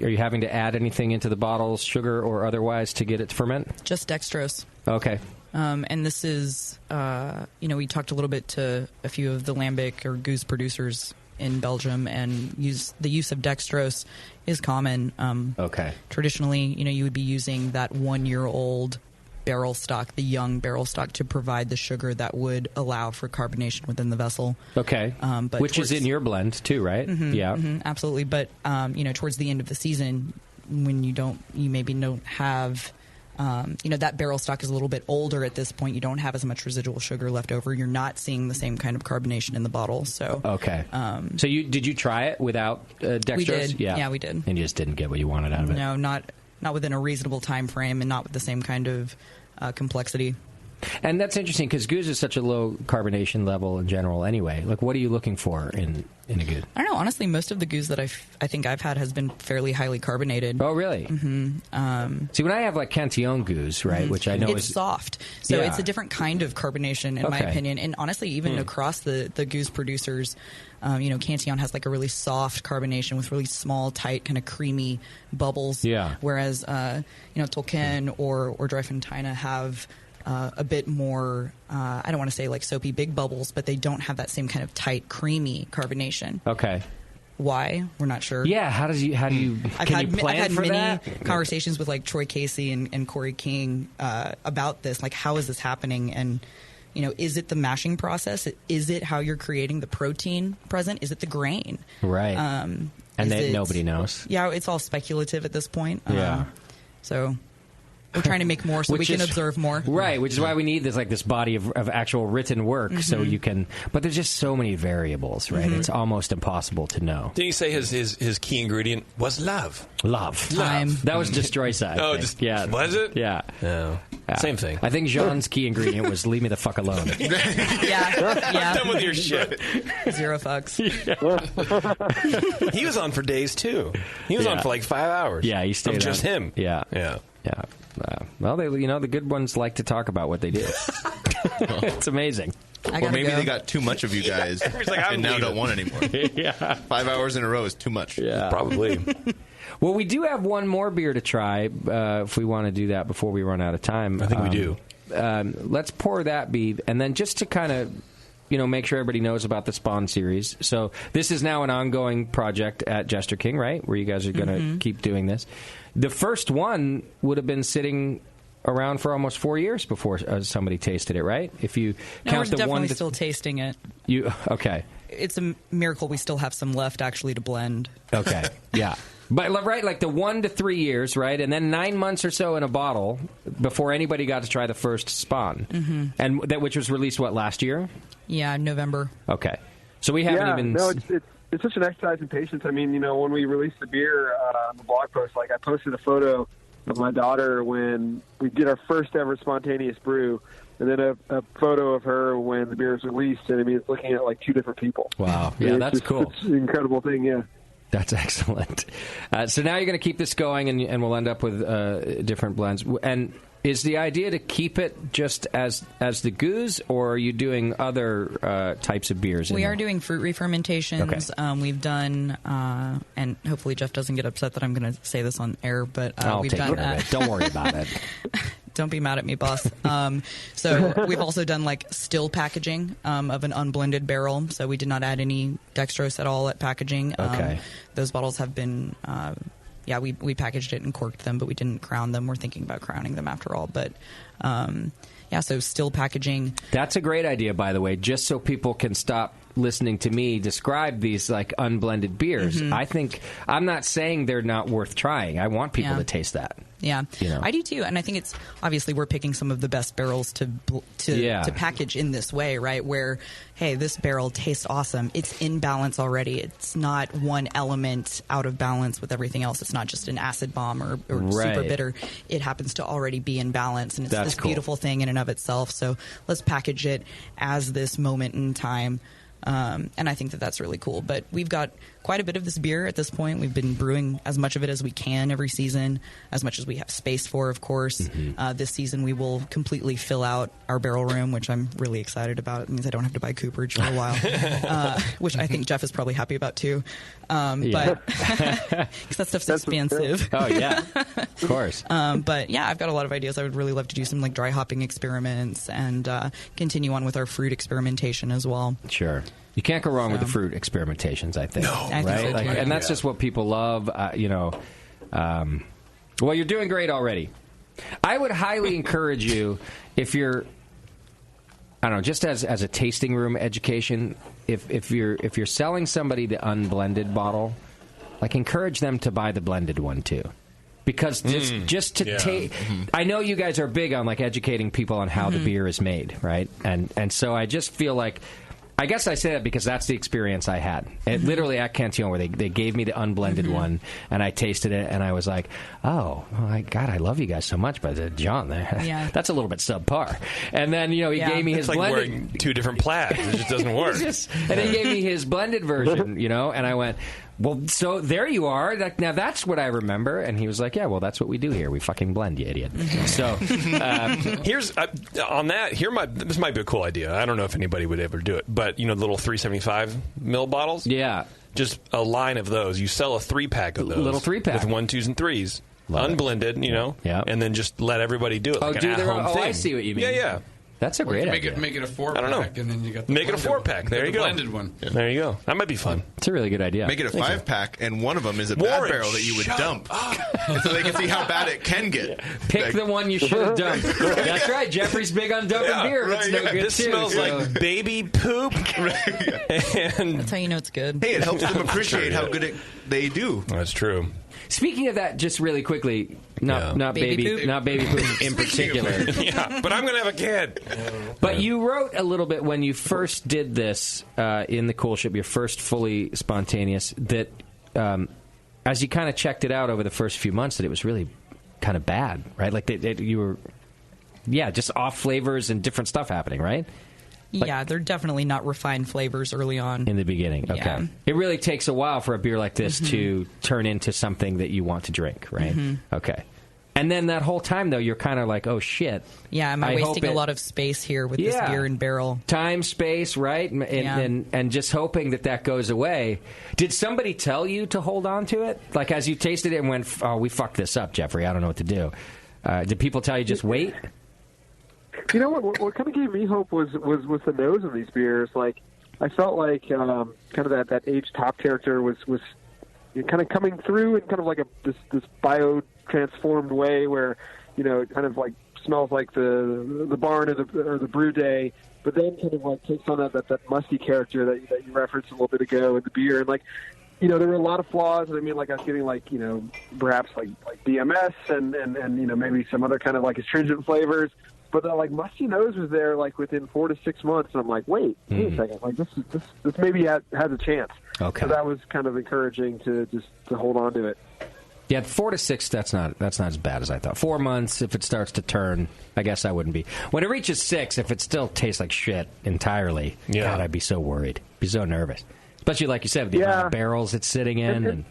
having to add anything into the bottles, sugar or otherwise, to get it to ferment? Just dextrose. Okay. And this is, we talked a little bit to a few of the lambic or goose producers in Belgium, and the use of dextrose is common. Okay. Traditionally, you would be using that 1-year-old barrel stock, the young barrel stock, to provide the sugar that would allow for carbonation within the vessel. Okay. But which is in your blend too, right? Absolutely. But towards the end of the season, when you maybe don't have. That barrel stock is a little bit older at this point. You don't have as much residual sugar left over. You're not seeing the same kind of carbonation in the bottle. So okay. So did you try it without dextrose? We did. Yeah, we did. And you just didn't get what you wanted out of it. No, not within a reasonable time frame and not with the same kind of complexity. And that's interesting because goose is such a low carbonation level in general anyway. Like, what are you looking for in a goose? I don't know. Honestly, most of the goose that I think I've had has been fairly highly carbonated. Oh, really? Mm-hmm. See, when I have, like, Cantillon goose, right, which I know it's soft. So Yeah. it's a different kind of carbonation, in my opinion. And honestly, even across the goose producers, Cantillon has, like, a really soft carbonation with really small, tight, kind of creamy bubbles. Yeah. Whereas, Tolkien or Dryfonteina have a bit more, I don't want to say like soapy big bubbles, but they don't have that same kind of tight, creamy carbonation. Okay. Why? We're not sure. Yeah, how do you I've can you plan had for many that? conversations with like Troy Casey and Corey King about this. Like, how is this happening? And is it the mashing process? Is it how you're creating the protein present? Is it the grain? Right. And nobody knows. Yeah, it's all speculative at this point. Yeah. So we're trying to make more so we can observe more. Right, which is why we need this body of actual written work so you can. But there's just so many variables, right? It's almost impossible to know. Didn't you say his key ingredient was love? Love. Time. That was Destroy Side. Oh, was it? Yeah. No. Same thing. I think Jean's key ingredient was leave me the fuck alone. Yeah. I'm done with your shit. Zero fucks. He was on for days too. He was on for like 5 hours. Yeah, he stayed of just on. him. Yeah. Well, the good ones like to talk about what they do. It's amazing. Or maybe they got too much of you guys and now don't want anymore. Yeah. 5 hours in a row is too much. Yeah. Probably. Well, we do have one more beer to try if we want to do that before we run out of time. I think we do. Let's pour that beef, and then just to kind of make sure everybody knows about the SPON series. So this is now an ongoing project at Jester King, right, where you guys are going to keep doing this. The first one would have been sitting around for almost 4 years before somebody tasted it, right? If you count we're the definitely still tasting it. Okay. It's a miracle we still have some left actually to blend. Okay, yeah. But right, like the 1 to 3 years, right, and then 9 months or so in a bottle before anybody got to try the first SPON, and which was released last year? Yeah, November. Okay, so we haven't even. No, it's such an exercise in patience. I mean, when we released the beer on the blog post, like I posted a photo of my daughter when we did our first ever spontaneous brew, and then a photo of her when the beer was released. And I mean, it's looking at like two different people. Wow, yeah, that's cool. It's an incredible thing, yeah. That's excellent. So now you're going to keep this going, and we'll end up with different blends. And is the idea to keep it just as the goose, or are you doing other types of beers? We are doing fruit re-fermentations. Okay. We've done, and hopefully Jeff doesn't get upset that I'm going to say this on air, but I'll we've take done care of it. Don't worry about it. Don't be mad at me, boss. So we've also done like still packaging of an unblended barrel. So we did not add any dextrose at all at packaging. Okay. Those bottles have been, we packaged it and corked them, but we didn't crown them. We're thinking about crowning them after all. But so still packaging. That's a great idea, by the way, just so people can stop listening to me describe these like unblended beers. I'm not saying they're not worth trying. I want people to taste that. Yeah, I do too, and I think it's obviously we're picking some of the best barrels to package in this way, right? Where, hey, this barrel tastes awesome. It's in balance already. It's not one element out of balance with everything else. It's not just an acid bomb or super bitter. It happens to already be in balance, and it's this beautiful thing in and of itself. So let's package it as this moment in time. And I think that's really cool. But we've got quite a bit of this beer at this point. We've been brewing as much of it as we can every season, as much as we have space for, of course. This season we will completely fill out our barrel room, which I'm really excited about. It means I don't have to buy cooperage for a while, which I think Jeff is probably happy about too. But because that stuff's expensive. Oh, yeah, of course. But yeah, I've got a lot of ideas. I would really love to do some like dry hopping experiments and continue on with our fruit experimentation as well. Sure. You can't go wrong with the fruit experimentations, I think. No. I think so, too. And that's just what people love. Well, you're doing great already. I would highly encourage you, if you're, I don't know, just as a tasting room education, if you're selling somebody the unblended bottle, like encourage them to buy the blended one too. Because just to take, I know you guys are big on like educating people on how the beer is made, right? And so I just feel like I guess I say that because that's the experience I had. And literally at Cantillon, where they gave me the unblended one, and I tasted it, and I was like, oh, my God, I love you guys so much, but John, that's a little bit subpar. And then, he gave me his it's like blended... wearing two different plaids. It just doesn't work. And he gave me his blended version, and I went... Well, so there you are. Now that's what I remember. And he was like, yeah, well, that's what we do here. We fucking blend, you idiot. So here's on that. This might be a cool idea. I don't know if anybody would ever do it, but the little 375 ml bottles. Yeah, just a line of those. You sell a 3-pack of those, little 3-pack with 1, 2s, and 3s, unblended. Yeah, and then just let everybody do it. Like an at-home thing. I see what you mean. Yeah. That's a great idea. Make it a 4-pack. I don't know. And then you got the make it a 4-pack. There you go. Blended one. Yeah. There you go. That might be fun. It's a really good idea. Make it a 5-pack, and one of them is a bad barrel that you would dump, so they can see how bad it can get. Pick the one you should have dumped. That's right. Jeffrey's big on dumping beer. It's no good this too. Smells like baby poop. And that's how you know it's good. Hey, it helps them appreciate how good they do. That's true. Speaking of that, just really quickly, not baby poop in particular. Yeah, but I'm going to have a kid. But you wrote a little bit when you first did this in the Coolship, your first fully spontaneous, that as you kind of checked it out over the first few months, that it was really kind of bad, right? Like you were, just off flavors and different stuff happening, right? Yeah, they're definitely not refined flavors early on. In the beginning, okay. Yeah. It really takes a while for a beer like this to turn into something that you want to drink, right? Okay. And then that whole time, though, you're kind of like, oh, shit. Yeah, am I wasting a lot of space here with this beer and barrel? Time, space, right? And just hoping that goes away. Did somebody tell you to hold on to it? Like, as you tasted it and went, oh, we fucked this up, Jeffrey, I don't know what to do. Did people tell you just wait? You know what kind of gave me hope was the nose of these beers. Like, I felt like kind of that aged top character was kind of coming through in kind of like this bio transformed way where it kind of like smells like the barn or the brew day, but then kind of like takes on that musty character that you referenced a little bit ago in the beer. And like, there were a lot of flaws. I mean, like I was getting like perhaps like BMS and maybe some other kind of like astringent flavors. But the like musty nose was there like within 4 to 6 months, and I'm like, wait a second, like this maybe has a chance. Okay, so that was kind of encouraging to hold on to it. Yeah, 4 to 6. That's not as bad as I thought. 4 months, if it starts to turn, I guess I wouldn't be. When it reaches 6, if it still tastes like shit entirely, God, I'd be so worried, be so nervous, especially like you said, with the amount of barrels it's sitting in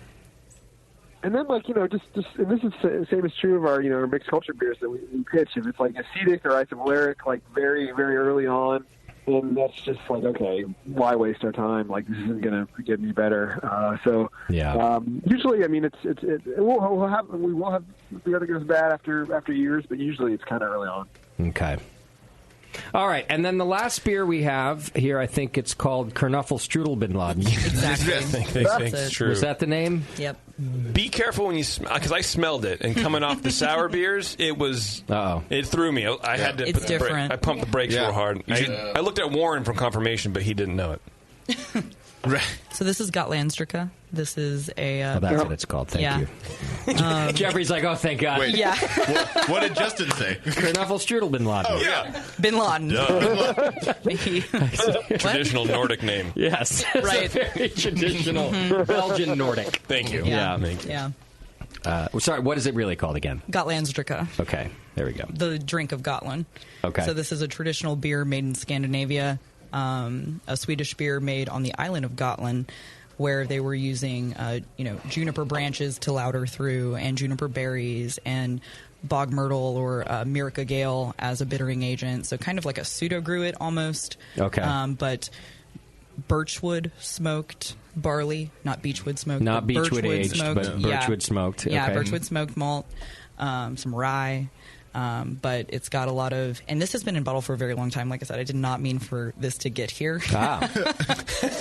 And then, like, and this is the same is true of our, our mixed culture beers that we pitch. If it's like acetic or isovaleric, like very, very early on, and that's just like, okay, why waste our time? Like, this isn't going to get any better. Usually, I mean, we will have beer that goes bad after years, but usually it's kind of early on. Okay. All right, and then the last beer we have here, I think it's called Kernüffel Strudel Bin Laden. Exactly. I think it's true. Was that the name? Yep. Be careful when you because I smelled it, and coming off the sour beers, it was. It threw me. I had to. It's different. I pumped the brakes real hard. I looked at Warren for confirmation, but he didn't know it. So this is Gottlandstrika. This is a... that's what it's called. Thank you. Jeffrey's like, oh, thank God. Wait, yeah. What did Justin say? Kernüffel Strudel Bin Laden. Oh, yeah. Bin Laden. Traditional Nordic name. Yes. Right. Very traditional Belgian Nordic. Thank you. Yeah, thank you. Yeah. Sorry, what is it really called again? Gottlandstrika. Okay, there we go. The drink of Gotland. Okay. So this is a traditional beer made in Scandinavia, a Swedish beer made on the island of Gotland, where they were using, juniper branches to lauter through, and juniper berries, and bog myrtle or Mirica Gale as a bittering agent. So kind of like a pseudo gruit almost. Okay. But birchwood smoked barley, not beechwood smoked. Not beechwood aged, smoked. but birchwood smoked. Yeah, okay. birchwood smoked malt, some rye. But it's got a lot of, and this has been in bottle for a very long time. Like I said, I did not mean for this to get here.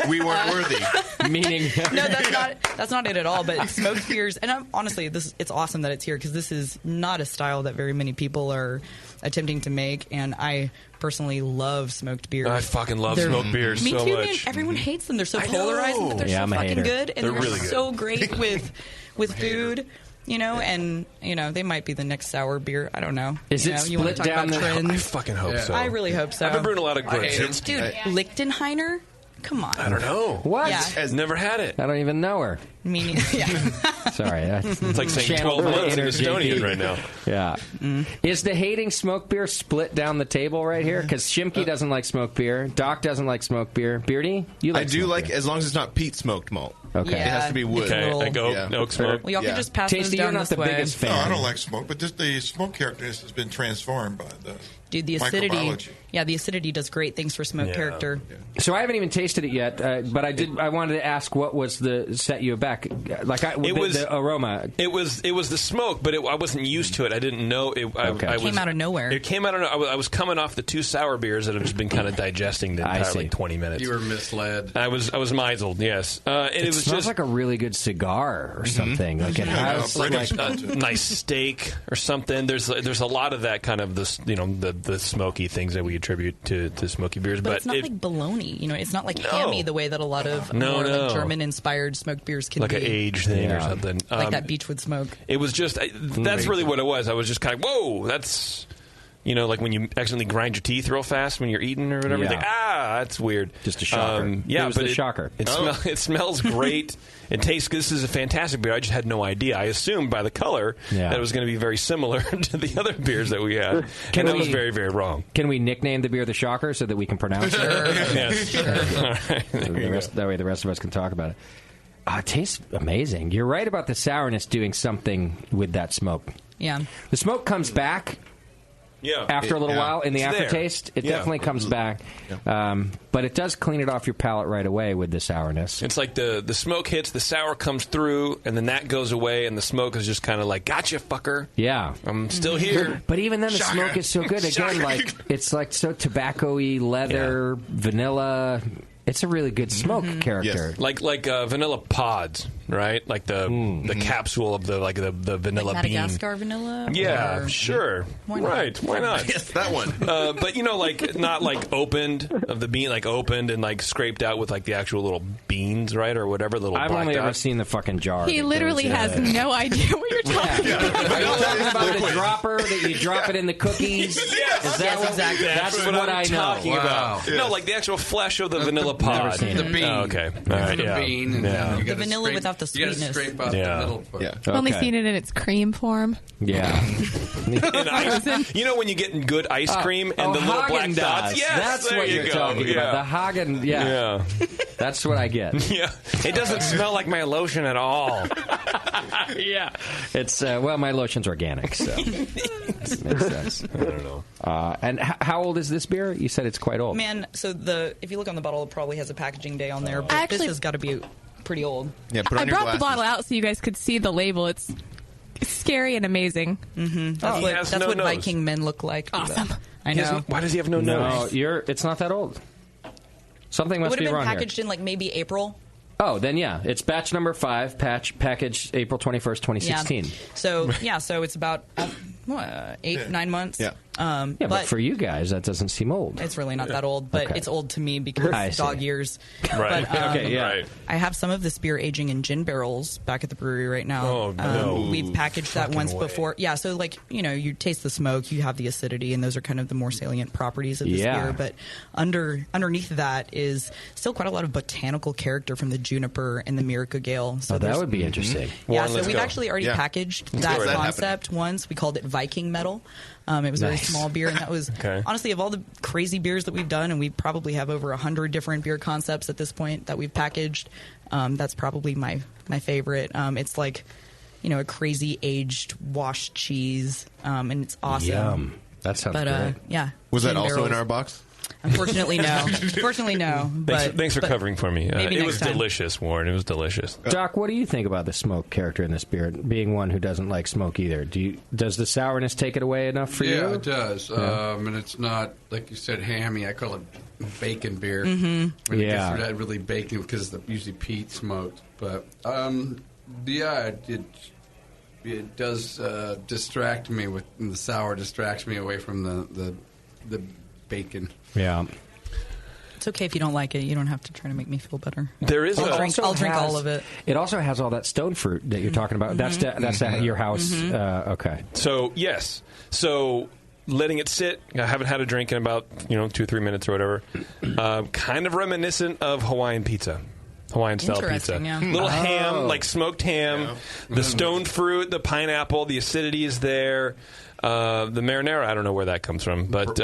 We weren't worthy. Meaning, no, that's not it at all. But smoked beers, and honestly, it's awesome that it's here because this is not a style that very many people are attempting to make, and I personally love smoked beers. I fucking love smoked beers so much. Me too, man. Everyone hates them. They're so polarizing, but they're so fucking good, and they're really good. so great with food. And they might be the next sour beer. I don't know. Is it split down? Trends? I fucking hope so. I really hope so. I've been brewing a lot of grapes. Dude, Lichtenheiner. Come on. I don't know. What? Yeah. Has never had it. I don't even know her. Meaning, yeah. Sorry. It's like saying 12 months in Estonian right now. Yeah. Is the hating smoke beer split down the table right here? Because Shimky doesn't like smoke beer. Doc doesn't like smoke beer. Beardy, you like I do smoke like, beer. as long as it's not peat smoked malt. Okay. It has to be wood. Okay, like oak smoke. Well, y'all can just pass Tasty, those you're down not this the way. biggest fan. No, I don't like smoke, but just the smoke characteristic has been transformed by the Dude, the acidity. microbiology. Yeah, the acidity does great things for smoke character. So I haven't even tasted it yet, but I wanted to ask what was the set you back? Like the aroma. It was the smoke, but I wasn't used to it. I didn't know it. It came out of nowhere. It came out of nowhere. I was coming off the 2 sour beers that I've just been kind of digesting the entire like 20 minutes. You were misled. I was misled. Yes, and it was smells just like a really good cigar or something. Like it has like a nice steak or something. There's a lot of that kind of the smoky things that we attribute to smoky beers, But it's not like bologna. It's not like hammy the way that a lot of more like German-inspired smoked beers can like be. an aged thing or something. Like that beechwood smoke. It was just that's really what it was. I was just kind of whoa. That's like when you accidentally grind your teeth real fast when you're eating or whatever. Yeah. You think, that's weird. Just a shocker. Yeah, it was but the shocker. It smells great. It tastes good. This is a fantastic beer. I just had no idea. I assumed by the color that it was going to be very similar to the other beers that we had. And I was very, very wrong. Can we nickname the beer the Shocker so that we can pronounce it? Yes. All right. That way the rest of us can talk about it. It tastes amazing. You're right about the sourness doing something with that smoke. Yeah. The smoke comes back. Yeah. After a little while, in the It's there. aftertaste, it definitely comes back. But it does clean it off your palate right away with the sourness. It's like the smoke hits, the sour comes through, and then that goes away, and the smoke is just kind of like, gotcha, fucker. Yeah. I'm still here. But even then, the Shocker. smoke is so good. Again, like it's like so tobacco-y, leather, vanilla. It's a really good smoke character. Yes. Like vanilla pods, right? Like the capsule of the vanilla Like bean. Madagascar vanilla? Yeah, Or- sure. Why not? Right, why not? Yes, that one. But like not like opened of the bean, like opened and like scraped out with like the actual little beans, right, or whatever. Little. I've black only ever dots. seen the fucking jar. He literally has no idea what you're talking about. Are you talking about the dropper that you drop it in the cookies? Yes, Is that exactly. That's what I I'm know. talking about. Yes. No, like the actual flesh of the vanilla pod. seen The it. bean. Oh, okay. All right. The Yeah. bean. And Yeah. you The gotta vanilla scrape- without the You got to sweetness. scrape out Yeah. the middle part. Yeah. I've only Okay. seen it in its cream form. Yeah. And ice, when you get good ice cream and the little black Häagen-Dazs. dots. Yes, That's there what you you're go. talking Yeah. about. The Hagen. Yeah. That's what I get. Yeah. It doesn't smell like my lotion at all. Yeah. It's my lotion's organic, so it makes sense. I don't know. And how old is this beer? You said it's quite old. Man, so if you look on the bottle, it probably has a packaging day on there, but Actually- this has got to be pretty old. Yeah, put I on your brought the glasses. bottle out so you guys could see the label. It's scary and amazing. Mm-hmm. He has That's no what nose. Viking men look like. Awesome. I He has- know. why does he have no nose? It's not that old. Something It must would be have been wrong packaged in like maybe April. Oh, then yeah, it's batch number 5, packaged April 21st, 2016. So it's about 9 months. Yeah. But for you guys, that doesn't seem old. It's really not that old, but Okay. it's old to me because I see. dog years. Right. But, Okay, yeah. Right. I have some of this beer aging in gin barrels back at the brewery right now. Oh, no. We've packaged that Fucking once way. before. Yeah, so like, you taste the smoke, you have the acidity, and those are kind of the more salient properties of this Yeah. beer. But underneath that is still quite a lot of botanical character from the juniper and the Miracle Gale. So Oh, that there's- would be interesting. Yeah, Warren, so let's we've go. actually already Yeah. packaged Let's that go. That concept once. We called it Viking Metal. It was a very Nice. small beer, and that was Okay. honestly of all the crazy beers that we've done, and we probably have over 100 different beer concepts at this point that we've packaged. That's probably my favorite. It's like a crazy aged washed cheese, and it's awesome. Yum. That sounds But great. yeah, Was that gin also barrels. in our box? Unfortunately, no. Unfortunately, no. Thanks for but covering for me. maybe It next was time. delicious, Warren. It was delicious. Doc, what do you think about the smoke character in this beer? Being one who doesn't like smoke either, does the sourness take it away enough for you? Yeah, it does. Yeah. And it's not, like you said, hammy. I call it bacon beer. Mm-hmm. When it Yeah. gets to that really bacon because it's usually peat smoked. But, yeah, it does distract me with the sour distracts me away from the bacon. Yeah. It's okay if you don't like it. You don't have to try to make me feel better. There is I'll drink all of it. It also has all that stone fruit that you're talking about. That's at your house. Okay. So yes. So letting it sit. I haven't had a drink in about 2 or 3 minutes or whatever. Kind of reminiscent of Hawaiian pizza. Hawaiian-style pizza. Yeah. Little ham, like smoked ham, the stone fruit, the pineapple, the acidity is there. The marinara, I don't know where that comes from, but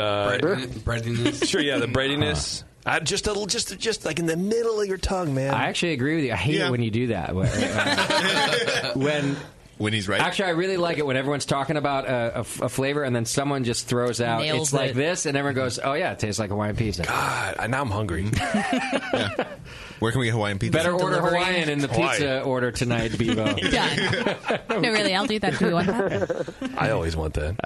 breadiness. Sure, yeah, the breadiness. Just a little, just like in the middle of your tongue, man. I actually agree with you. I hate it when you do that. When he's right. Actually, I really like it when everyone's talking about a flavor and then someone just throws out, Nails it's like it. this, and everyone goes, oh, yeah, it tastes like Hawaiian pizza. God, now I'm hungry. Where can we get Hawaiian pizza? Better order Hawaiian in the pizza order tonight, Bevo. Done. No, really, I'll do that. Do you want that? I always want that.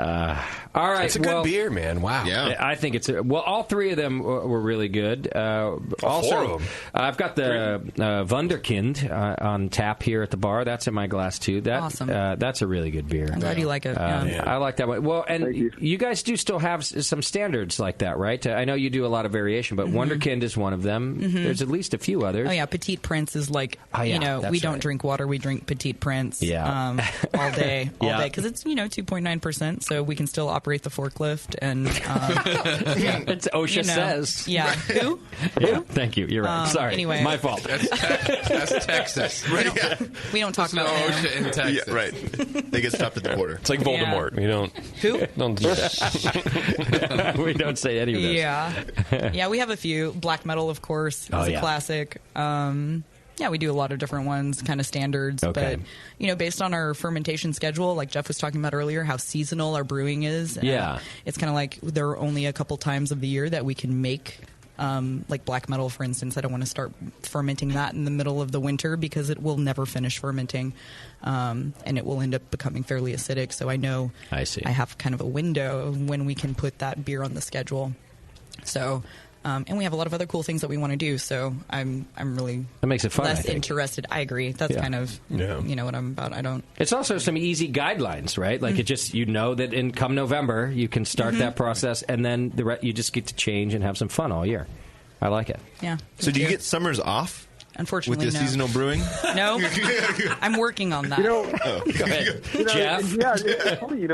All right. It's a good beer, man. Wow. Yeah. I think it's all three of them were really good. Also, four of them. I've got the Wunderkind on tap here at the bar. That's in my glass too. Awesome. That's a really good beer. I'm glad you like it. I like that one. Well, and you guys do still have some standards like that, right? I know you do a lot of variation, but Wunderkind is one of them. There's at least a few others. Oh yeah, Petite Prince is like we that's don't right. drink water, we drink Petite Prince. Yeah. All day because it's 2.9%, so we can still operate the forklift and It's OSHA says. Yeah. Who? Yeah, thank you. You're right. Sorry, anyway. my fault. That's Texas. We don't talk about no them. OSHA in Texas. Yeah, right. They get stopped at the border. It's like Voldemort. We don't. Who? Don't do that. We don't say any of this. Yeah, we have a few. Black metal, of course, is a classic. Yeah, we do a lot of different ones, kind of standards. Okay. But, based on our fermentation schedule, like Jeff was talking about earlier, how seasonal our brewing is. It's kind of like there are only a couple times of the year that we can make, like black metal, for instance. I don't want to start fermenting that in the middle of the winter because it will never finish fermenting. And it will end up becoming fairly acidic. So I know I have kind of a window when we can put that beer on the schedule. So... and we have a lot of other cool things that we want to do, so I'm really that makes it fun, less interested. I agree. That's kind of what I'm about. I don't. It's also some easy guidelines, right? Like it just that in come November you can start that process, and then you just get to change and have some fun all year. I like it. Yeah. So do you get summers off? Unfortunately, with the seasonal brewing? No, I'm working on that. Go ahead, Jeff. Yeah, it's funny.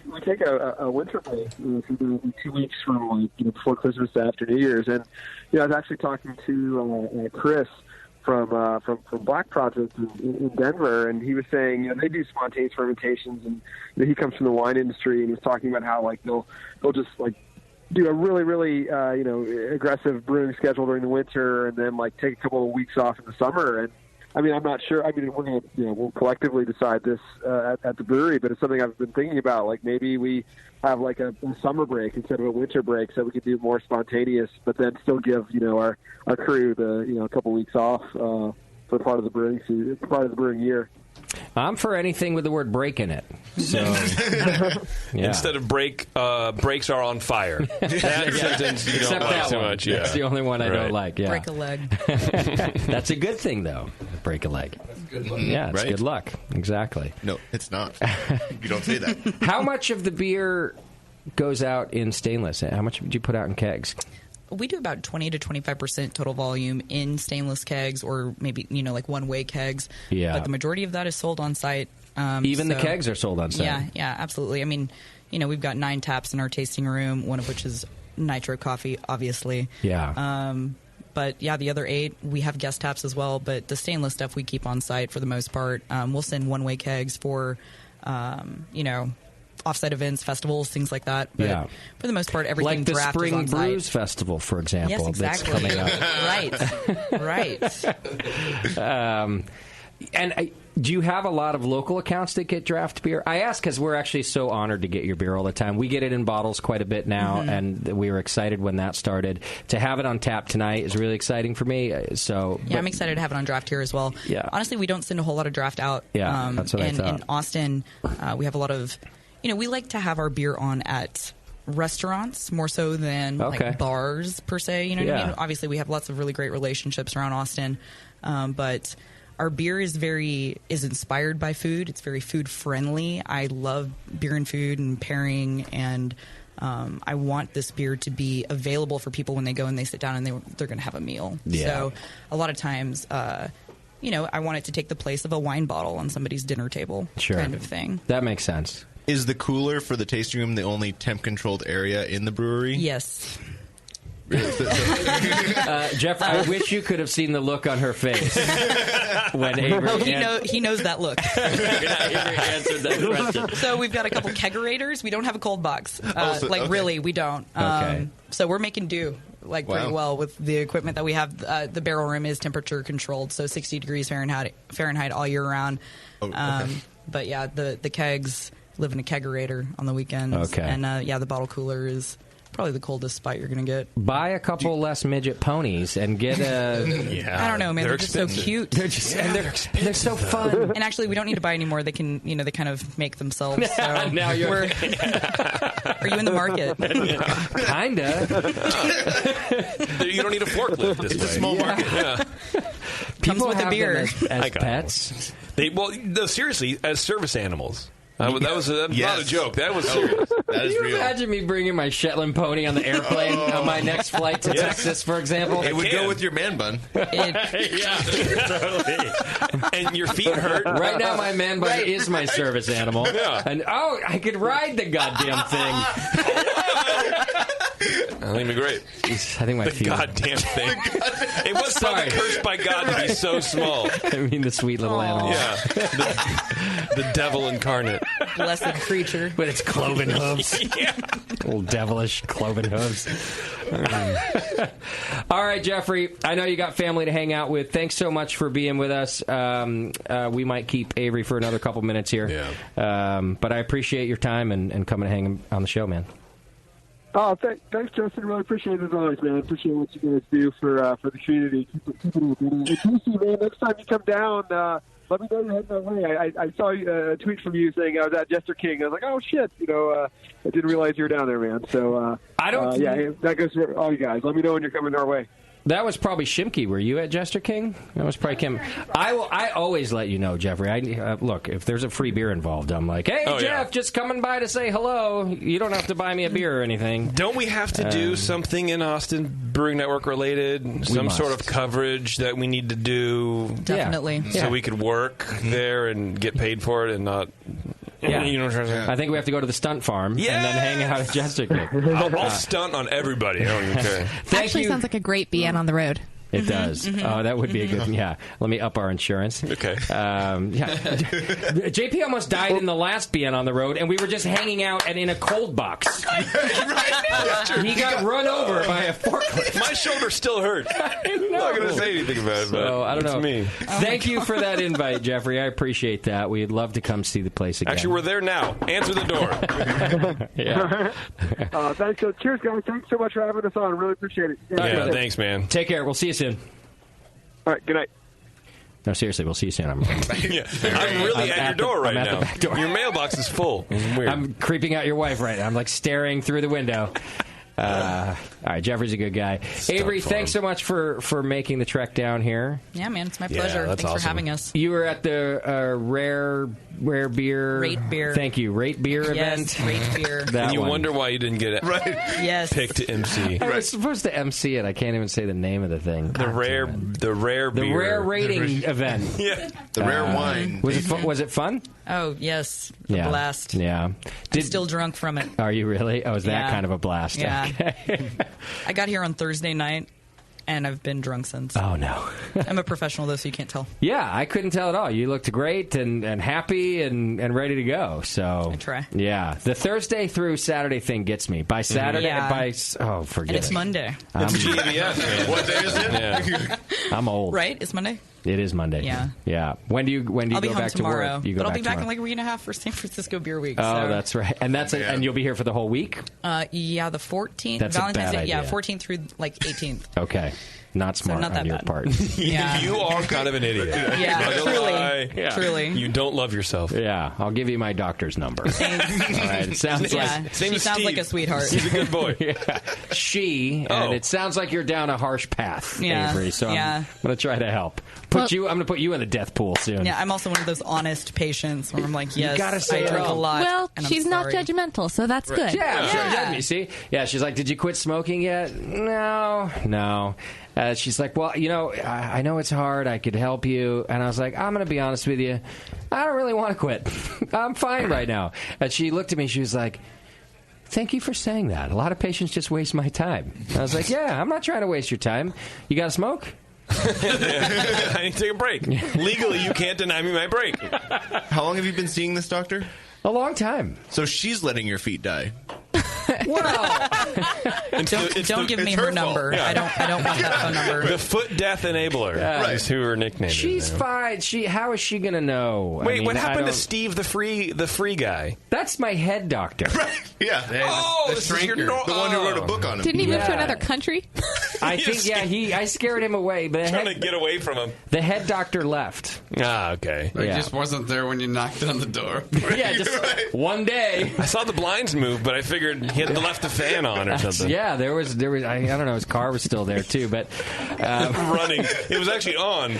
We take a winter break for 2 weeks from before Christmas after New Year's, and I was actually talking to Chris from Black Project in Denver, and he was saying they do spontaneous fermentations, and he comes from the wine industry, and he was talking about how they'll just do a really really aggressive brewing schedule during the winter, and then take a couple of weeks off in the summer. And I mean, I'm not sure. I mean, we're going to, we'll collectively decide this at the brewery, but it's something I've been thinking about. Like maybe we have a summer break instead of a winter break, so we could do more spontaneous, but then still give our crew a couple weeks off for part of the brewing season, part of the brewing year. I'm for anything with the word break in it. So instead of breaks are on fire. That sentence you don't like so much. Yeah. That's the only one I don't like. Yeah. Break a leg. That's a good thing, though. Break a leg. That's good luck. Yeah, it's good luck. Exactly. No, it's not. You don't say that. How much of the beer goes out in stainless? How much would you put out in kegs? We do about 20 to 25% total volume in stainless kegs, or maybe one-way kegs. Yeah. But the majority of that is sold on site. Even the kegs are sold on site. Yeah, absolutely. I mean, we've got 9 taps in our tasting room, one of which is nitro coffee, obviously. Yeah. But yeah, the other 8 we have guest taps as well. But the stainless stuff we keep on site for the most part. We'll send one-way kegs for, offsite events, festivals, things like that. But for the most part, everything like the draft Spring is on site. Brews Festival, for example. Yes, exactly. That's coming up. Right. And do you have a lot of local accounts that get draft beer? I ask because we're actually so honored to get your beer all the time. We get it in bottles quite a bit now, and we were excited when that started. To have it on tap tonight is really exciting for me. I'm excited to have it on draft here as well. Yeah. Honestly, we don't send a whole lot of draft out. Yeah, that's what I thought. In Austin, we have a lot of... we like to have our beer on at restaurants more so than bars per se. You know what I mean? Obviously, we have lots of really great relationships around Austin, but our beer is inspired by food. It's very food friendly. I love beer and food and pairing, and I want this beer to be available for people when they go and they sit down and they're going to have a meal. Yeah. So a lot of times. I want it to take the place of a wine bottle on somebody's dinner table, kind of thing. That makes sense. Is the cooler for the tasting room the only temp-controlled area in the brewery? Yes. Jeff, I wish you could have seen the look on her face when Averie he knows that look. Averie answered that question. So we've got a couple kegerators. We don't have a cold box. Really, we don't. Okay. So we're making do pretty well with the equipment that we have. The barrel room is temperature controlled, so 60 degrees Fahrenheit all year round. But yeah, the kegs live in a kegerator on the weekends. Okay. And the bottle cooler is probably the coldest spot you're going to get. Buy a couple less midget ponies and get a... I don't know, man. They're just so cute. They're so fun. And actually, we don't need to buy any more. They can, they kind of make themselves. So Now you're... Are you in the market? Kinda. You don't need a forklift this way. It's a small market. Yeah. Comes with a beer. As pets. Seriously, as service animals. That was not a joke. That was serious. That is Can you real. imagine me bringing my Shetland pony on the airplane on my next flight to Texas, for example? It would go with your man bun. Yeah, totally. And your feet hurt. Right now, my man bun is my service animal. Yeah. And I could ride the goddamn thing. I think it'd be great. I think my feet. Goddamn thing. It was probably cursed by God to be so small. I mean, the sweet little animal. Yeah. The devil incarnate. Blessed creature. With its cloven hooves. Yeah. Little devilish cloven hooves. All right, Jeffrey. I know you got family to hang out with. Thanks so much for being with us. We might keep Averie for another couple minutes here. Yeah. But I appreciate your time and coming to hang on the show, man. Oh, thanks, Justin. Really appreciate it as always, man. Appreciate what you guys do for the community. Keep it moving. DC, man, next time you come down, let me know you're heading that way. I saw a tweet from you saying I was at Jester King. I was like, oh shit, I didn't realize you were down there, man. So I don't. That goes for all you guys. Let me know when you're coming our way. That was probably Shimke. Were you at Jester King? That was probably Kim. I always let you know, Jeffrey. Look, if there's a free beer involved, I'm like, hey, Jeff, just coming by to say hello. You don't have to buy me a beer or anything. Don't we have to do something in Austin Brewing Network related? Some sort of coverage that we need to do? Definitely. So we could work there and get paid for it and not... Yeah. You know what I'm trying to say? I think we have to go to the stunt farm and then hang out at Jester King. I'll stunt on everybody. I don't even care. Actually, sounds like a great BN on the road. It does. Oh, that would be a good... Yeah. Let me up our insurance. Okay. JP almost died in the last BN on the road, and we were just hanging out in a cold box. He got run over by a forklift. My shoulder still hurts. I'm not going to say anything about it, but I don't know. It's me. Thank you for that invite, Jeffrey. I appreciate that. We'd love to come see the place again. Actually, we're there now. Answer the door. Yeah. Thanks. Cheers, guys. Thanks so much for having us on. Really appreciate it. Yeah, thanks, man. Take care. We'll see you soon. All right, good night. No, seriously, we'll see you soon. I'm really at your door right now. The back door. Your mailbox is full. It's weird. I'm creeping out your wife right now. I'm like staring through the window. All right, Jeffrey's a good guy. Averie, thanks so much for making the trek down here. Yeah, man, it's my pleasure. Thanks for having us. You were at the rare beer. Rate beer. Thank you. Rate beer event. Rate beer. And you wonder why you didn't get it picked to MC. I was supposed to MC it. I can't even say the name of the thing. The rare beer. The rare rating event. Yeah. The rare wine. Was it fun? Oh, yes. A blast. Yeah. I'm still drunk from it. Are you really? Oh, is that kind of a blast? Yeah. Okay. I got here on Thursday night, and I've been drunk since. Oh, no. I'm a professional, though, so you can't tell. Yeah, I couldn't tell at all. You looked great and happy and ready to go. So I try. Yeah. The Thursday through Saturday thing gets me. By Saturday, forget it. And it's Monday. It's GABS, man. What day is it? Yeah. I'm old. Right? It's Monday? It is Monday. Yeah. When do you I'll go be back home tomorrow, to work? You go but I'll back be back tomorrow. in like a week and a half for San Francisco Beer Week. Oh, so. that's right. And and you'll be here for the whole week? The 14th. That's Valentine's a bad Day. Yeah, idea. 14th through like 18th. Okay. Not smart not on that your bad. part. Yeah. You are kind of an idiot. Yeah, truly. You don't love yourself. Yeah. I'll give you my doctor's number. All right. It sounds like she sounds like a sweetheart. He's a good boy. And it sounds like you're down a harsh path, Yeah. Averie. So I'm going to try to help. I'm going to put you in the death pool soon. Yeah, I'm also one of those honest patients where I'm like, yes, gotta say I drink a lot. Well, and I'm she's not sorry. judgmental, so that's good. Yeah, she judged me. See? Yeah, she's like, did you quit smoking yet? No. She's like, well, I know it's hard. I could help you. And I was like, I'm going to be honest with you. I don't really want to quit. I'm fine right now. And she looked at me. She was like, thank you for saying that. A lot of patients just waste my time. I was like, yeah, I'm not trying to waste your time. You got to smoke? I need to take a break. Legally, you can't deny me my break. How long have you been seeing this doctor? A long time. So she's letting your feet die. Don't give me her number. Yeah. I don't want that phone number. The foot death enabler is who her nickname is. She's fine. How is she going to know? Wait, what happened to Steve the free guy? That's my head doctor. Yeah. The this is the one who wrote a book on him. Didn't he move to another country? I think, I scared him away. But trying to get away from him. The head doctor left. Ah, okay. He just wasn't there when you knocked on the door. Yeah, just one day. I saw the blinds move, but I figured he had left the fan on or something. Yeah, there was. I don't know. His car was still there too, but running. It was actually on.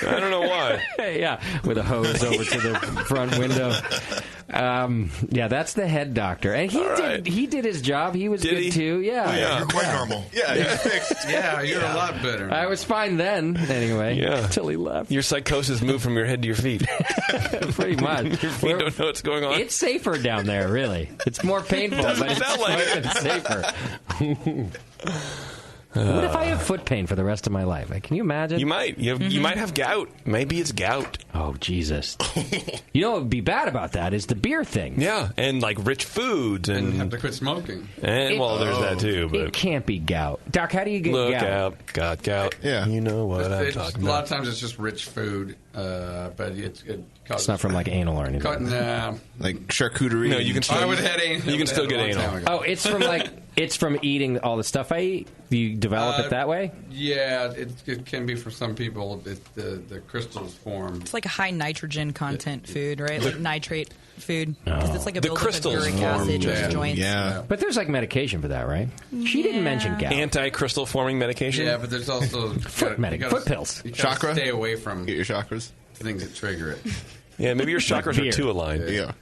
I don't know why. Yeah, with a hose over to the front window. Yeah, that's the head doctor, and he did his job. He was good too. Yeah, you're quite normal. Yeah, you're fixed. Yeah, you're a lot better. I was fine then, anyway. Yeah, until he left. Your psychosis moved from your head to your feet. Pretty much. Your feet don't know what's going on. It's safer down there, really. It's more painful, but it's safer. What if I have foot pain for the rest of my life? Can you imagine? You might. You might have gout. Maybe it's gout. Oh, Jesus. You know what would be bad about that is the beer thing. Yeah, and like rich foods. And have to quit smoking. And, there's that too. But it can't be gout. Doc, how do you get gout? Got gout. Yeah. You know what I'm talking about. A lot of times it's just rich food, but it causes... It's not from like anal or anything. Like charcuterie. No, you can still, you can still get anal. Oh, it's from it's from eating all the stuff I eat? You develop it that way? Yeah, it can be for some people. The crystals form. It's like a high nitrogen content food, right? Like nitrate food. No. Because it's like a The buildup of crystals uric form, acid in the joints. Yeah. But there's like medication for that, right? She didn't mention gout. Anti-crystal forming medication? Yeah, but there's also... foot pills. You Chakra? Stay away from... Get your chakras. Things that trigger it. Yeah, maybe your chakras are too aligned. Yeah.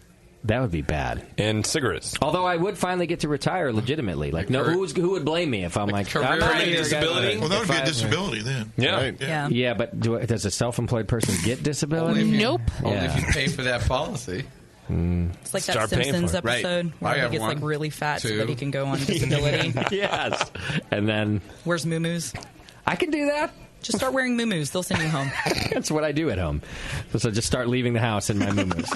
That would be bad. And cigarettes. Although I would finly get to retire legitimately. Like, who would blame me if I'm like I'm not here, disability? Well, that would be a disability then. Yeah. Right. Yeah, but does a self-employed person get disability? Nope. Only if you pay for that policy. It's like Start that paying Simpsons for it. episode where he gets like really fat so that he can go on disability. Yes. And then... Wears muumuus. I can do that. Just start wearing muumuus. They'll send you home. That's what I do at home. So just start leaving the house in my muumuus.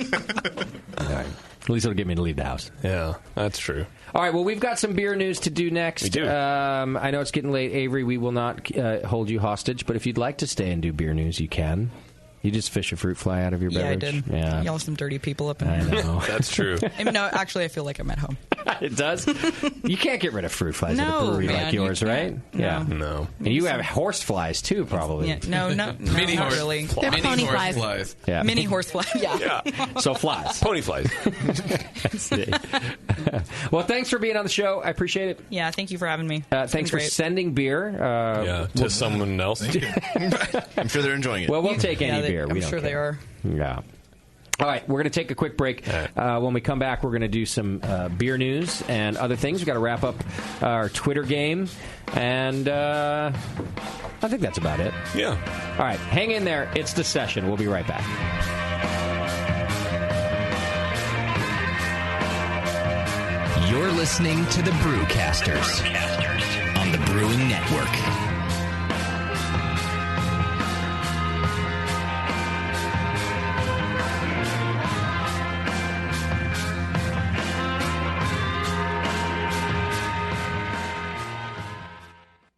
All right. At least it'll get me to leave the house. Yeah, that's true. All right, well, we've got some beer news to do next. We do. I know it's getting late, Avery. We will not hold you hostage, but if you'd like to stay and do beer news, you can. You just fish a fruit fly out of your beverage. Yeah, I did. Yeah. Y'all are some dirty people up in I here. know. That's true. No, actually, I feel like I'm at home. It does? You can't get rid of fruit flies at a No, brewery man, like yours, you right? can't. Yeah. No. And you have horse flies, too, probably. Yeah, no, not really. They're Mini pony horse flies. Yeah. Mini horsefly. Yeah. So flies. Pony flies. Well, thanks for being on the show. I appreciate it. Yeah, thank you for having me. Thanks for sending beer. To someone else. I'm sure they're enjoying it. Well, we'll take any beer. I'm We don't sure they care. are. Yeah. All right, we're going to take a quick break. When we come back, we're going to do some beer news and other things. We've got to wrap up our Twitter game, and I think that's about it. Yeah. All right, hang in there. It's The Session. We'll be right back. You're listening to the Brewcasters on the Brewing Network.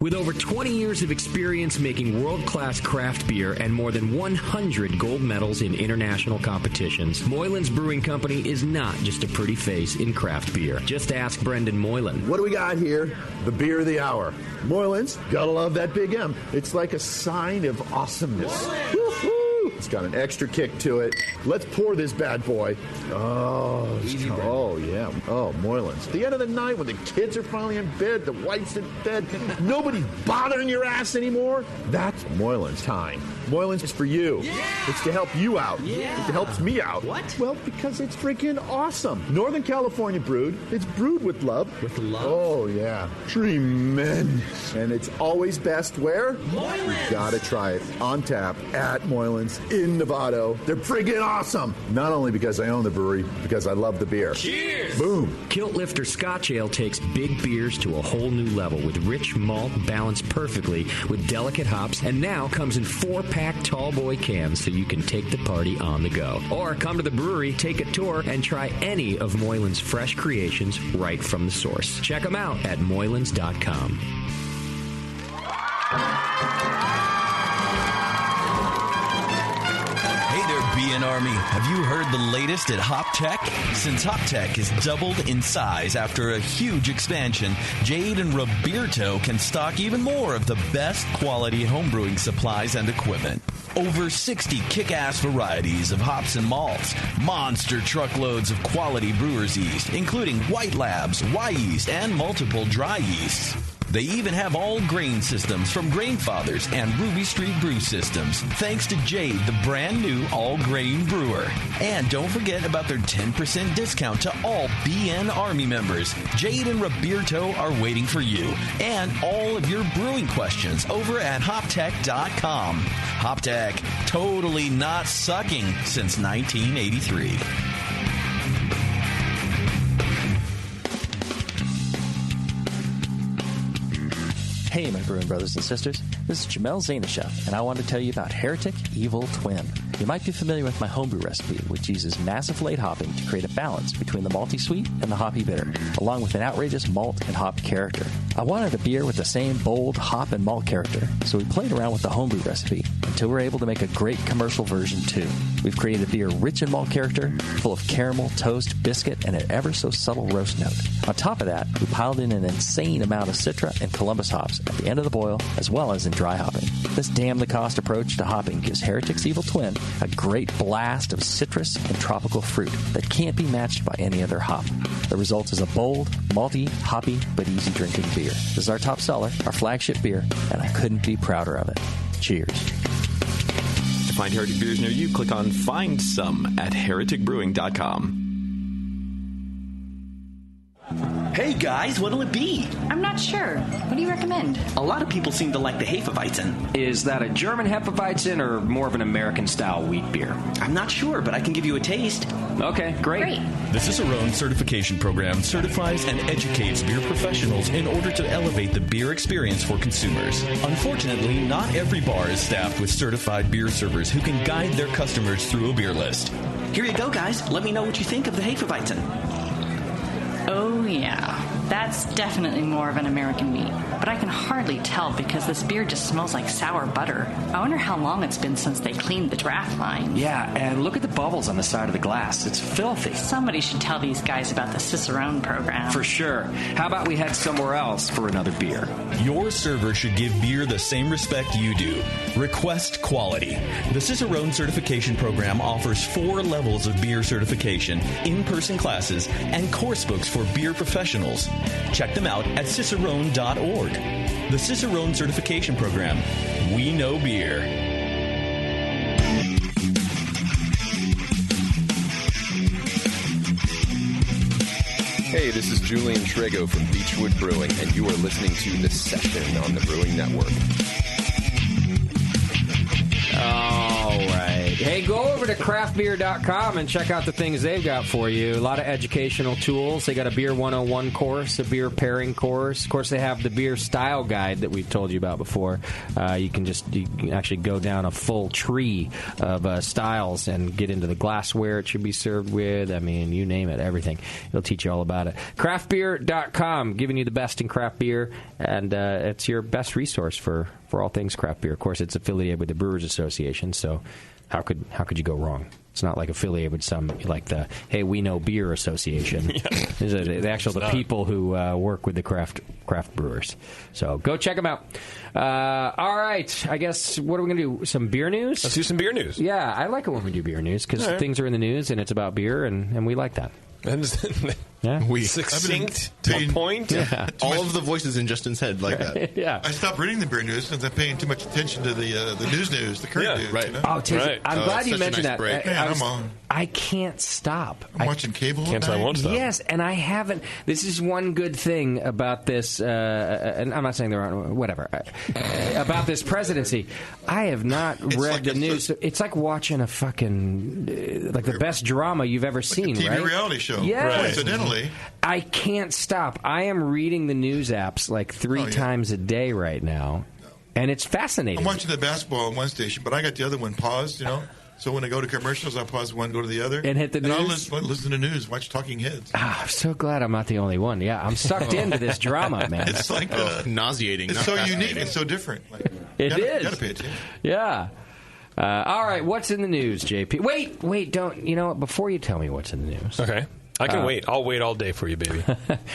With over 20 years of experience making world-class craft beer and more than 100 gold medals in international competitions, Moylan's Brewing Company is not just a pretty face in craft beer. Just ask Brendan Moylan. What do we got here? The beer of the hour. Moylan's, gotta love that big M. It's like a sign of awesomeness. Woo-hoo! It's got an extra kick to it. Let's pour this bad boy. Oh, yeah. Oh, Moylan's. The end of the night when the kids are finally in bed, the wife's in bed, nobody's bothering your ass anymore. That's Moylan's time. Moylan's is for you. Yeah. It's to help you out. Yeah. It helps me out. What? Well, because it's freaking awesome. Northern California brewed. It's brewed with love. With love? Oh, yeah. Tremendous. And it's always best where? Moylan's. You gotta try it. On tap at Moylan's in Novato. They're friggin' awesome. Not only because I own the brewery, because I love the beer. Cheers! Boom. Kilt Lifter Scotch Ale takes big beers to a whole new level with rich malt balanced perfectly with delicate hops, and now comes in 4-pack tall boy cans so you can take the party on the go. Or come to the brewery, take a tour, and try any of Moylan's fresh creations right from the source. Check them out at moylans.com. BN Army, have you heard the latest at Hop Tech? Since Hop Tech has doubled in size after a huge expansion, Jade and Roberto can stock even more of the best quality homebrewing supplies and equipment. Over 60 kick-ass varieties of hops and malts, monster truckloads of quality brewer's yeast, including White Labs, Y-yeast, and multiple dry yeasts. They even have all grain systems from Grainfathers and Ruby Street Brew Systems, thanks to Jade, the brand new all-grain brewer. And don't forget about their 10% discount to all BN Army members. Jade and Roberto are waiting for you and all of your brewing questions over at hoptech.com. Hoptech, totally not sucking since 1983. Hey, my brewing brothers and sisters. This is Jamel Zainasheff, and I want to tell you about Heretic Evil Twin. You might be familiar with my homebrew recipe, which uses massive late hopping to create a balance between the malty sweet and the hoppy bitter, along with an outrageous malt and hop character. I wanted a beer with the same bold hop and malt character, so we played around with the homebrew recipe until we were able to make a great commercial version too. We've created a beer rich in malt character, full of caramel, toast, biscuit, and an ever so subtle roast note. On top of that, we piled in an insane amount of Citra and Columbus hops at the end of the boil, as well as in dry hopping. This damn-the-cost approach to hopping gives Heretic's Evil Twin a great blast of citrus and tropical fruit that can't be matched by any other hop. The result is a bold, malty, hoppy, but easy-drinking beer. This is our top seller, our flagship beer, and I couldn't be prouder of it. Cheers. To find Heretic beers near you, click on Find Some at hereticbrewing.com. Hey guys, what'll it be? I'm not sure. What do you recommend? A lot of people seem to like the Hefeweizen. Is that a German Hefeweizen or more of an American-style wheat beer? I'm not sure, but I can give you a taste. Okay, great. The Cicerone certification program certifies and educates beer professionals in order to elevate the beer experience for consumers. Unfortunately, not every bar is staffed with certified beer servers who can guide their customers through a beer list. Here you go, guys. Let me know what you think of the Hefeweizen. Oh, yeah. That's definitely more of an American wheat. But I can hardly tell because this beer just smells like sour butter. I wonder how long it's been since they cleaned the draft line. Yeah, and look at the bubbles on the side of the glass. It's filthy. Somebody should tell these guys about the Cicerone program. For sure. How about we head somewhere else for another beer? Your server should give beer the same respect you do. Request quality. The Cicerone certification program offers 4 levels of beer certification, in-person classes, and course books for beer professionals. Check them out at cicerone.org. The Cicerone certification program. We know beer. Hey, this is Julian Trego from Beechwood Brewing, and you are listening to The Session on the Brewing Network. All right. Hey, go over to craftbeer.com and check out the things they've got for you. A lot of educational tools. They got a Beer 101 course, a beer pairing course. Of course, they have the beer style guide that we've told you about before. You can actually go down a full tree of styles and get into the glassware it should be served with. I mean, you name it, everything. It'll teach you all about it. Craftbeer.com, giving you the best in craft beer, and it's your best resource for all things craft beer. Of course, it's affiliated with the Brewers Association, so how could you go wrong? It's not like affiliated with some like the Hey We Know Beer Association. The people who work with the craft brewers. So go check them out. All right, I guess what are we going to do? Some beer news? Let's do some beer news. Yeah, I like it when we do beer news because things are in the news and it's about beer and we like that. Yeah, succinct to the point. Yeah. All of the voices in Justin's head like that. Yeah, I stopped reading the beer news because I'm paying too much attention to the news, the current news. Right. You know? Oh, I'm glad you mentioned that. Man, I can't stop. I'm watching cable. I won't stop. Yes, and I haven't. This is one good thing about this, and I'm not saying there aren't, whatever, about this presidency. I have not read the news. It's like watching a fucking, like the best drama you've ever seen, TV right? reality show. Yes. Coincidentally. I can't stop. I am reading the news apps like three times a day right now, and it's fascinating. I'm watching the basketball on one station, but I got the other one paused, So when I go to commercials, I pause one, go to the other. And hit the And news? I'll listen to news, watch Talking Heads. I'm so glad I'm not the only one. Yeah, I'm sucked into this drama, man. It's like nauseating. It's so unique. It's so different. It is. You got to pay attention. Yeah. All right, what's in the news, JP? Wait, don't. You know what? Before you tell me what's in the news. Okay. I can wait. I'll wait all day for you, baby.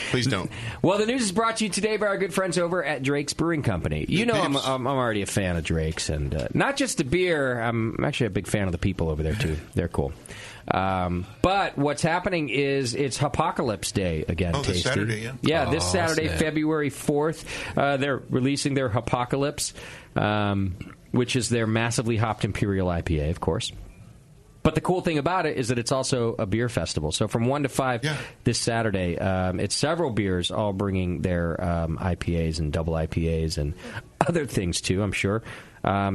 Please don't. Well, the news is brought to you today by our good friends over at Drake's Brewing Company. You know I'm already a fan of Drake's, and not just the beer. I'm actually a big fan of the people over there, too. They're cool. But what's happening is it's Apocalypse Day again, Tasty. This Saturday, yeah. Yeah, this Saturday, snap. February 4th, they're releasing their Apocalypse, which is their massively hopped Imperial IPA, of course. But the cool thing about it is that it's also a beer festival. So from 1 to 5 this Saturday, it's several beers all bringing their IPAs and double IPAs and other things, too, I'm sure.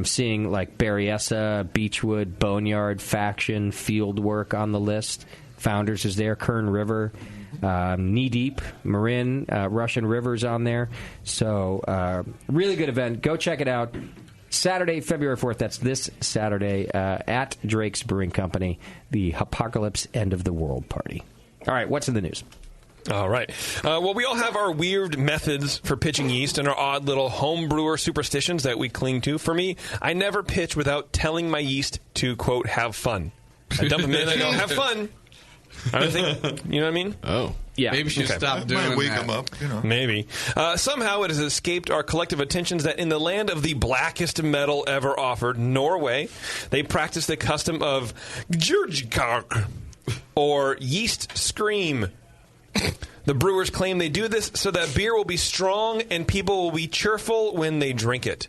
Seeing like Berryessa, Beechwood, Boneyard, Faction, Fieldwork on the list. Founders is there, Kern River, Knee Deep, Marin, Russian River's on there. So really good event. Go check it out. Saturday, February 4th, that's this Saturday, at Drake's Brewing Company, the Apocalypse End of the World Party. All right, what's in the news? All right. Well, we all have our weird methods for pitching yeast and our odd little home brewer superstitions that we cling to. For me, I never pitch without telling my yeast to, quote, have fun. I dump them in and I go, have fun. I don't think, you know what I mean? Oh. Yeah. Maybe you should stop doing that. Might wake them up, Maybe. Somehow it has escaped our collective attentions that in the land of the blackest metal ever offered, Norway, they practice the custom of Gjurgkark, or yeast scream. The brewers claim they do this so that beer will be strong and people will be cheerful when they drink it.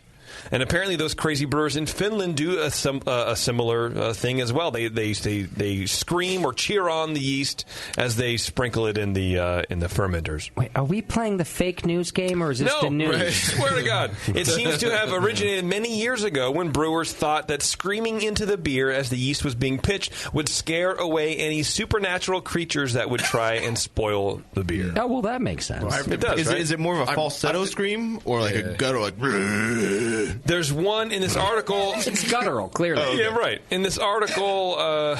And apparently those crazy brewers in Finland do a similar thing as well. They scream or cheer on the yeast as they sprinkle it in the fermenters. Wait, are we playing the fake news game, or is this the news? I swear to God. It seems to have originated many years ago when brewers thought that screaming into the beer as the yeast was being pitched would scare away any supernatural creatures that would try and spoil the beer. Oh, well, that makes sense. Well, it does, right? Is it more of a falsetto scream or like a guttural, like... There's one in this article. It's guttural, clearly. Yeah, right. In this article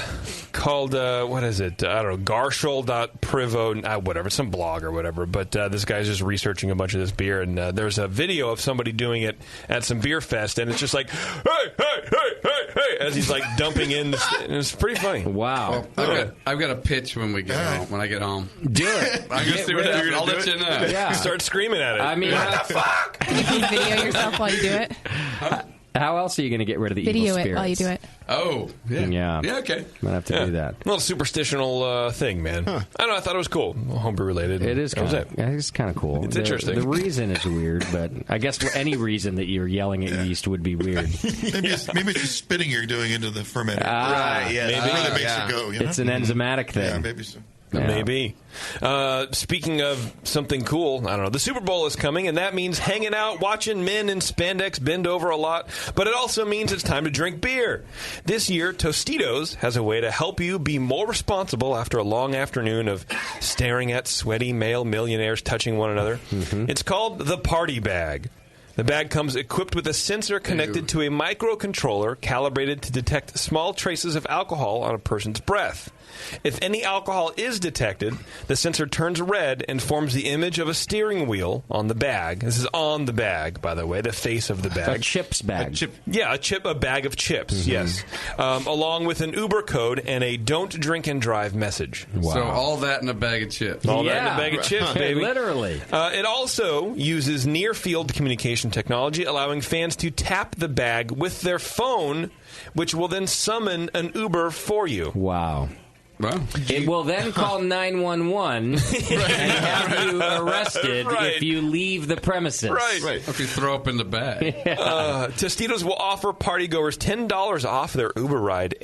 called, what is it? I don't know, garshol.privo, whatever, some blog or whatever. But this guy's just researching a bunch of this beer, and there's a video of somebody doing it at some beer fest, and it's just like, hey, as he's like dumping in. And it's pretty funny. Wow. Well, I've got a pitch when we get home. When I get home, do it. I'm gonna see what happens. I'll let you know. Yeah. Start screaming at it. I mean, what the fuck? You can video yourself while you do it. How else are you going to get rid of the Video evil spirits? it while you do it. Oh, yeah. Yeah, okay. Might have to do that. A little superstitional thing, man. I don't know. I thought it was cool. Homebrew related. It is kind of cool. It's interesting. The reason is weird, but I guess any reason that you're yelling at yeast would be weird. Maybe it's just spitting you're doing into the fermenter. Right, yeah. Maybe that makes it go. It's an enzymatic thing. Yeah, maybe so. Yeah. Maybe. Speaking of something cool, I don't know. The Super Bowl is coming, and that means hanging out, watching men in spandex bend over a lot. But it also means it's time to drink beer. This year, Tostitos has a way to help you be more responsible after a long afternoon of staring at sweaty male millionaires touching one another. Mm-hmm. It's called the Party Bag. The bag comes equipped with a sensor connected to a microcontroller calibrated to detect small traces of alcohol on a person's breath. If any alcohol is detected, the sensor turns red and forms the image of a steering wheel on the bag. This is on the bag, by the way, the face of the bag. A chips bag. A bag of chips, yes. Along with an Uber code and a don't drink and drive message. Wow. So all that in a bag of chips. All that in a bag of chips, baby. Literally. It also uses near-field communication technology, allowing fans to tap the bag with their phone, which will then summon an Uber for you. Wow. Well, it will then call 911 and have you arrested if you leave the premises. Right. If you throw up in the bag. Tostitos will offer partygoers $10 off their Uber ride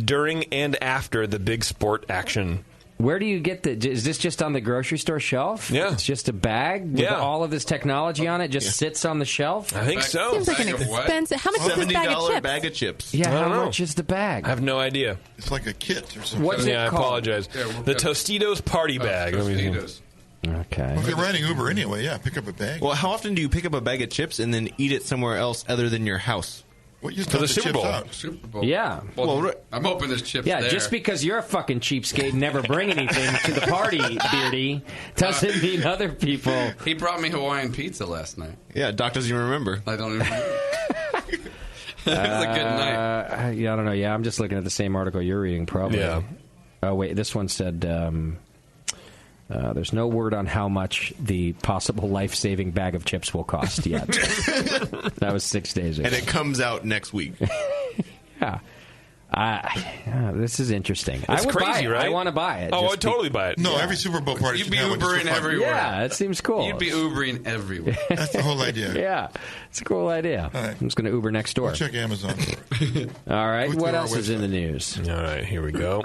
during and after the big sport action. Where do you get is this just on the grocery store shelf? Yeah. It's just a bag with all of this technology on it, just sits on the shelf? I think so. Seems like an expensive. How much is this bag of chips? Bag of chips. Yeah, I don't know. much is the bag? I have no idea. It's like a kit or something. What's it I called? apologize. The Tostitos party bag. Tostitos. Okay. Well, if you're riding Uber anyway, pick up a bag. Well, how often do you pick up a bag of chips and then eat it somewhere else other than your house? What you For the Super Bowl. Super Bowl. Yeah. Well, I'm hoping there's chips there. Just because you're a fucking cheapskate and never bring anything to the party, Beardy, doesn't mean other people. He brought me Hawaiian pizza last night. Yeah, Doc doesn't even remember. I don't even remember. It was a good night. Yeah, I don't know. Yeah, I'm just looking at the same article you're reading, probably. Yeah. Oh, wait, this one said there's no word on how much the possible life-saving bag of chips will cost yet. That was 6 days ago. And it comes out next week. Yeah. This is interesting. It's I would crazy, buy it. right? I want to buy it. I'd totally buy it. No, every Super Bowl party You'd be should have one just Ubering for fun. everywhere. Yeah, it seems cool. You'd be Ubering everywhere. That's the whole idea. Yeah, it's a cool idea. All right. I'm just going to Uber next door. We'll check Amazon. All right, Go what through our else is in website. the news? All right, here we go.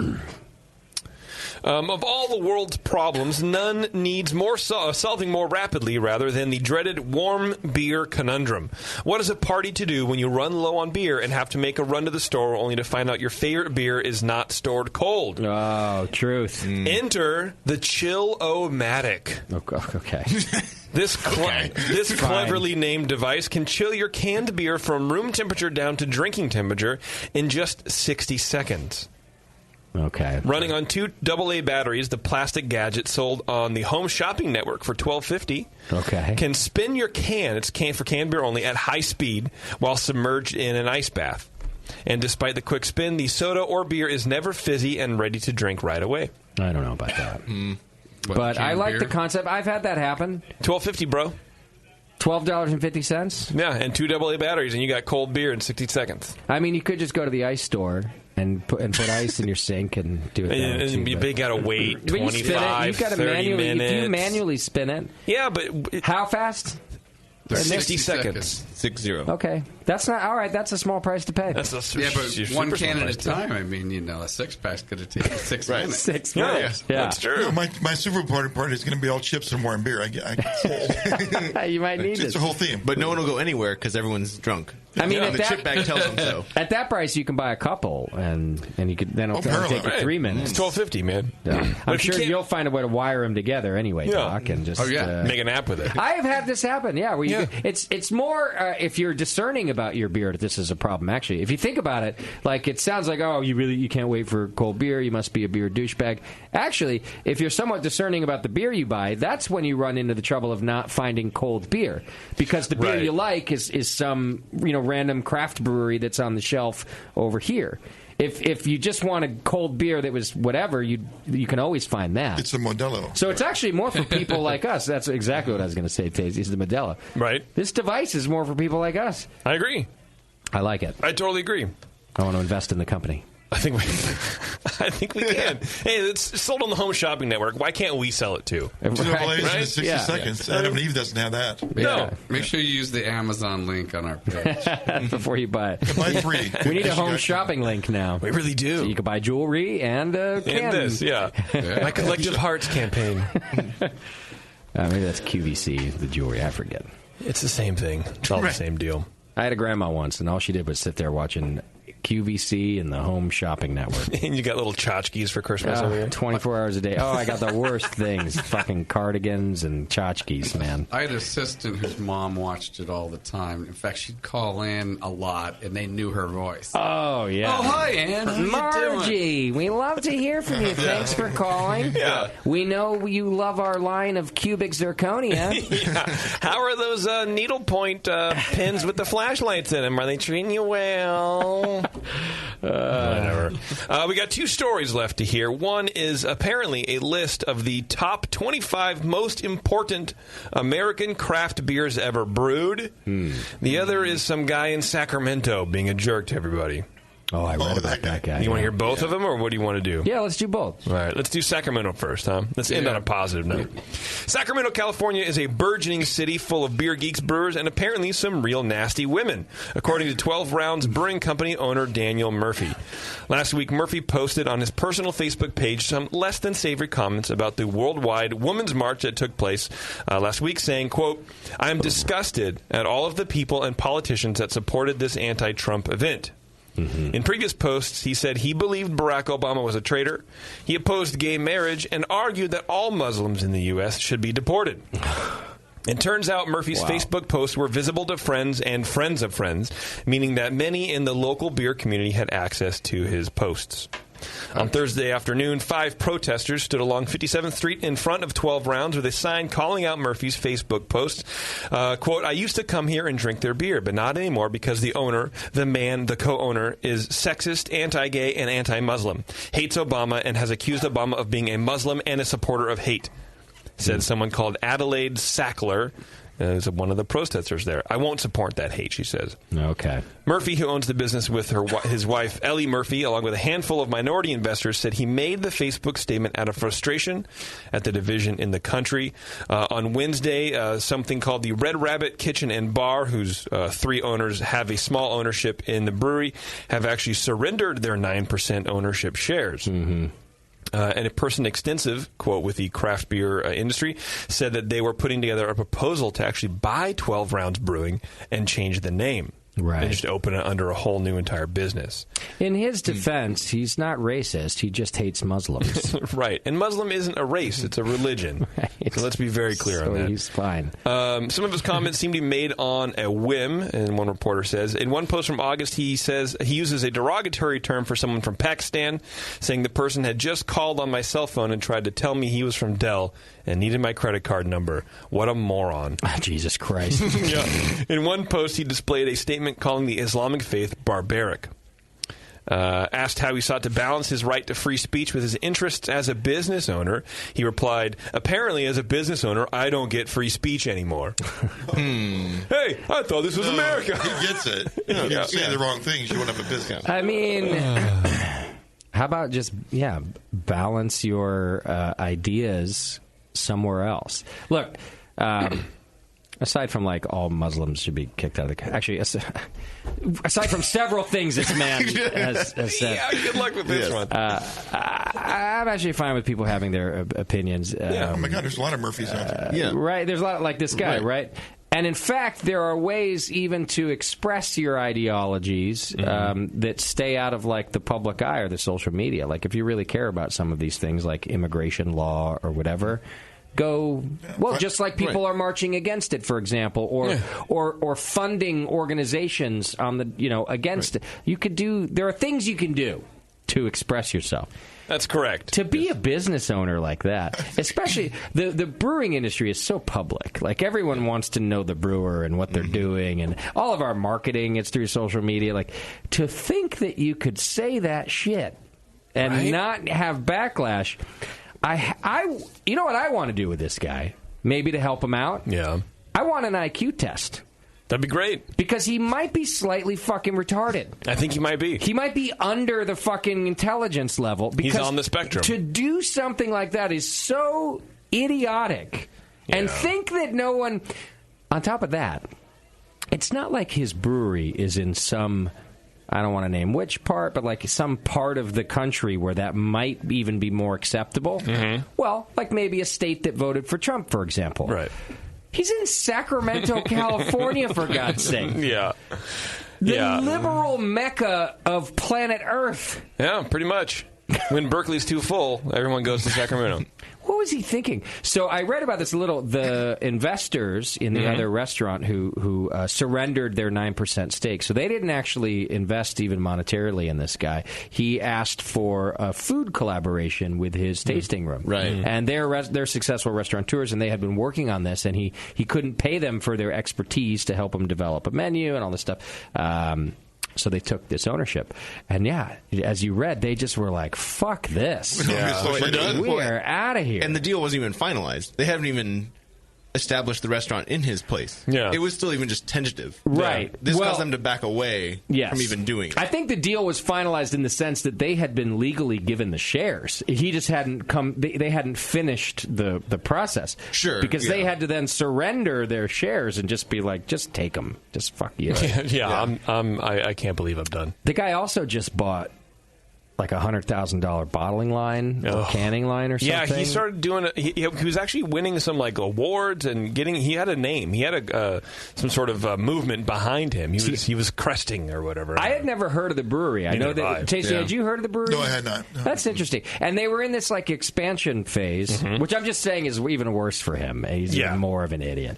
Of all the world's problems, none needs more solving more rapidly, rather, than the dreaded warm beer conundrum. What is a party to do when you run low on beer and have to make a run to the store only to find out your favorite beer is not stored cold? Oh, truth. Enter the Chill-O-Matic. Okay. This cleverly named device can chill your canned beer from room temperature down to drinking temperature in just 60 seconds. Okay. Running on 2 AA batteries, the plastic gadget sold on the Home Shopping Network for $12.50 can spin your can, it's for canned beer only, at high speed while submerged in an ice bath. And despite the quick spin, the soda or beer is never fizzy and ready to drink right away. I don't know about that. But I like the concept. I've had that happen. $12.50, bro. $12.50? Yeah, and 2 AA batteries, and you got cold beer in 60 seconds. I mean, you could just go to the ice store and put ice in your sink and do it. And you got to wait 25, 30 minutes. If you manually spin it. Yeah, but... How fast? 60 seconds. 60. Okay. That's not... All right, that's a small price to pay. But one can at a time. I mean, a six-pack's going to take 6 minutes. 6 minutes. Yeah. That's true. My Super Bowl party is going to be all chips and warm beer. You might need It's the whole theme. But no one will go anywhere because everyone's drunk. I mean, the chip bag tells them so. At that price, you can buy a couple, and you could then it'll take you 3 minutes. It's $12.50, man. Yeah. I'm sure you'll find a way to wire them together anyway, Doc, and just make an app with it. I have had this happen. Yeah, where it's more if you're discerning about your beer that this is a problem. Actually, if you think about it, like it sounds like you can't wait for cold beer. You must be a beer douchebag. Actually, if you're somewhat discerning about the beer you buy, that's when you run into the trouble of not finding cold beer because the beer you like is some random craft brewery that's on the shelf over here. If you just want a cold beer that was whatever, you can always find that. It's a Modelo. So it's actually more for people like us. That's exactly what I was going to say, Tazy. It's the Modelo. Right. This device is more for people like us. I agree. I like it. I totally agree. I want to invest in the company. I think we can. Hey, it's sold on the Home Shopping Network. Why can't we sell it too? In 60 seconds. Adam and Eve doesn't have that. Yeah. No. Make sure you use the Amazon link on our page. Before you buy it. Buy 3. We need a home shopping link now. We really do. So you can buy jewelry and cans. And this, My Collective Hearts campaign. Maybe that's QVC, the jewelry. I forget. It's the same thing. It's all the same deal. I had a grandma once, and all she did was sit there watching QVC and the Home Shopping Network. And you got little tchotchkes for Christmas over here? 24 hours a day. Oh, I got the worst things. Fucking cardigans and tchotchkes, man. I had an assistant whose mom watched it all the time. In fact, she'd call in a lot, and they knew her voice. Oh, yeah. Oh, hi, Ann. How you Margie, doing? we love to hear from you. Thanks for calling. Yeah. We know you love our line of cubic zirconia. Yeah. How are those needlepoint pins with the flashlights in them? Are they treating you well? Whatever. We got 2 stories left to hear. One is apparently a list of the top 25 most important American craft beers ever brewed. The other is some guy in Sacramento being a jerk to everybody. Oh, I read about that guy. You want to hear both of them, or what do you want to do? Yeah, let's do both. All right, let's do Sacramento first, huh? Let's end on a positive note. Sacramento, California is a burgeoning city full of beer geeks, brewers, and apparently some real nasty women, according to 12 Rounds Brewing Company owner Daniel Murphy. Last week, Murphy posted on his personal Facebook page some less than savory comments about the worldwide Women's March that took place last week, saying, quote, "I am disgusted at all of the people and politicians that supported this anti-Trump event." In previous posts, he said he believed Barack Obama was a traitor. He opposed gay marriage and argued that all Muslims in the U.S. should be deported. It turns out Murphy's Facebook posts were visible to friends and friends of friends, meaning that many in the local beer community had access to his posts. On Thursday afternoon, 5 protesters stood along 57th Street in front of 12 Rounds with a sign calling out Murphy's Facebook post. Quote, "I used to come here and drink their beer, but not anymore because the owner, the man, the co-owner, is sexist, anti-gay, and anti-Muslim, hates Obama, and has accused Obama of being a Muslim and a supporter of hate," said someone called Adelaide Sackler. Is one of the protesters there. "I won't support that hate," she says. Okay. Murphy, who owns the business with his wife, Ellie Murphy, along with a handful of minority investors, said he made the Facebook statement out of frustration at the division in the country. On Wednesday, something called the Red Rabbit Kitchen and Bar, whose 3 owners have a small ownership in the brewery, have actually surrendered their 9% ownership shares. And a person extensive, quote, with the craft beer industry, said that they were putting together a proposal to actually buy 12 Rounds Brewing and change the name. Right. And just open it under a whole new entire business. In his defense, he's not racist. He just hates Muslims. Right. And Muslim isn't a race. It's a religion. Right. So let's be very clear on that. He's fine. Some of his comments seem to be made on a whim, and one reporter says. In one post from August, he says he uses a derogatory term for someone from Pakistan, saying the person had just called on my cell phone and tried to tell me he was from Dell and needed my credit card number. What a moron. Jesus Christ. Yeah. In one post, he displayed a statement calling the Islamic faith barbaric. Asked how he sought to balance his right to free speech with his interests as a business owner, he replied, "Apparently, as a business owner, I don't get free speech anymore." Hey, I thought this was America. He gets it. If you say the wrong things, you won't have a business. I mean, how about just, balance your ideas somewhere else? Look, aside from, all Muslims should be kicked out of the country. Actually, aside from several things this man has said. Yeah, good luck with this one. I'm actually fine with people having their opinions. Oh, my God, there's a lot of Murphys out there. Right, there's a lot like this guy, right? And in fact, there are ways even to express your ideologies that stay out of the public eye or the social media. Like if you really care about some of these things, like immigration law or whatever, just like people are marching against it, for example, or funding organizations on the against it. You could do. There are things you can do to express yourself. That's correct. To be a business owner like that, especially the brewing industry is so public. Like everyone wants to know the brewer and what they're doing, and all of our marketing is through social media. Like to think that you could say that shit and not have backlash. You know what I want to do with this guy? Maybe to help him out. Yeah. I want an IQ test. That'd be great. Because he might be slightly fucking retarded. I think he might be. He might be under the fucking intelligence level. Because he's on the spectrum. To do something like that is so idiotic. Yeah. And think that no one... On top of that, it's not like his brewery is in some... I don't want to name which part, but some part of the country where that might even be more acceptable. Mm-hmm. Well, maybe a state that voted for Trump, for example. Right. He's in Sacramento, California, for God's sake. Yeah. The liberal mecca of planet Earth. Yeah, pretty much. When Berkeley's too full, everyone goes to Sacramento. What was he thinking? So I read about this a little. The investors in the other restaurant who surrendered their 9% stake, so they didn't actually invest even monetarily in this guy. He asked for a food collaboration with his tasting room, right? And they're successful restaurateurs, and they had been working on this, and he couldn't pay them for their expertise to help him develop a menu and all this stuff. So they took this ownership. And as you read, they just were like, fuck this. We're done. We're out of here. And the deal wasn't even finalized. They haven't even established the restaurant in his place. Yeah. It was still even just tentative. Right. This caused them to back away from even doing it. I think the deal was finalized in the sense that they had been legally given the shares. He just hadn't come. They hadn't finished the process. Sure. Because they had to then surrender their shares and just be like, just take them. Just fuck you. I can't believe I'm done. The guy also just bought like a $100,000 bottling line or canning line or something. Yeah, he started doing it. He was actually winning some like awards and getting. He had a name. He had some sort of movement behind him. He was cresting or whatever. I had never heard of the brewery. I know that. Tasty, had you heard of the brewery? No, I had not. No. That's interesting. And they were in this like expansion phase, which I'm just saying is even worse for him. He's even more of an idiot.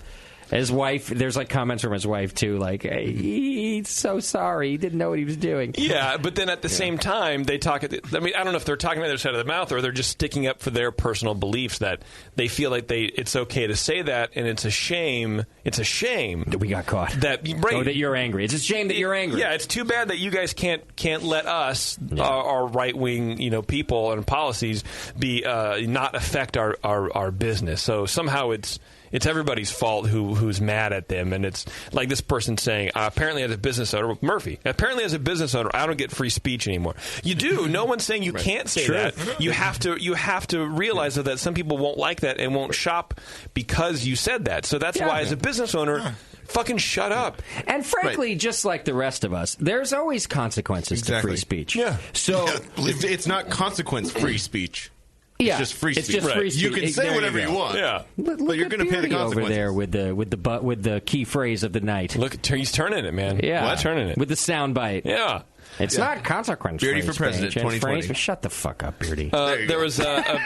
His wife, there's like comments from his wife too, like, hey, he's so sorry, he didn't know what he was doing. Yeah, but then at the same time, they talk. I mean, I don't know if they're talking out their side of the mouth or they're just sticking up for their personal beliefs that they feel like it's okay to say that, and it's a shame. It's a shame that we got caught. That that you're angry. It's a shame that you're angry. Yeah, it's too bad that you guys can't let us, our right wing, people and policies, be not affect our business. So somehow it's everybody's fault who's mad at them, and it's like this person saying, apparently as a business owner, Murphy, apparently as a business owner, I don't get free speech anymore. You do. No one's saying you can't say that. You have to realize that some people won't like that and won't shop because you said that. So that's why as a business owner, fucking shut up. And frankly, just like the rest of us, there's always consequences to free speech. Yeah. So it's not consequence-free speech. Yeah, it's just free speech. It's just free speech. You can say whatever you want. Yeah, but you're going to pay the consequences. Over there with the key phrase of the night. Look, he's turning it, man. Yeah, turning it with the sound bite. Yeah. It's not consequence. Beardy for president, 2020. Shut the fuck up, Beardy. There was a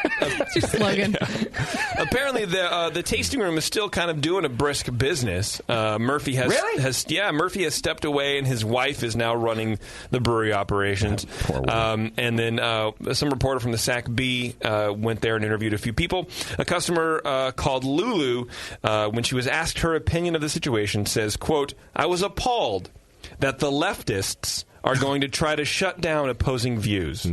slogan. Apparently, the tasting room is still kind of doing a brisk business. Murphy Murphy has stepped away, and his wife is now running the brewery operations. And then some reporter from the SAC-B went there and interviewed a few people. A customer called Lulu, when she was asked her opinion of the situation, says, "quote I was appalled that the leftists are going to try to shut down opposing views."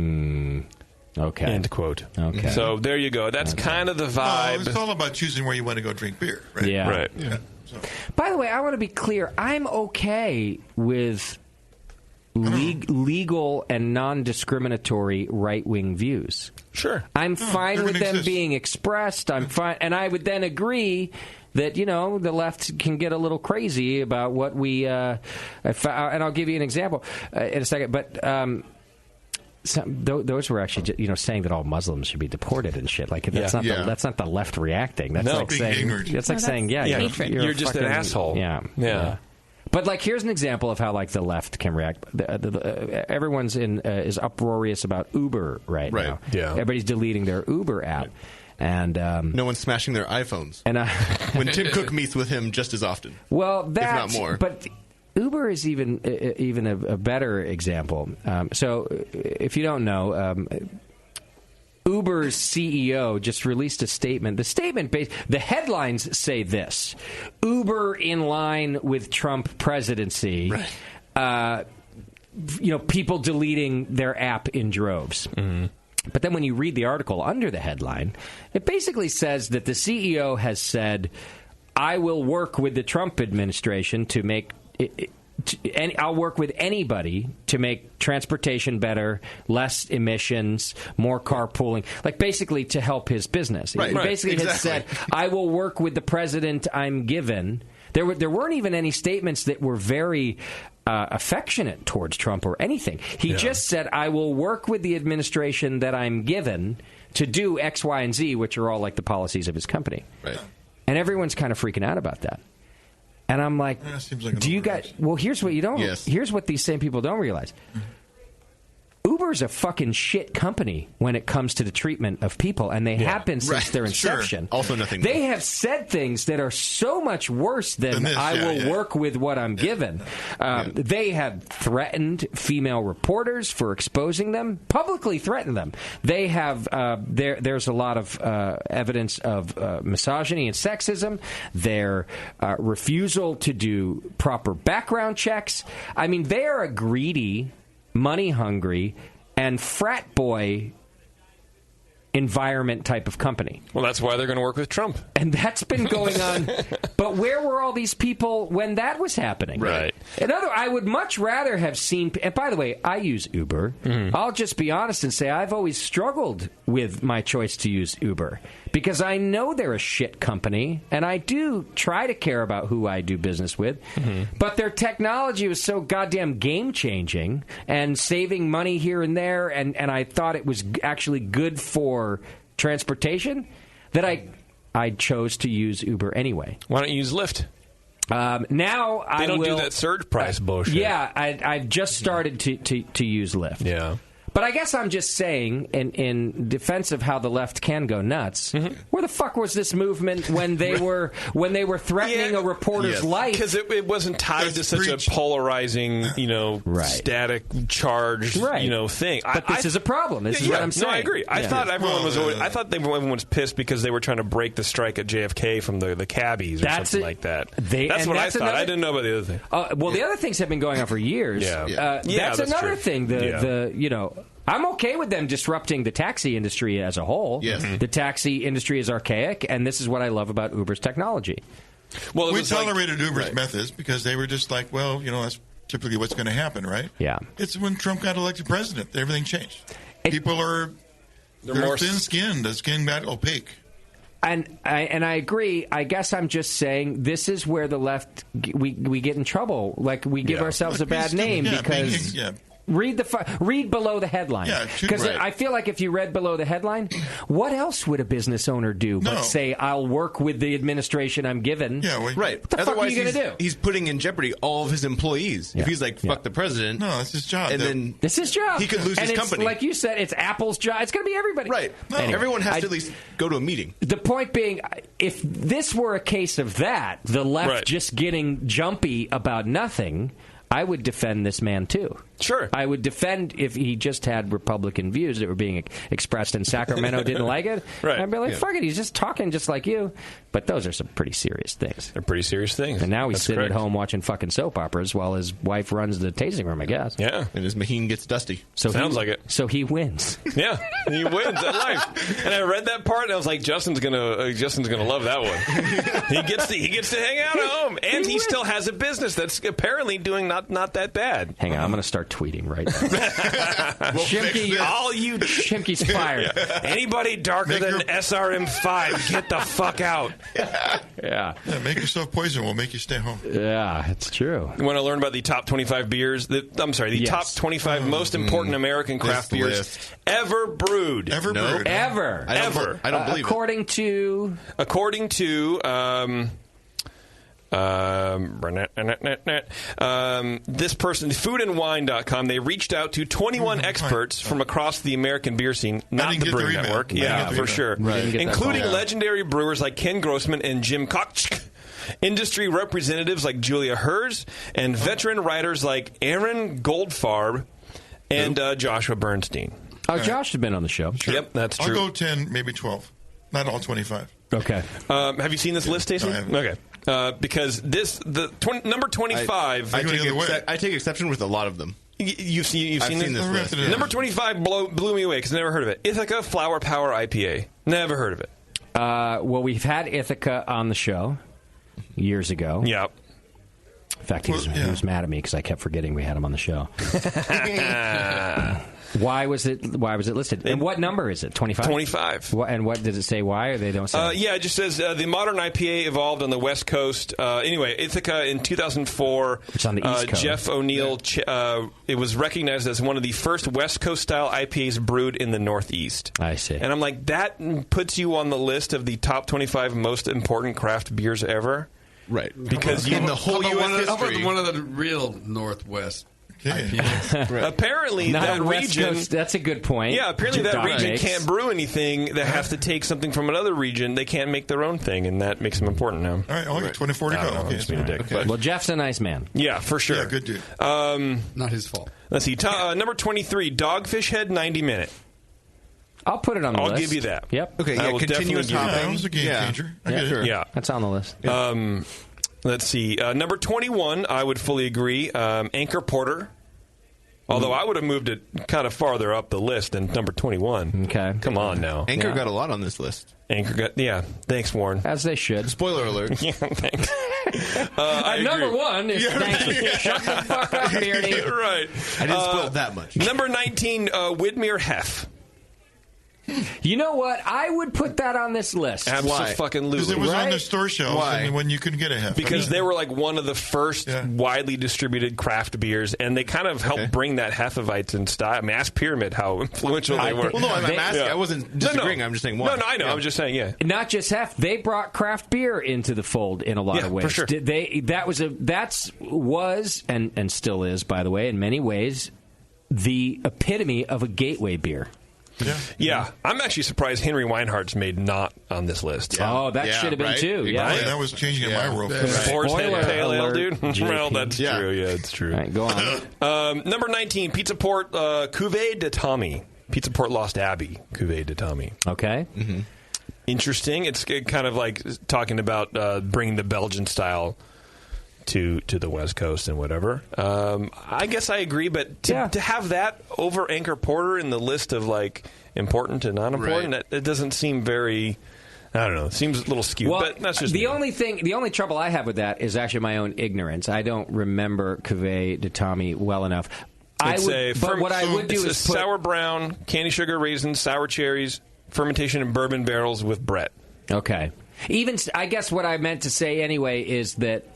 Okay. End quote. Okay. So there you go. That's kind of the vibe. It's all about choosing where you want to go drink beer, right? Yeah. Right. Yeah. So. By the way, I want to be clear. I'm okay with legal and non-discriminatory right-wing views. Sure. I'm fine with them being expressed. I'm fine. And I would then agree that, the left can get a little crazy about what we... and I'll give you an example in a second. But those were actually, saying that all Muslims should be deported and shit. Like, that's not the left reacting. That's like saying... That's like saying, you're just an asshole. Yeah. But here's an example of how the left can react. Everyone's is uproarious about Uber right now. Yeah. Everybody's deleting their Uber app. And no one's smashing their iPhones. And when Tim Cook meets with him just as often. Well, if not more. But Uber is even a better example. So if you don't know, Uber's CEO just released a statement. The headlines say this: Uber in line with Trump presidency. Right. People deleting their app in droves. Mm-hmm. But then when you read the article under the headline, it basically says that the CEO has said, I will work with the Trump administration to make and I'll work with anybody to make transportation better, less emissions, more carpooling, basically to help his business. Right, he basically has said, I will work with the president I'm given. There weren't even any statements that were very affectionate towards Trump or anything. He just said, I will work with the administration that I'm given to do X, Y, and Z, which are all the policies of his company. Right. And everyone's kind of freaking out about that. And I'm like, seems like do you guys? Well, here's what you don't. Yes. Here's what these same people don't realize. Uber's a fucking shit company when it comes to the treatment of people, and they have been since their inception. Sure. Also nothing. They have said things that are so much worse than this, I will work with what I'm given. They have threatened female reporters for exposing them, publicly threatened them. They have, there's a lot of evidence of misogyny and sexism, their refusal to do proper background checks. I mean, they are a greedy, money-hungry, and frat boy environment type of company. Well, that's why they're going to work with Trump. And that's been going on. But where were all these people when that was happening? Right. I would much rather have seen... And by the way, I use Uber. I'll just be honest and say I've always struggled with my choice to use Uber because I know they're a shit company, and I do try to care about who I do business with. But their technology was so goddamn game-changing and saving money here and there, and I thought it was actually good for transportation that I chose to use Uber anyway. Why don't you use Lyft? Now they don't do that surge price bullshit. Yeah, I've just started to use Lyft. Yeah. But I guess I'm just saying, in defense of how the left can go nuts, where the fuck was this movement when they were threatening a reporter's life? Because it wasn't tied to such a polarizing, static, charged, thing. But this is a problem. This is what I'm saying. No, I agree. I thought everyone was pissed because they were trying to break the strike at JFK from the cabbies or something like that. That's what I thought. I didn't know about the other thing. Well, the other things have been going on for years. That's another thing. I'm okay with them disrupting the taxi industry as a whole. Yes. The taxi industry is archaic, and this is what I love about Uber's technology. Well, we tolerated Uber's methods because they were just like, well, that's typically what's going to happen, right? Yeah. It's when Trump got elected president, everything changed. People are more thin-skinned. The skin got opaque. And I agree. I guess I'm just saying this is where the left we get in trouble. Like we give ourselves a bad name because. Read below the headline. Because I feel like if you read below the headline, what else would a business owner do but say, I'll work with the administration I'm given? Right. What the fuck are you going to do? He's putting in jeopardy all of his employees. If he's like, fuck the president. No, that's his job. And then it's his job. He could lose his company. Like you said, it's Apple's job. It's going to be everybody. Right. No. Anyway, everyone has to at least go to a meeting. The point being, if this were a case of that, the left just getting jumpy about nothing, I would defend this man too. Sure. I would defend if he just had Republican views that were being expressed in Sacramento, didn't like it. I'd be like, fuck it, he's just talking just like you. But those are some pretty serious things. They're pretty serious things. And now he's sitting at home watching fucking soap operas while his wife runs the tasting room, I guess. Yeah. And his Maheen gets dusty. Sounds like it. So he wins. Yeah, he wins at life. And I read that part and I was like, Justin's gonna love that one. He gets to hang out at home, and he still has a business that's apparently doing not that bad. Hang on, I'm going to start tweeting right now. Shimky's fired. Anybody darker than SRM5, get the fuck out. Yeah, make yourself poison. We'll make you stay home. Yeah, it's true. You want to learn about the top 25 beers? The top 25 most important American craft beers ever brewed. Ever brewed. Ever. I don't believe according it. According to this person, foodandwine.com, they reached out to 21 experts from across the American beer scene, not the Brewing Network. Yeah, for sure. Right. Including legendary brewers like Ken Grossman and Jim Koch, industry representatives like Julia Herz, and veteran writers like Aaron Goldfarb and Joshua Bernstein. Josh has been on the show. Sure. Yep, that's true. I'll go 10, maybe 12. Not all 25. Okay. Have you seen this list, Stacey? No, I haven't. Okay. Because number 25... I take exception with a lot of them. You've seen this list. Number 25 blew me away because I never heard of it. Ithaca Flower Power IPA. Never heard of it. Well, we've had Ithaca on the show years ago. Yep. In fact, he was mad at me because I kept forgetting we had him on the show. Why was it listed? And what number is it? 25? 25. And what does it say why, or they don't say? It just says the modern IPA evolved on the West Coast. Anyway, Ithaca in 2004. It's on the East Coast. Jeff O'Neill, it was recognized as one of the first West Coast-style IPAs brewed in the Northeast. I see. And I'm like, that puts you on the list of the top 25 most important craft beers ever? Right. Because in the whole U.S. How history... about one of the real Northwest Apparently, Not that a West region. Coast, that's a good point. Yeah, apparently that Doc region makes. can't brew anything that has to take something from another region. They can't make their own thing, and that makes them important now. All right, only 24 to go. Okay, just being a dick. But, Well, Jeff's a nice man. yeah, for sure. Yeah, good dude. Not his fault. Let's see. Number 23, Dogfish Head 90 Minute. I'll put it on the list. I'll give you that. Yep. Okay, I yeah, will continuous definitely give you hopping. That was a game Yeah. changer. I Yeah, get it. sure. Yeah. That's on the list. Let's see. Number 21, I would fully agree. Anchor Porter. Although I would have moved it kind of farther up the list than number 21. Okay. Come on now. Anchor got a lot on this list. Anchor got, yeah. Thanks, Warren. As they should. Spoiler alert. Yeah, thanks. I Number agree. one is thanks. Shut the fuck up, Beardy. Right. I didn't spoil that much. Number 19, Widmer Hef. You know what? I would put that on this list. Absolutely. Because it was on Right? the store shelves Why? and when you couldn't get a half. Because they were like one of the first widely distributed craft beers, and they kind of helped bring that Hefeweizen style. I mean, ask Pyramid how influential they were. Well, no, I'm asking. I wasn't disagreeing. No. I'm just saying why. No, I know. I'm just saying, yeah. Not just Hef, they brought craft beer into the fold in a lot of ways. for sure. That was and still is, by the way, in many ways, the epitome of a gateway beer. Yeah, I'm actually surprised Henry Weinhardt's made not on this list. Oh, that should have been too. Yeah, Right, that was changing in my world. Boar's Head Pale Ale, dude. JP. Well, that's true. Yeah, it's true. All right, go on. Number 19, Pizza Port Cuvée de Tommy. Pizza Port Lost Abbey Cuvée de Tommy. Okay. Mm-hmm. Interesting. It's kind of like talking about bringing the Belgian style to the West Coast and whatever. I guess I agree, but to have that over Anchor Porter in the list of like important and not important, it doesn't seem very. I don't know. It seems a little skewed, Well, but that's just the me. only trouble I have with that is actually my own ignorance. I don't remember Cuvée de Tommy well enough. What I would do is put sour brown, candy sugar, raisins, sour cherries, fermentation in bourbon barrels with Brett. Okay. Even I guess what I meant to say anyway is that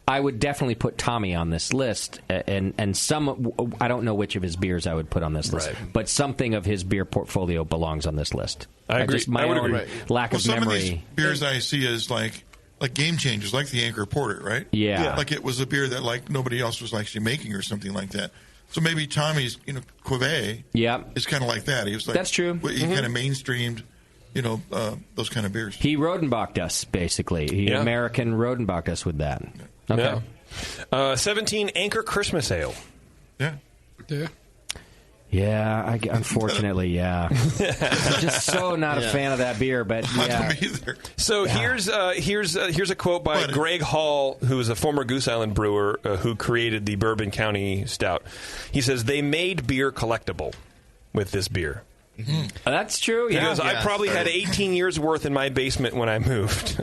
I would definitely put Tommy on this list, and some I don't know which of his beers I would put on this list, but something of his beer portfolio belongs on this list. I agree. Just my I would own agree. lack of some memory. of these beers I see as like game changers, like the Anchor Porter, right? Yeah. Like it was a beer that like nobody else was actually making or something like that. So maybe Tommy's, Cuvée is kind of like that. He was like, that's true. He kind of mainstreamed, those kind of beers. He Rodenbached us, basically. He American Rodenbached us with that. Okay. Yeah. 17, Anchor Christmas Ale. Yeah. Yeah, unfortunately, yeah. I'm just so not a fan of that beer, but yeah. So here's a quote by Greg Hall, who is a former Goose Island brewer who created the Bourbon County Stout. He says, they made beer collectible with this beer. Mm-hmm. That's true. Yeah. Because I probably had 18 years worth in my basement when I moved.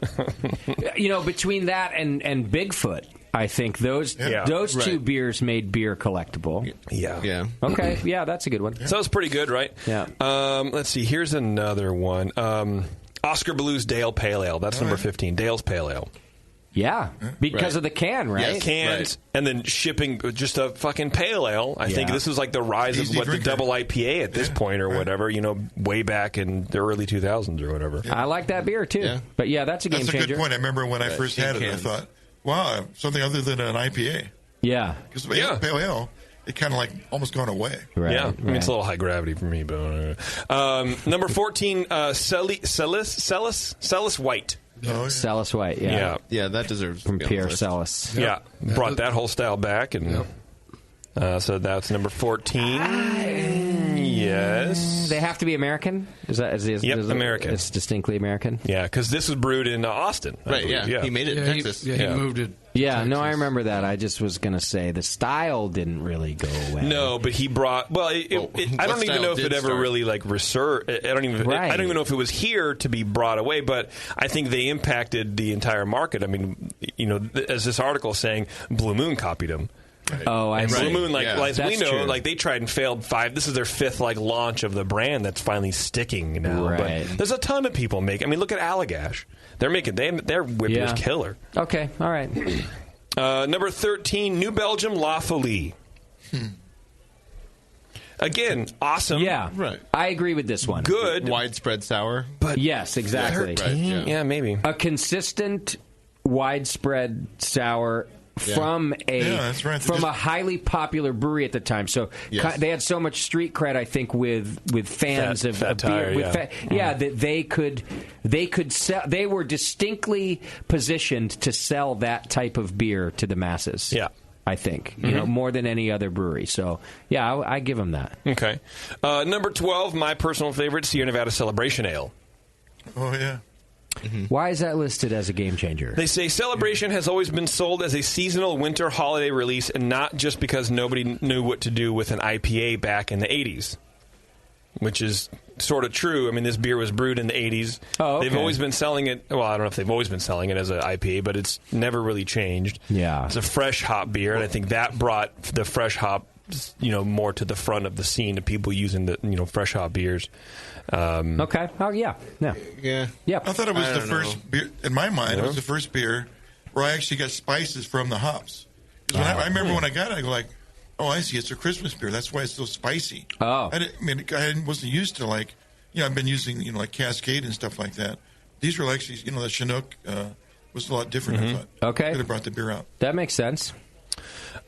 Between that and Bigfoot, I think those two beers made beer collectible. Yeah. Okay. Yeah, that's a good one. So it's pretty good, right? Yeah. Let's see. Here's another one. Oscar Blues Dale Pale Ale. That's number 15. Dale's Pale Ale. Yeah, because of the can, right? Yes, cans, and then shipping just a fucking pale ale. I think this is like the rise of the double IPA at this point or whatever, way back in the early 2000s or whatever. Yeah. I like that beer, too. Yeah. But, that's a game changer. That's a good point. I remember when I first had it, I thought, wow, something other than an IPA. Yeah. Because pale ale, it kind of like almost gone away. Right, I mean, it's a little high gravity for me. But number 14, Celis White. Oh, Celis White, yeah, that deserves from Pierre Celis. Yeah, brought that whole style back, and so that's number 14. Yes, they have to be American. American? It's distinctly American. Yeah, because this was brewed in Austin, right? Yeah, he made it in Texas. He moved it. Yeah, Texas. no, I remember that. I just was going to say the style didn't really go away. No, but he brought. Well, I don't even know if it ever really resurged. I don't even know if it was here to be brought away. But I think they impacted the entire market. I mean, as this article is saying, Blue Moon copied them. Right. Oh, I see. Blue Moon, as we know, true. they tried and failed 5. This is their 5th launch of the brand that's finally sticking now. Right. But there's a ton of people making. I mean, look at Allagash. They're making their whip is killer. Okay, all right. Number 13, New Belgium La Folie. Again, awesome. Yeah, right. I agree with this one. Good, widespread sour. But yes, exactly. 13? Yeah, maybe a consistent widespread sour from a highly popular brewery at the time. So they had so much street cred, I think, with fans of beer. That they could sell. They were distinctly positioned to sell that type of beer to the masses. Yeah. I think, more than any other brewery. So, I give them that. Okay. Number 12, my personal favorite, Sierra Nevada Celebration Ale. Oh, yeah. Why is that listed as a game changer? They say Celebration has always been sold as a seasonal winter holiday release and not just because nobody knew what to do with an IPA back in the 80s, which is sort of true. I mean, this beer was brewed in the 80s. Oh, okay. They've always been selling it. Well, I don't know if they've always been selling it as an IPA, but it's never really changed. Yeah. It's a fresh hop beer, and I think that brought the fresh hop, more to the front of the scene of people using the, fresh hop beers. Okay. Oh, yeah. Yeah. I thought it was the first beer, in my mind, it was the first beer where I actually got spices from the hops. Because I remember when I got it, I go like, oh, I see, it's a Christmas beer. That's why it's so spicy. Oh. I wasn't used to, I've been using, like Cascade and stuff like that. These were actually, the Chinook was a lot different, I thought. Okay. Could have brought the beer out. That makes sense.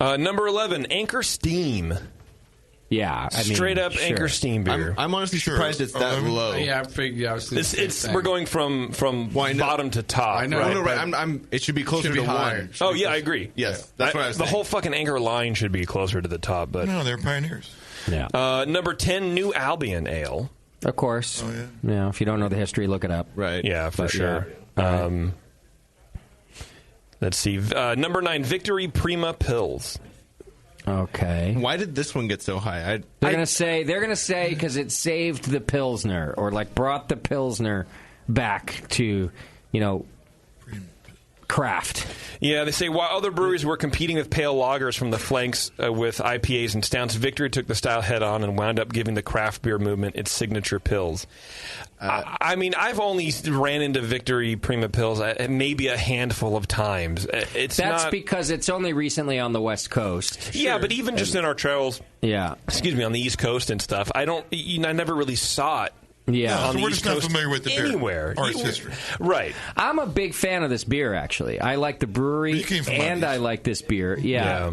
Number 11, Anchor Steam. Yeah, straight up Anchor Steam beer. I'm honestly surprised it's that low. Yeah, I figured I was we're going from bottom to top. I know. Right? It should be closer to higher. 1. I agree. Yes, that's what I was saying. The whole fucking Anchor line should be closer to the top. But no, they're pioneers. Yeah. Number 10, New Albion Ale. Of course. Oh, yeah. Yeah, if you don't know the history, look it up. Right. Yeah, for sure. Yeah. Let's see. Number 9, Victory Prima Pils. Okay. Why did this one get so high? They're gonna say because it saved the Pilsner or brought the Pilsner back to craft. Yeah, they say while other breweries were competing with pale lagers from the flanks with IPAs and stouts, Victory took the style head on and wound up giving the craft beer movement its signature pils. I've only ran into Victory Prima Pils maybe a handful of times. That's because it's only recently on the West Coast. Yeah, but even just in our trails, on the East Coast and stuff, I never really saw it. Yeah, so we're just not familiar with the beer anywhere or its history. Right. I'm a big fan of this beer. Actually, I like the brewery and I like this beer. Yeah.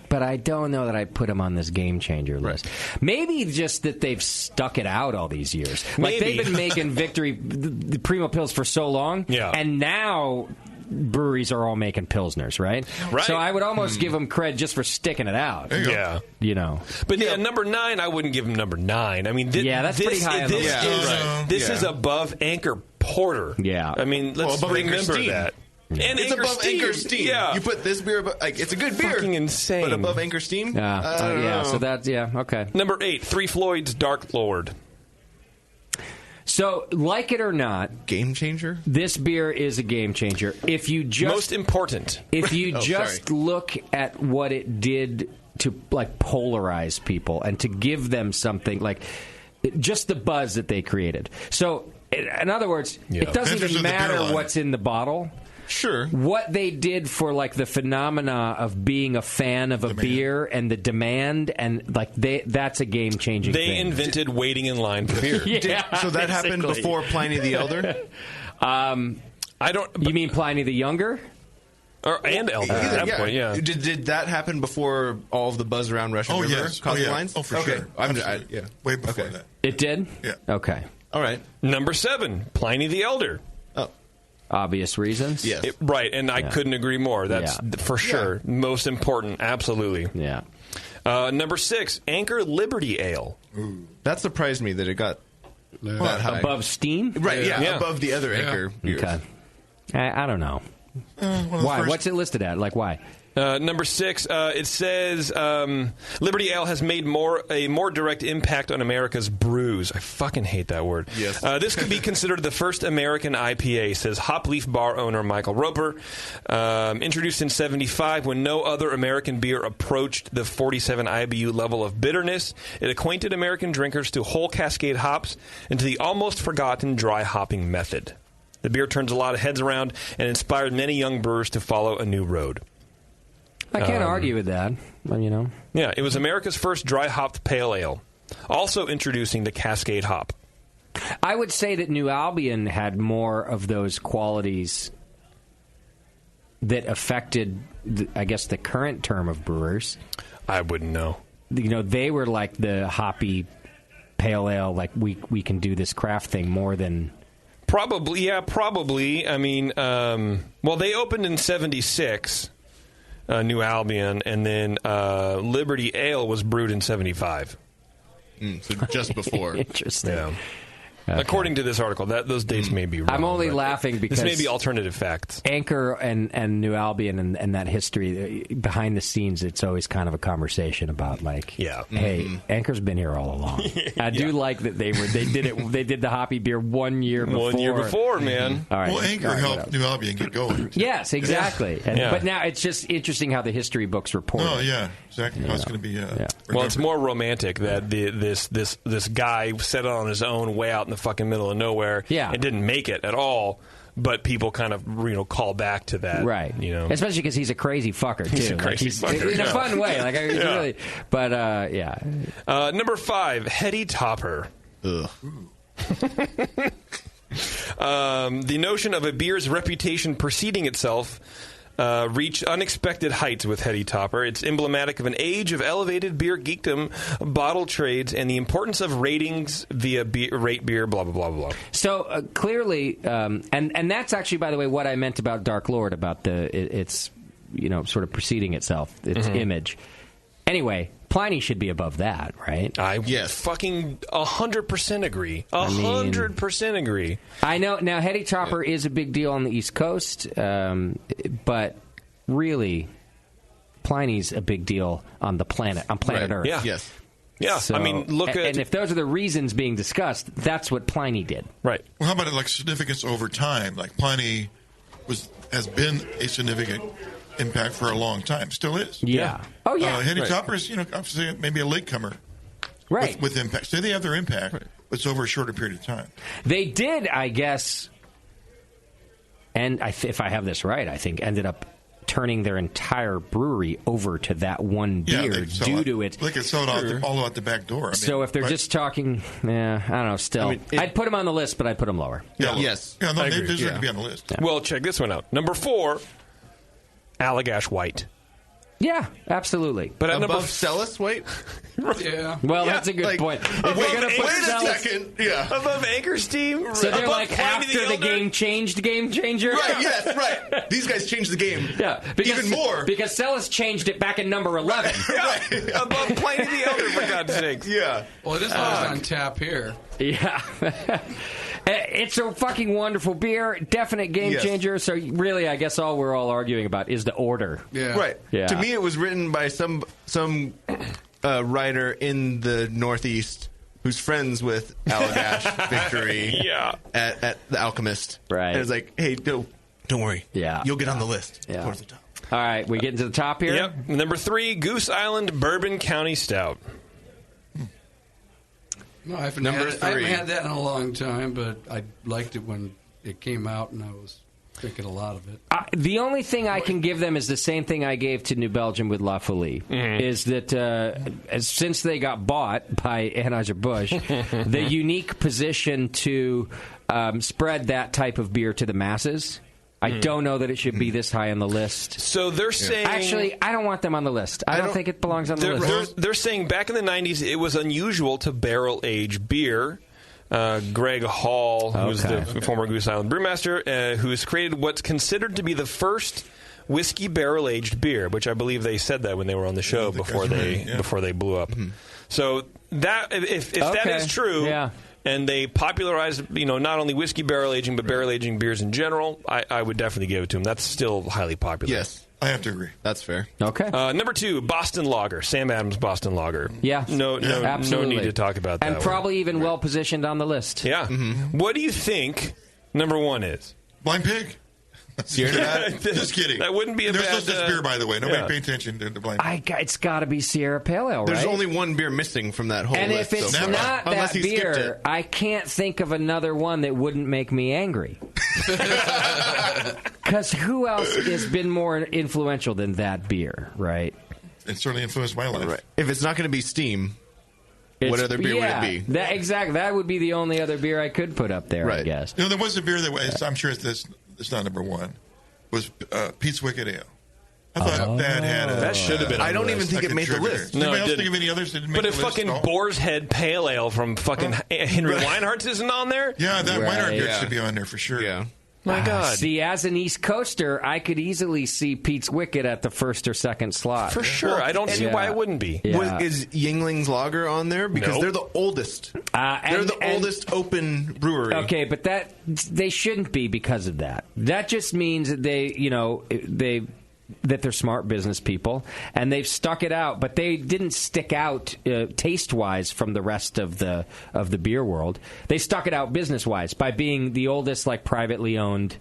But I don't know that I put them on this game changer list. Maybe just that they've stuck it out all these years. They've been making Victory the Primo Pils for so long, and now breweries are all making Pilsners, right? So I would almost give them cred just for sticking it out. Yeah. But number 9, I wouldn't give them number 9. I mean, that's pretty high on the list. This is above Anchor Porter. Yeah. I mean, let's remember that. And it's above Anchor Steam. Yeah. You put this beer above, it's a good beer. Fucking insane. But above Anchor Steam? So that's, okay. Number 8, Three Floyd's Dark Lord. So, like it or not, game changer. This beer is a game changer. If you just most important, if you look at what it did to polarize people and to give them something just the buzz that they created. So, in other words, it doesn't even matter what's in the bottle. Sure. What they did for the phenomena of being a fan of a beer and the demand and that's a game changing thing. They invented waiting in line for beer. So that happened before Pliny the Elder? You mean Pliny the Younger? And Elder at that point, yeah. Did that happen before all of the buzz around Russian River? Yes. Lines? Oh, for sure. Way before that. It did? Yeah. Okay. All right. Number 7, Pliny the Elder. Obvious reasons. Yes. Right, and I couldn't agree more. That's for sure. Most important, absolutely. Yeah. Number 6, Anchor Liberty Ale. Ooh. That surprised me that it got that high. Above Steam? Right, above the other Anchor beers. Okay. I don't know. Why? What's it listed at? Why? Number 6, it says Liberty Ale has made a more direct impact on America's brews. I fucking hate that word. Yes. This could be considered the first American IPA, says Hop Leaf bar owner Michael Roper. Introduced in 1975 when no other American beer approached the 47 IBU level of bitterness, it acquainted American drinkers to whole Cascade hops and to the almost forgotten dry hopping method. The beer turns a lot of heads around and inspired many young brewers to follow a new road. I can't argue with that, Yeah, it was America's first dry-hopped pale ale, also introducing the Cascade hop. I would say that New Albion had more of those qualities that affected, I guess, the current term of brewers? I wouldn't know. They were like the hoppy pale ale, like we can do this craft thing more than... Probably, yeah, probably. I mean, well, they opened in 76, New Albion, and then Liberty Ale was brewed in 75. So just before. Interesting. Yeah. Okay. According to this article, those dates may be wrong. I'm only laughing because this may be alternative facts. Anchor and New Albion and that history behind the scenes, it's always kind of a conversation about like, hey, Anchor's been here all along. I do like that they did the hoppy beer 1 year before. 1 year before, man. All right. Well, Anchor helped New Albion get going. Yes, exactly. But now it's just interesting how the history books report. Oh yeah, exactly. How it's going to be. Well, it's more romantic that this guy set it on his own way out in the fucking middle of nowhere and didn't make it at all, but people kind of call back to that, right? Especially because he's a crazy fucker too. He's a crazy fucker in a fun way, like really. But number 5, Heady Topper. Ugh. The notion of a beer's reputation preceding itself reached unexpected heights with Heady Topper. It's emblematic of an age of elevated beer geekdom, bottle trades, and the importance of ratings via rate beer, blah, blah, blah, blah. So clearly, and that's actually, by the way, what I meant about Dark Lord, about its sort of preceding itself, its image. Anyway, Pliny should be above that, right? I fucking 100% agree. 100% agree. I know. Now, Heady Topper is a big deal on the East Coast, but really, Pliny's a big deal on the planet, Earth. Yeah. Yes. Yeah, So, I mean, look at... And if those are the reasons being discussed, that's what Pliny did. Right. Well, how about it, like significance over time? Like Pliny has been a significant impact for a long time. Still is. Yeah. Oh, yeah. Heady Topper's, obviously maybe a latecomer. Right. With impact. So they have their impact, but it's over a shorter period of time. They did, I guess, and if I have this right, I think ended up turning their entire brewery over to that one beer due to it. They could sell it all out the back door. So if they're just talking, I don't know, still. I'd put them on the list, but I'd put them lower. Yeah, yes. Yeah, no, they deserve to be on the list. Yeah. Well, check this one out. Number 4, Allagash White. Yeah, absolutely. But at above number Celis White? Yeah. Well, that's a good point. If we're going to put second. Yeah. Above Anchor's team? So they're above like after the game changed Game Changer? Right, yes, right. These guys changed the game. Yeah. Even more. Because Celis changed it back in number 11. Right. Above Pliny the Elder, for God's sakes. Yeah. Well, this one's on tap here. Yeah. It's a fucking wonderful beer, definite game changer. So really, I guess all we're all arguing about is the order. Yeah. Right. Yeah. To me, it was written by some writer in the Northeast who's friends with Allagash Victory at The Alchemist. Right. And it's like, hey, don't worry. Yeah. You'll get on the list. Yeah. Towards the top. All right, we getting to the top here? Yep. Number 3, Goose Island Bourbon County Stout. No, I haven't had that in a long time, but I liked it when it came out, and I was drinking a lot of it. The only thing I can give them is the same thing I gave to New Belgium with La Folie, is that since they got bought by Anheuser-Busch, the unique position to spread that type of beer to the masses. I don't know that it should be this high on the list. So they're saying... Actually, I don't want them on the list. I don't think it belongs on the list. They're saying back in the 90s, it was unusual to barrel-age beer. Greg Hall, who's the former Goose Island brewmaster, who has created what's considered to be the first whiskey barrel-aged beer, which I believe they said that when they were on the show before they blew up. So that if that is true... Yeah. And they popularized, not only whiskey barrel aging, but barrel aging beers in general. I would definitely give it to them. That's still highly popular. Yes. I have to agree. That's fair. Okay. Number 2, Boston Lager. Sam Adams Boston Lager. Yeah. No need to talk about that. And probably even well positioned on the list. Yeah. Mm-hmm. What do you think number 1 is? Blind Pig. Just kidding. That wouldn't be a There's bad... There's no such beer, by the way. Nobody pay attention to the Blind Pig. It's got to be Sierra Pale Ale, right? There's only one beer missing from that whole list. And if it's so not that beer, I can't think of another one that wouldn't make me angry. Because who else has been more influential than that beer, right? It certainly influenced my life. Right. If it's not going to be Steam... What other beer would it be? Exactly. That would be the only other beer I could put up there, I guess. There was a beer that was, I'm sure it's not number 1, was Pete's Wicked Ale. I thought that had a... That should have been on I don't the even list. think it made the list. Anybody else didn't. think of any others that didn't make But the if list fucking at all? Boar's Head Pale Ale from fucking Henry Weinhardt's isn't on there? Yeah, that Weinhardt beer Yeah. should be on there for sure. Yeah. My God. See, as an East Coaster, I could easily see Pete's Wicked at the first or second slot. For sure. I don't see why it wouldn't be. Yeah. Is Yingling's Lager on there? Because Nope. they're the oldest. And- They're the oldest open brewery. Okay, but they shouldn't be because of that. That just means that that they're smart business people and they've stuck it out, but they didn't stick out taste wise from the rest of the beer world. They stuck it out business wise by being the oldest, like privately owned.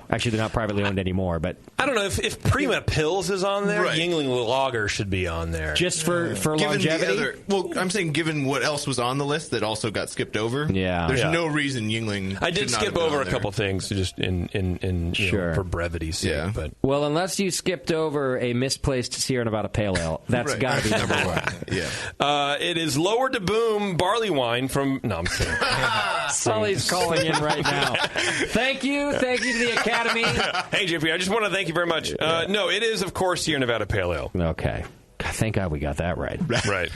Actually, they're not privately owned anymore, but I don't know if Prima Pils is on there. Right. Yingling Lager should be on there. just for Given longevity. I'm saying given what else was on the list that also got skipped over. Yeah. There's Yeah. no reason Yingling. I did should not skip have been over on a there. couple things just in Sure. for brevity's sake. Yeah. But Well, unless you skipped over a misplaced Sierra Nevada Pale Ale, that's Right. got to be number one. Yeah. it is Lower de Boom barley wine from. No, I'm kidding. Sully's calling in right now. Thank you to the Academy. Hey, Jeffrey, I just want to thank you very much. No, it is, of course, Sierra Nevada Pale Ale. Okay. God, thank God we got that right. Right.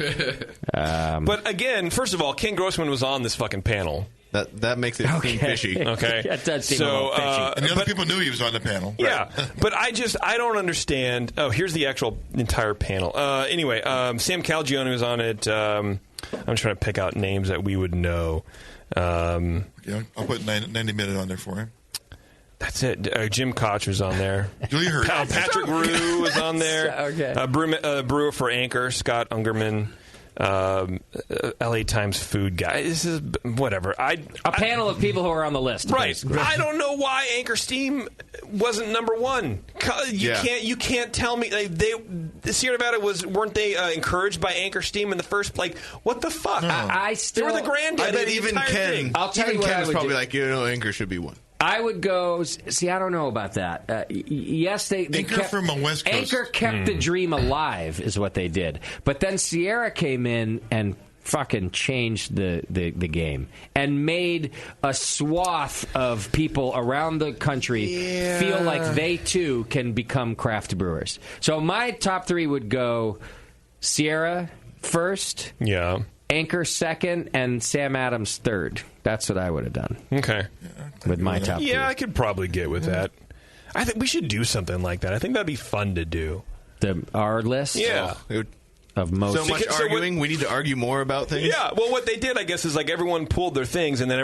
But again, first of all, Ken Grossman was on this fucking panel. That makes it seem fishy. Okay. That does seem a little fishy. And the other people knew he was on the panel. Yeah, but I don't understand. Oh, here's the actual entire panel. Anyway, Sam Calagione was on it. I'm trying to pick out names that we would know. Yeah, I'll put 90 Minute on there for him. That's it. Jim Koch was on there. Julia Hurt. Patrick Rue was on there. Okay. Brewer for Anchor, Scott Ungerman. LA Times food guy. This is whatever. A panel of people who are on the list. Right. Basically. I don't know why Anchor Steam wasn't number one. You can't tell me the Sierra Nevada weren't they encouraged by Anchor Steam in the first? Like, what the fuck? I still they were the granddaddy. I bet of the even entire Ken. thing. I'll tell even you what Ken I was would probably do. like, Anchor should be one. I would go. See, I don't know about that. Yes, they Anchor kept, from the West Coast. Anchor kept the dream alive, is what they did. But then Sierra came in and fucking changed the game and made a swath of people around the country feel like they too can become craft brewers. So my top three would go Sierra first, Anchor second, and Sam Adams third. That's what I would have done. Okay. With my top three. Yeah, I could probably get with that. I think we should do something like that. I think that'd be fun to do. Our list? Yeah. Of most. So much arguing. We need to argue more about things. Yeah. Well, what they did, I guess, is like everyone pulled their things, and then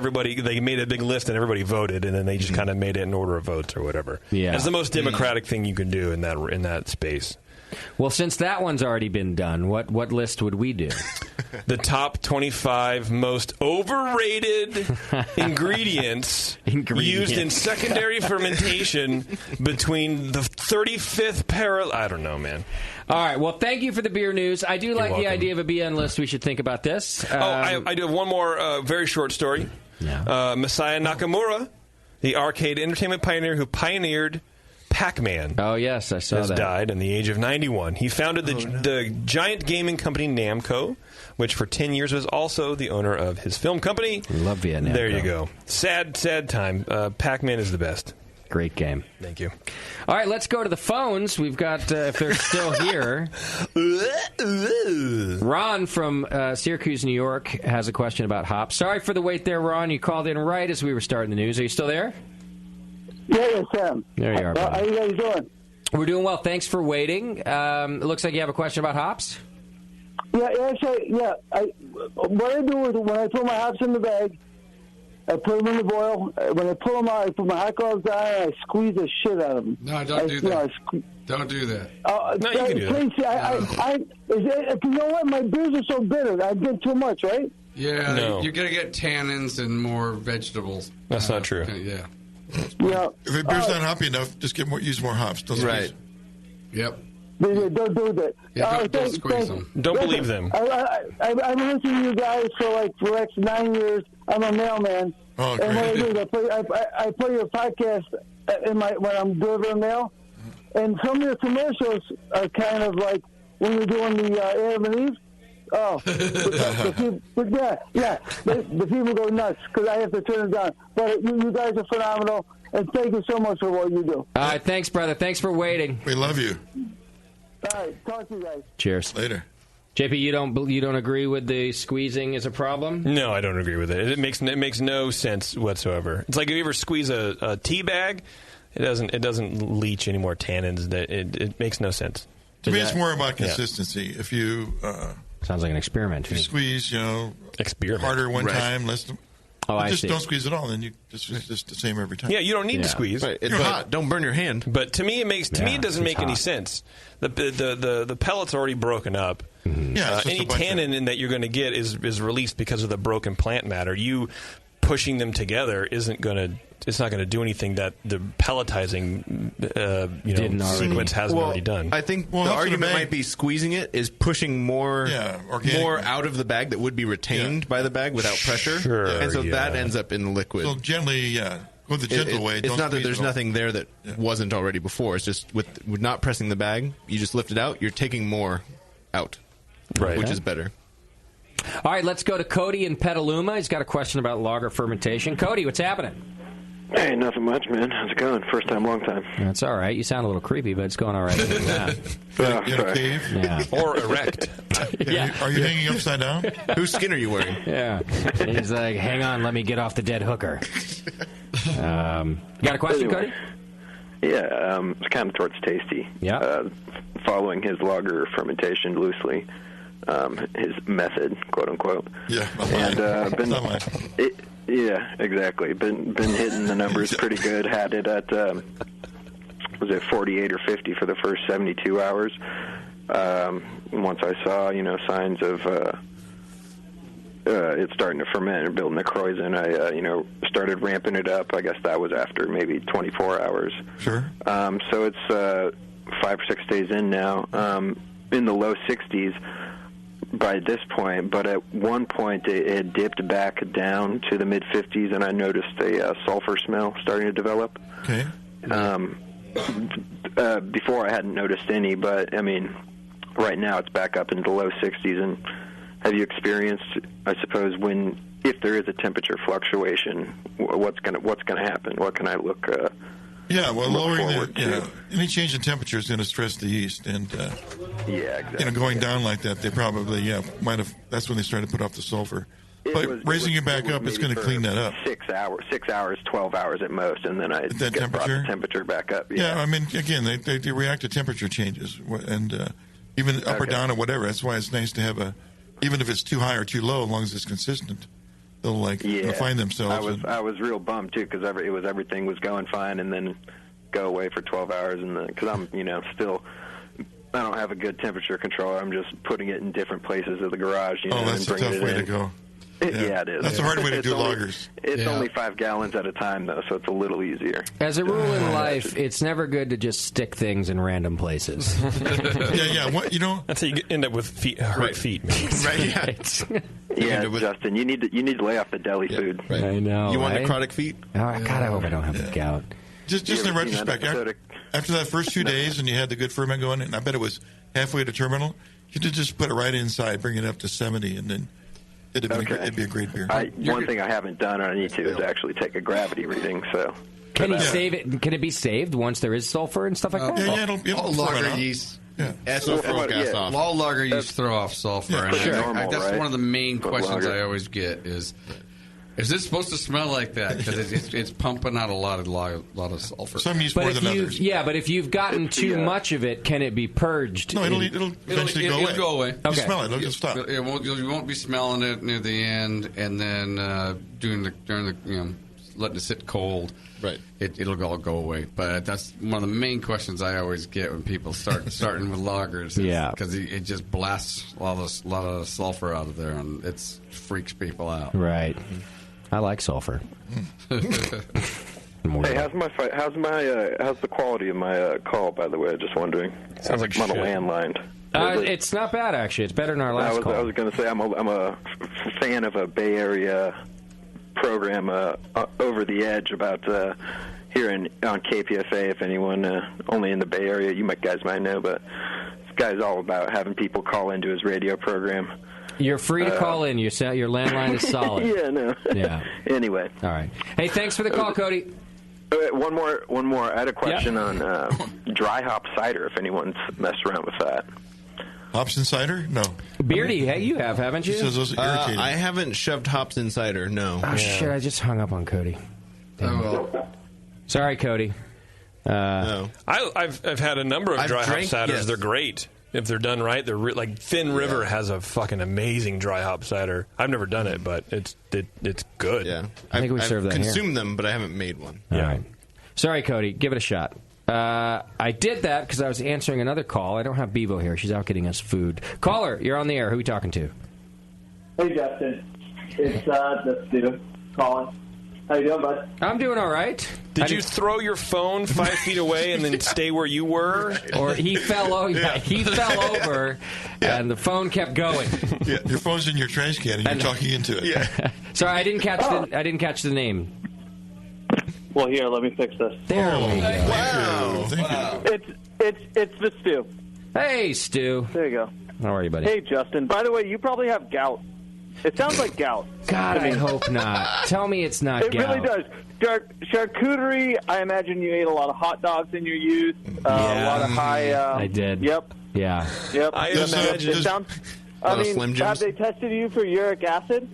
they made a big list, and everybody voted, and then they just kind of made it in order of votes or whatever. Yeah. It's the most democratic thing you can do in that space. Well, since that one's already been done, what list would we do? The top 25 most overrated ingredients used in secondary fermentation between the 35th parallel. I don't know, man. All right. Well, thank you for the beer news. I do like the welcome. idea of a BN list. We should think about this. I do have one more very short story. Yeah. Masaya Nakamura, the arcade entertainment pioneer who pioneered Pac-Man. Oh, yes, I saw has that. died in the age of 91. He founded the giant gaming company Namco, which for 10 years was also the owner of his film company. Love Vietnam. There you go. Sad time. Pac-Man is the best. Great game. Thank you. All right, let's go to the phones. We've got, if they're still here, Ron from Syracuse, New York, has a question about hops. Sorry for the wait there, Ron. You called in right as we were starting the news. Are you still there? Yeah, Sam. There you are, How buddy. you guys doing? We're doing well. Thanks for waiting. It looks like you have a question about hops. Yeah, actually, yeah. What I do is when I put my hops in the bag, I put them in the boil. When I pull them out, I put my hot gloves on and I squeeze the shit out of them. No, don't do that. Don't do that. No, you can do that. You know what? My beers are so bitter. I get too much, right? Yeah, No. you're going to get tannins and more vegetables. That's not true. Yeah. Yeah. If a beer's not hoppy enough, just use more hops. Right. Yep. Don't do that. Yeah, don't squeeze them. Don't believe them. I've been listening to you guys for the next 9 years. I'm a mailman. Oh, and what I great. do is I play your podcast when I'm delivering mail. And some of your commercials are kind of like when you're doing the Adam and Eve. Oh, the people go nuts because I have to turn it down. But you guys are phenomenal, And thank you so much for what you do. All right, thanks, brother. Thanks for waiting. We love you. All right, talk to you guys. Cheers. Later. JP, you don't agree with the squeezing is a problem? No, I don't agree with it. It makes no sense whatsoever. It's like if you ever squeeze a tea bag, it doesn't leach any more tannins. It makes no sense. To me, it's more about consistency. If you sounds like an experiment. If you squeeze, experiment harder one time, less. I just see. don't squeeze at all. Then it's just the same every time. Yeah, you don't need to squeeze. Right. You're hot. Don't burn your hand. But to me, it doesn't make any sense. The pellet's already broken up. Mm-hmm. Yeah, any tannin in that you're going to get is released because of the broken plant matter. You pushing them together it's not going to do anything that the pelletizing sequence hasn't already done. I think the argument might be squeezing it is pushing more out of the bag that would be retained by the bag without pressure. Sure, and so that ends up in the liquid. So gently, go the gentle way. It's not that there's nothing there that wasn't already before. It's just with not pressing the bag, you just lift it out, you're taking more out, which is better. All right, let's go to Cody in Petaluma. He's got a question about lager fermentation. Cody, what's happening? Hey, nothing much, man. How's it going? First time, long time. That's all right. You sound a little creepy, but it's going all right. Cave? Yeah. Or erect. Are you hanging upside down? Whose skin are you wearing? Yeah. He's like, hang on, let me get off the dead hooker. Got a question, Cody? Yeah, it's kind of towards Tasty. Yeah. Following his lager fermentation loosely, his method, quote unquote. Yeah. And yeah, exactly. Been hitting the numbers pretty good. Had it at was it 48 or 50 for the first 72 hours. Once I saw signs of it's starting to ferment and building the kreuzen, I started ramping it up. I guess that was after maybe 24 hours. Sure. So it's 5 or 6 days in now, in the low 60s by this point, but at one point it dipped back down to the mid 50s, and I noticed a sulfur smell starting to develop. Okay. Before I hadn't noticed any, but I mean, right now it's back up into the low 60s. And have you experienced, I suppose, if there is a temperature fluctuation, what's gonna happen? What can I look? Lowering any change in temperature is going to stress the yeast, and exactly. Going down like that, they probably might have. That's when they started to put off the sulfur. But raising it back up, it's going to clean that up. 6 hours, 12 hours at most, and then I brought the temperature back up. Yeah, I mean, again, they react to temperature changes, and even up or down or whatever. That's why it's nice to have even if it's too high or too low, as long as it's consistent. They'll find themselves. I was real bummed too because everything was going fine, and then go away for 12 hours, and because I'm still I don't have a good temperature controller. I'm just putting it in different places of the garage. That's and a tough way to go. Yeah, it is. That's a hard way to do lagers. It's only 5 gallons at a time, though, so it's a little easier. As a rule in life, it's never good to just stick things in random places. That's how you end up with hurt feet. Right. Yeah, Justin, you need to lay off the deli food. Right. I know. You want right? necrotic feet? Oh, God, I hope I don't have the gout. Just in retrospect, after that first few days, and you had the good ferment going, and I bet it was halfway to terminal, you could just put it right inside, bring it up to 70, and then it'd be a great beer. One thing I haven't done, and I need to, is actually take a gravity reading. So, can you save it? Can it be saved once there is sulfur and stuff like that? It'll lager yeast. All lager yeast throw off sulfur. Normal, that's right? one of the main questions lager. I always get is this supposed to smell like that? Because it's pumping out a lot of sulfur. Some use more than others. Yeah, but if you've gotten too much of it, can it be purged? No, it'll eventually go away. It'll go away. You smell it, it'll just stop. You won't be smelling it near the end, and then during the letting it sit cold. Right. It'll all go away. But that's one of the main questions I always get when people starting with lagers. Because it just blasts a lot of sulfur out of there, and it freaks people out. Right. I like sulfur. Hey, how's the quality of my call? By the way, just wondering. Sounds like I'm on a shit. landline. It's not bad actually. It's better than our last call. I was going to say I'm a fan of a Bay Area program, Over the Edge, about here on KPFA. If anyone only in the Bay Area, you guys might know, but this guy's all about having people call into his radio program. You're free to call in. Your landline is solid. Yeah, no. Yeah. Anyway. All right. Hey, thanks for the call, Cody. One more. I had a question on dry hop cider, if anyone's messed around with that. Hops and cider? No. Beardy, you have, haven't you? He says those are irritating. I haven't shoved hops in cider, no. Oh, shit, I just hung up on Cody. Sorry, Cody. No. I've had a number of dry hop ciders. Yes. They're great. If they're done right, they're like Thin River has a fucking amazing dry hop cider. I've never done it, but it's good. Yeah, I think we serve that here. I've consumed them, but I haven't made one. All right. Sorry, Cody. Give it a shot. I did that because I was answering another call. I don't have Bevo here. She's out getting us food. Caller, you're on the air. Who are we talking to? Hey, Justin. It's the Stu calling. How you doing, bud? I'm doing all right. Did you throw your phone 5 feet away and then stay where you were? Or he fell over. He fell over, and the phone kept going. Yeah, your phone's in your trash can, and you're talking into it. Yeah. Sorry, I didn't catch the name. Well, here, let me fix this. There we go. Wow. It's the Stu. Hey, Stu. There you go. How are you, buddy? Hey, Justin. By the way, you probably have gout. It sounds like gout. God, I hope not. Tell me it's not gout. It really does. Charcuterie, I imagine you ate a lot of hot dogs in your youth. A lot of high... I did. Yep. Yeah. Yep. I imagine. It sounds... have they tested you for uric acid?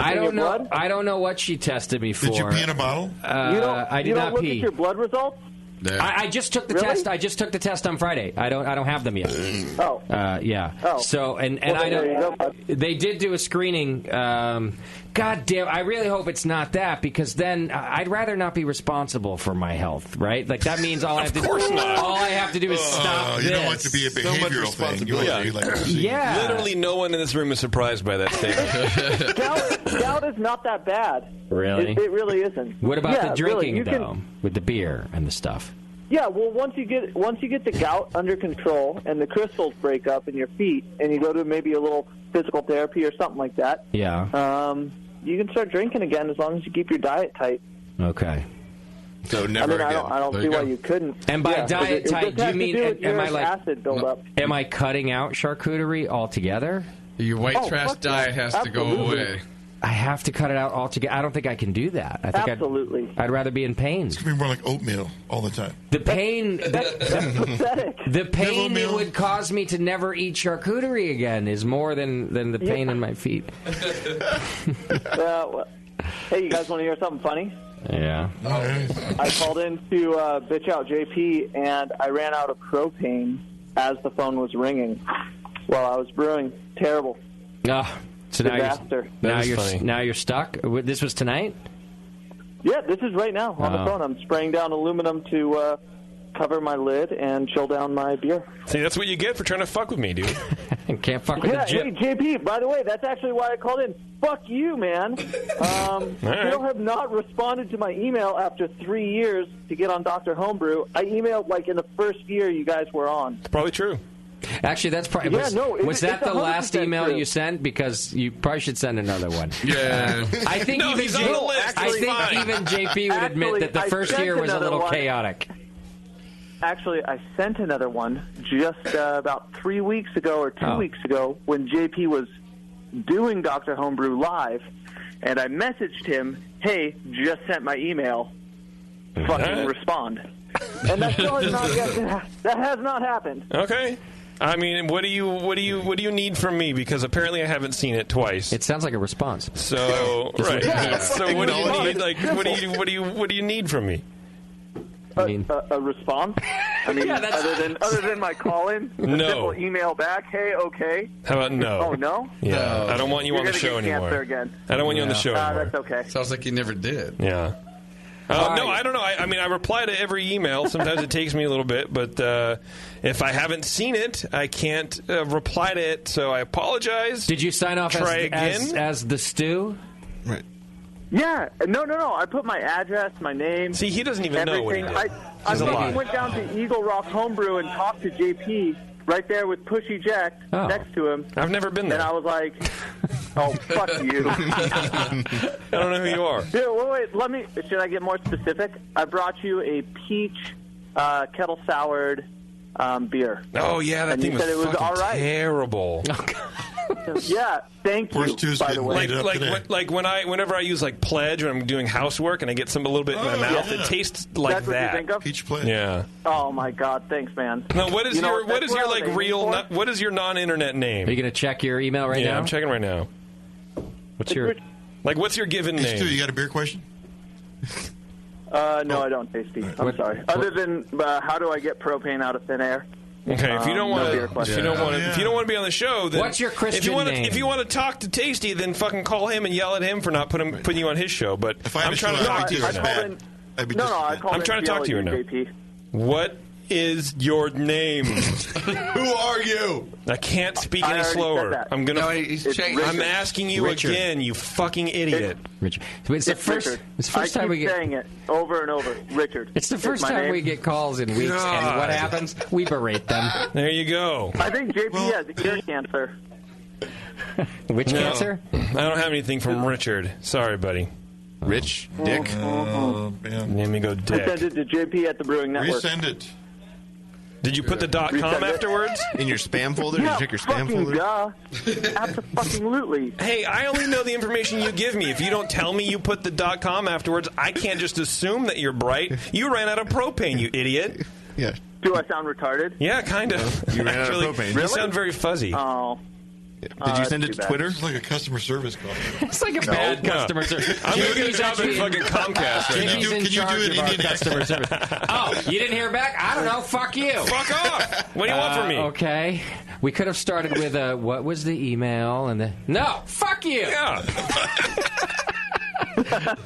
I don't know. Blood? I don't know what she tested me for. Did you pee in a bottle? I did not look pee. At your blood results? I just took the test. I just took the test on Friday. I don't have them yet. Oh. Yeah. Oh. So and I don't. They did do a screening. God damn! I really hope it's not that, because then I'd rather not be responsible for my health. Right? Like that means all I have to do. All I have to do is stop. You don't want it to be a behavioral thing. Yeah. Literally, no one in this room is surprised by that statement. Gout is not that bad. Really? It really isn't. What about the drinking really, though, with the beer and the stuff? Yeah, well, once you get the gout under control and the crystals break up in your feet, and you go to maybe a little physical therapy or something like that, you can start drinking again as long as you keep your diet tight. Okay. So never again. I don't see why you couldn't. And by diet tight, do you mean am I like acid buildup? Am I cutting out charcuterie altogether? Your white trash diet has to go away. I have to cut it out altogether. I don't think I can do that. I think Absolutely. I'd rather be in pain. It's going to be more like oatmeal all the time. The pain... That's pathetic. The pain it would cause me to never eat charcuterie again is more than the pain in my feet. Hey, you guys want to hear something funny? Yeah. I called in to bitch out JP, and I ran out of propane as the phone was ringing while I was brewing. Terrible. So disaster. Now you're stuck? This was tonight? Yeah, this is right now on the phone. I'm spraying down aluminum to cover my lid and chill down my beer. See, that's what you get for trying to fuck with me, dude. Can't fuck with the Hey, JP, by the way, that's actually why I called in. Fuck you, man. You have not responded to my email after 3 years to get on Dr. Homebrew. I emailed like in the first year you guys were on. It's probably true. Actually, that's probably... Was that the last email you sent? Because you probably should send another one. Yeah. I think even JP would admit that the first year was a little chaotic. Actually, I sent another one just about 3 weeks ago or 2 weeks ago when JP was doing Dr. Homebrew live, and I messaged him, hey, just sent my email, fucking respond. And that still has not happened. Okay. I mean, what do you need from me? Because apparently I haven't seen it twice. It sounds like a response. So right. So what do you need? Like, what do you need from me? A response? I mean, other than my call-in, a simple email back. Hey, okay. How about no? Oh, no? Yeah, I don't want you on the show anymore. Again. I don't want you on the show anymore. That's okay. Sounds like you never did. Yeah. No, I don't know. I mean, I reply to every email. Sometimes it takes me a little bit, but if I haven't seen it, I can't reply to it, so I apologize. Did you sign off as the stew? Right. Yeah. No. I put my address, my name. See, he doesn't even know what he did. I went down to Eagle Rock Homebrew and talked to JP right there with Push Eject next to him. I've never been there. And I was like, oh, fuck you. I don't know who you are. Dude, wait. Should I get more specific? I brought you a peach kettle soured beer. Oh, yeah, that thing was fucking terrible. Yeah, thank you. By the way, Whenever I use like Pledge when I'm doing housework and I get a little bit in my mouth, it tastes like That's what that. you think of? Peach Pledge. Yeah. Oh my God, thanks, man. Now, what is You know, your what that's is your what I like was real aiming for. what is your non-internet name? Are you going to check your email right yeah, now? I'm checking right now. What's your what's your given name? Stu, you got a beer question? No, I don't, Tasty. I'm sorry. Other than how do I get propane out of thin air? Okay, if you don't want beer to, question. if you don't want to be on the show, then What's your Christian name? If you want to talk to Tasty, then fucking call him and yell at him for not putting you on his show. But I had I'm a trying show to that talk to you was now. bad. I'd be I called I'm in trying to talk to you yell now. at JP. What is your name? Who are you? I can't speak I any already slower. said that. I'm gonna. No, he's changed. I'm asking you Richard. again, you fucking idiot. Richard. It's the first. Richard. It's the first I time keep we get. saying it over and over. Richard. It's the first my time name. we get calls in weeks, and what happens? We berate them. There you go. I think JP has ear cancer. Which No, cancer? I don't have anything from Richard. Sorry, buddy. Rich Dick. Let me go I Dick. sent it to JP at the Brewing Network. Resend it. Did you put the .com Resend it. afterwards? In your spam folder? Did Yeah, you check your spam fucking folder? duh. Absolutely. Hey, I only know the information you give me. If you don't tell me you put the .com afterwards, I can't just assume that you're bright. You ran out of propane, you idiot. Yeah. Do I sound retarded? Yeah, kind of. You ran out of Actually, propane. You Really? sound very fuzzy. Oh. Did you send it too to bad. Twitter? It's like a customer service call. It's like a bad customer service. I'm going to get a job at JP's fucking Comcast right now. JP's in Can you do charge an of our Indian customer service. Oh, you didn't hear back? I don't know. Fuck you. Fuck off. What do you want from me? Okay. We could have started with what was the email and the no. Fuck you. Yeah.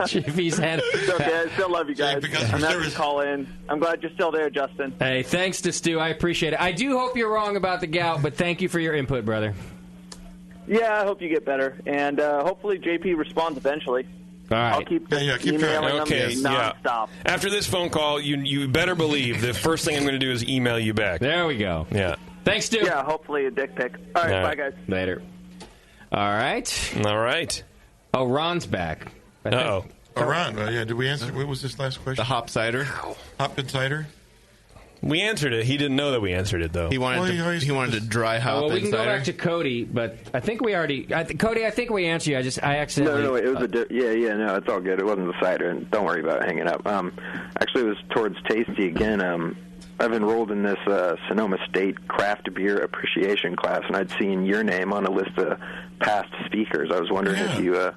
Jiffy's head. It's okay. I still love you guys. I'm happy to call in. I'm glad you're still there, Justin. Hey, thanks to Stu. I appreciate it. I do hope you're wrong about the gout, but thank you for your input, brother. Yeah, I hope you get better. And hopefully JP responds eventually. All right. I'll keep, keep emailing Okay, them yeah. nonstop. After this phone call, you better believe the first thing I'm going to do is email you back. There we go. Yeah. Thanks, Stu. Yeah, hopefully a dick pic. All right, All bye, right. guys. Later. All right. All right. Oh, Ron's back. Uh-oh. Oh, Ron, yeah, did we answer? What was this last question? The hop cider. Hop and cider? We answered it. He didn't know that we answered it, though. He wanted to wanted to dry hop well, we and can go cider. back to Cody, but I think we already. Cody, I think we answered you. I accidentally. No, it was no, it's all good. It wasn't the cider, and don't worry about hanging up. Actually, it was towards Tasty again. I've enrolled in this Sonoma State craft beer appreciation class, and I'd seen your name on a list of past speakers. I was wondering if you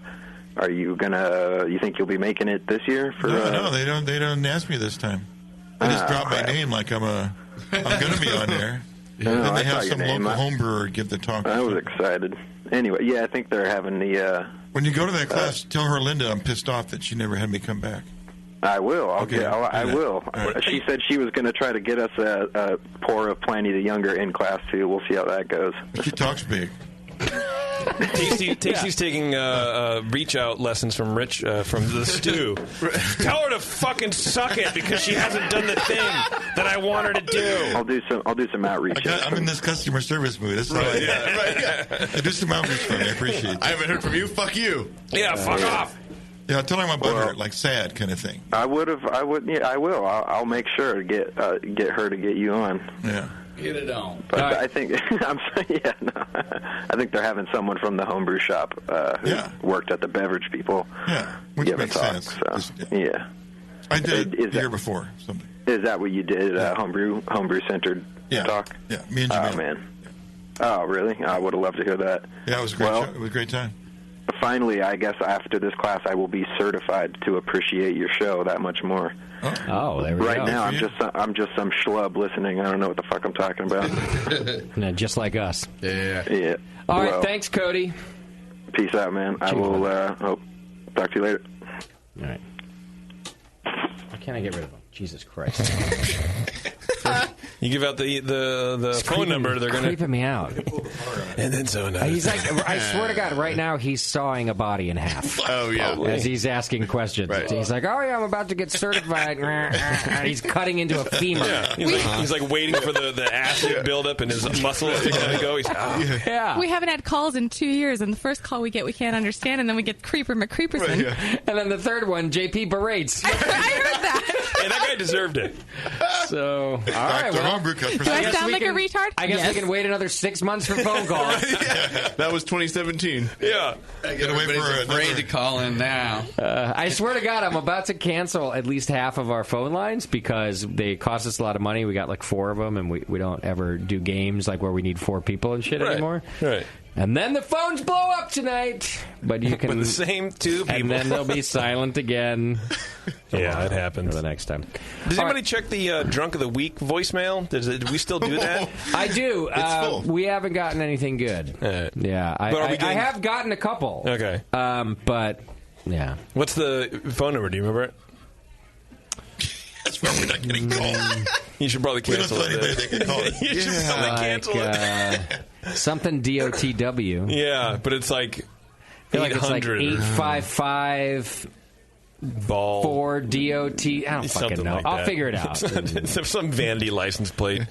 are you gonna? You think you'll be making it this year? For No, they don't. They don't ask me this time. I just dropped my name like I'm going to be on there. No, then I they have saw your some name. local home brewer give the talk. I was excited. Anyway, yeah, I think they're having the. When you go to that class, tell her Linda I'm pissed off that she never had me come back. I will. Okay, I will. right. She said she was going to try to get us a pour of Pliny the Younger in class too. We'll see how that goes. She talks big. Tasty's taking reach out lessons from Rich from the stew. Tell her to fucking suck it because she hasn't done the thing that I want her to do. I'll do some outreach. I'm in this customer service mood. That's Right, yeah. Do some outreach for me. I appreciate it. I haven't heard from you. Fuck you. Yeah, fuck off. Yeah, tell her my butt hurt, like sad kind of thing. I would. Yeah, I will. I'll make sure to get her to get you on. Yeah. Get it on. But I think I think they're having someone from the homebrew shop who worked at the beverage people. Yeah, which give a makes talk. sense. So, yeah. I did it the year before. Something. Is that what you did? Homebrew centered talk? Yeah, me and Jamil. Oh man. Oh really? I would have loved to hear that. Yeah, it was a great. It was a great time. Finally, I guess after this class, I will be certified to appreciate your show that much more. Oh, there we go. Right now, I'm just some schlub listening. I don't know what the fuck I'm talking about. No, just like us. Yeah. All right, thanks, Cody. Peace out, man. I will talk to you later. All right. Why can't I get rid of him? Jesus Christ. You give out the phone number, they're going to creeping me out. And then so nice. He's like, I swear to God, right now he's sawing a body in half. Oh yeah, as he's asking questions. Right. He's like, "Oh yeah, I'm about to get certified." He's cutting into a femur. Yeah. He's like waiting for the acid buildup in his muscles to kind of go. He's, yeah. We haven't had calls in 2 years, and the first call we get, we can't understand, and then we get Creeper McCreeperson. Right, yeah. And then the third one, JP berates. I heard that. Hey, that guy deserved it. So, all right, well, homebrew customers. Do I sound like a retard? I guess we can wait another 6 months for phone calls. That was 2017. Yeah. Everybody's afraid to call in now. I swear to God, I'm about to cancel at least half of our phone lines because they cost us a lot of money. We got like 4 of them, and we don't ever do games like where we need 4 people and shit anymore. Right. And then the phones blow up tonight. But you can... With the same 2 people. And then they'll be silent again. Yeah, it happens. For the next time. Does anybody check the Drunk of the Week voicemail? Do we still do that? I do. It's full. We haven't gotten anything good. Yeah. I have gotten a couple. Okay. But, yeah. What's the phone number? Do you remember it? That's why we're not getting called. You should probably cancel it. We don't tell anybody they can call it. You should probably cancel it. Something DOTW. Yeah, but it's like I feel like it's like 800. 855 ball 4 DOT. I don't fucking know. Like I'll figure it out. It's some vanity license plate.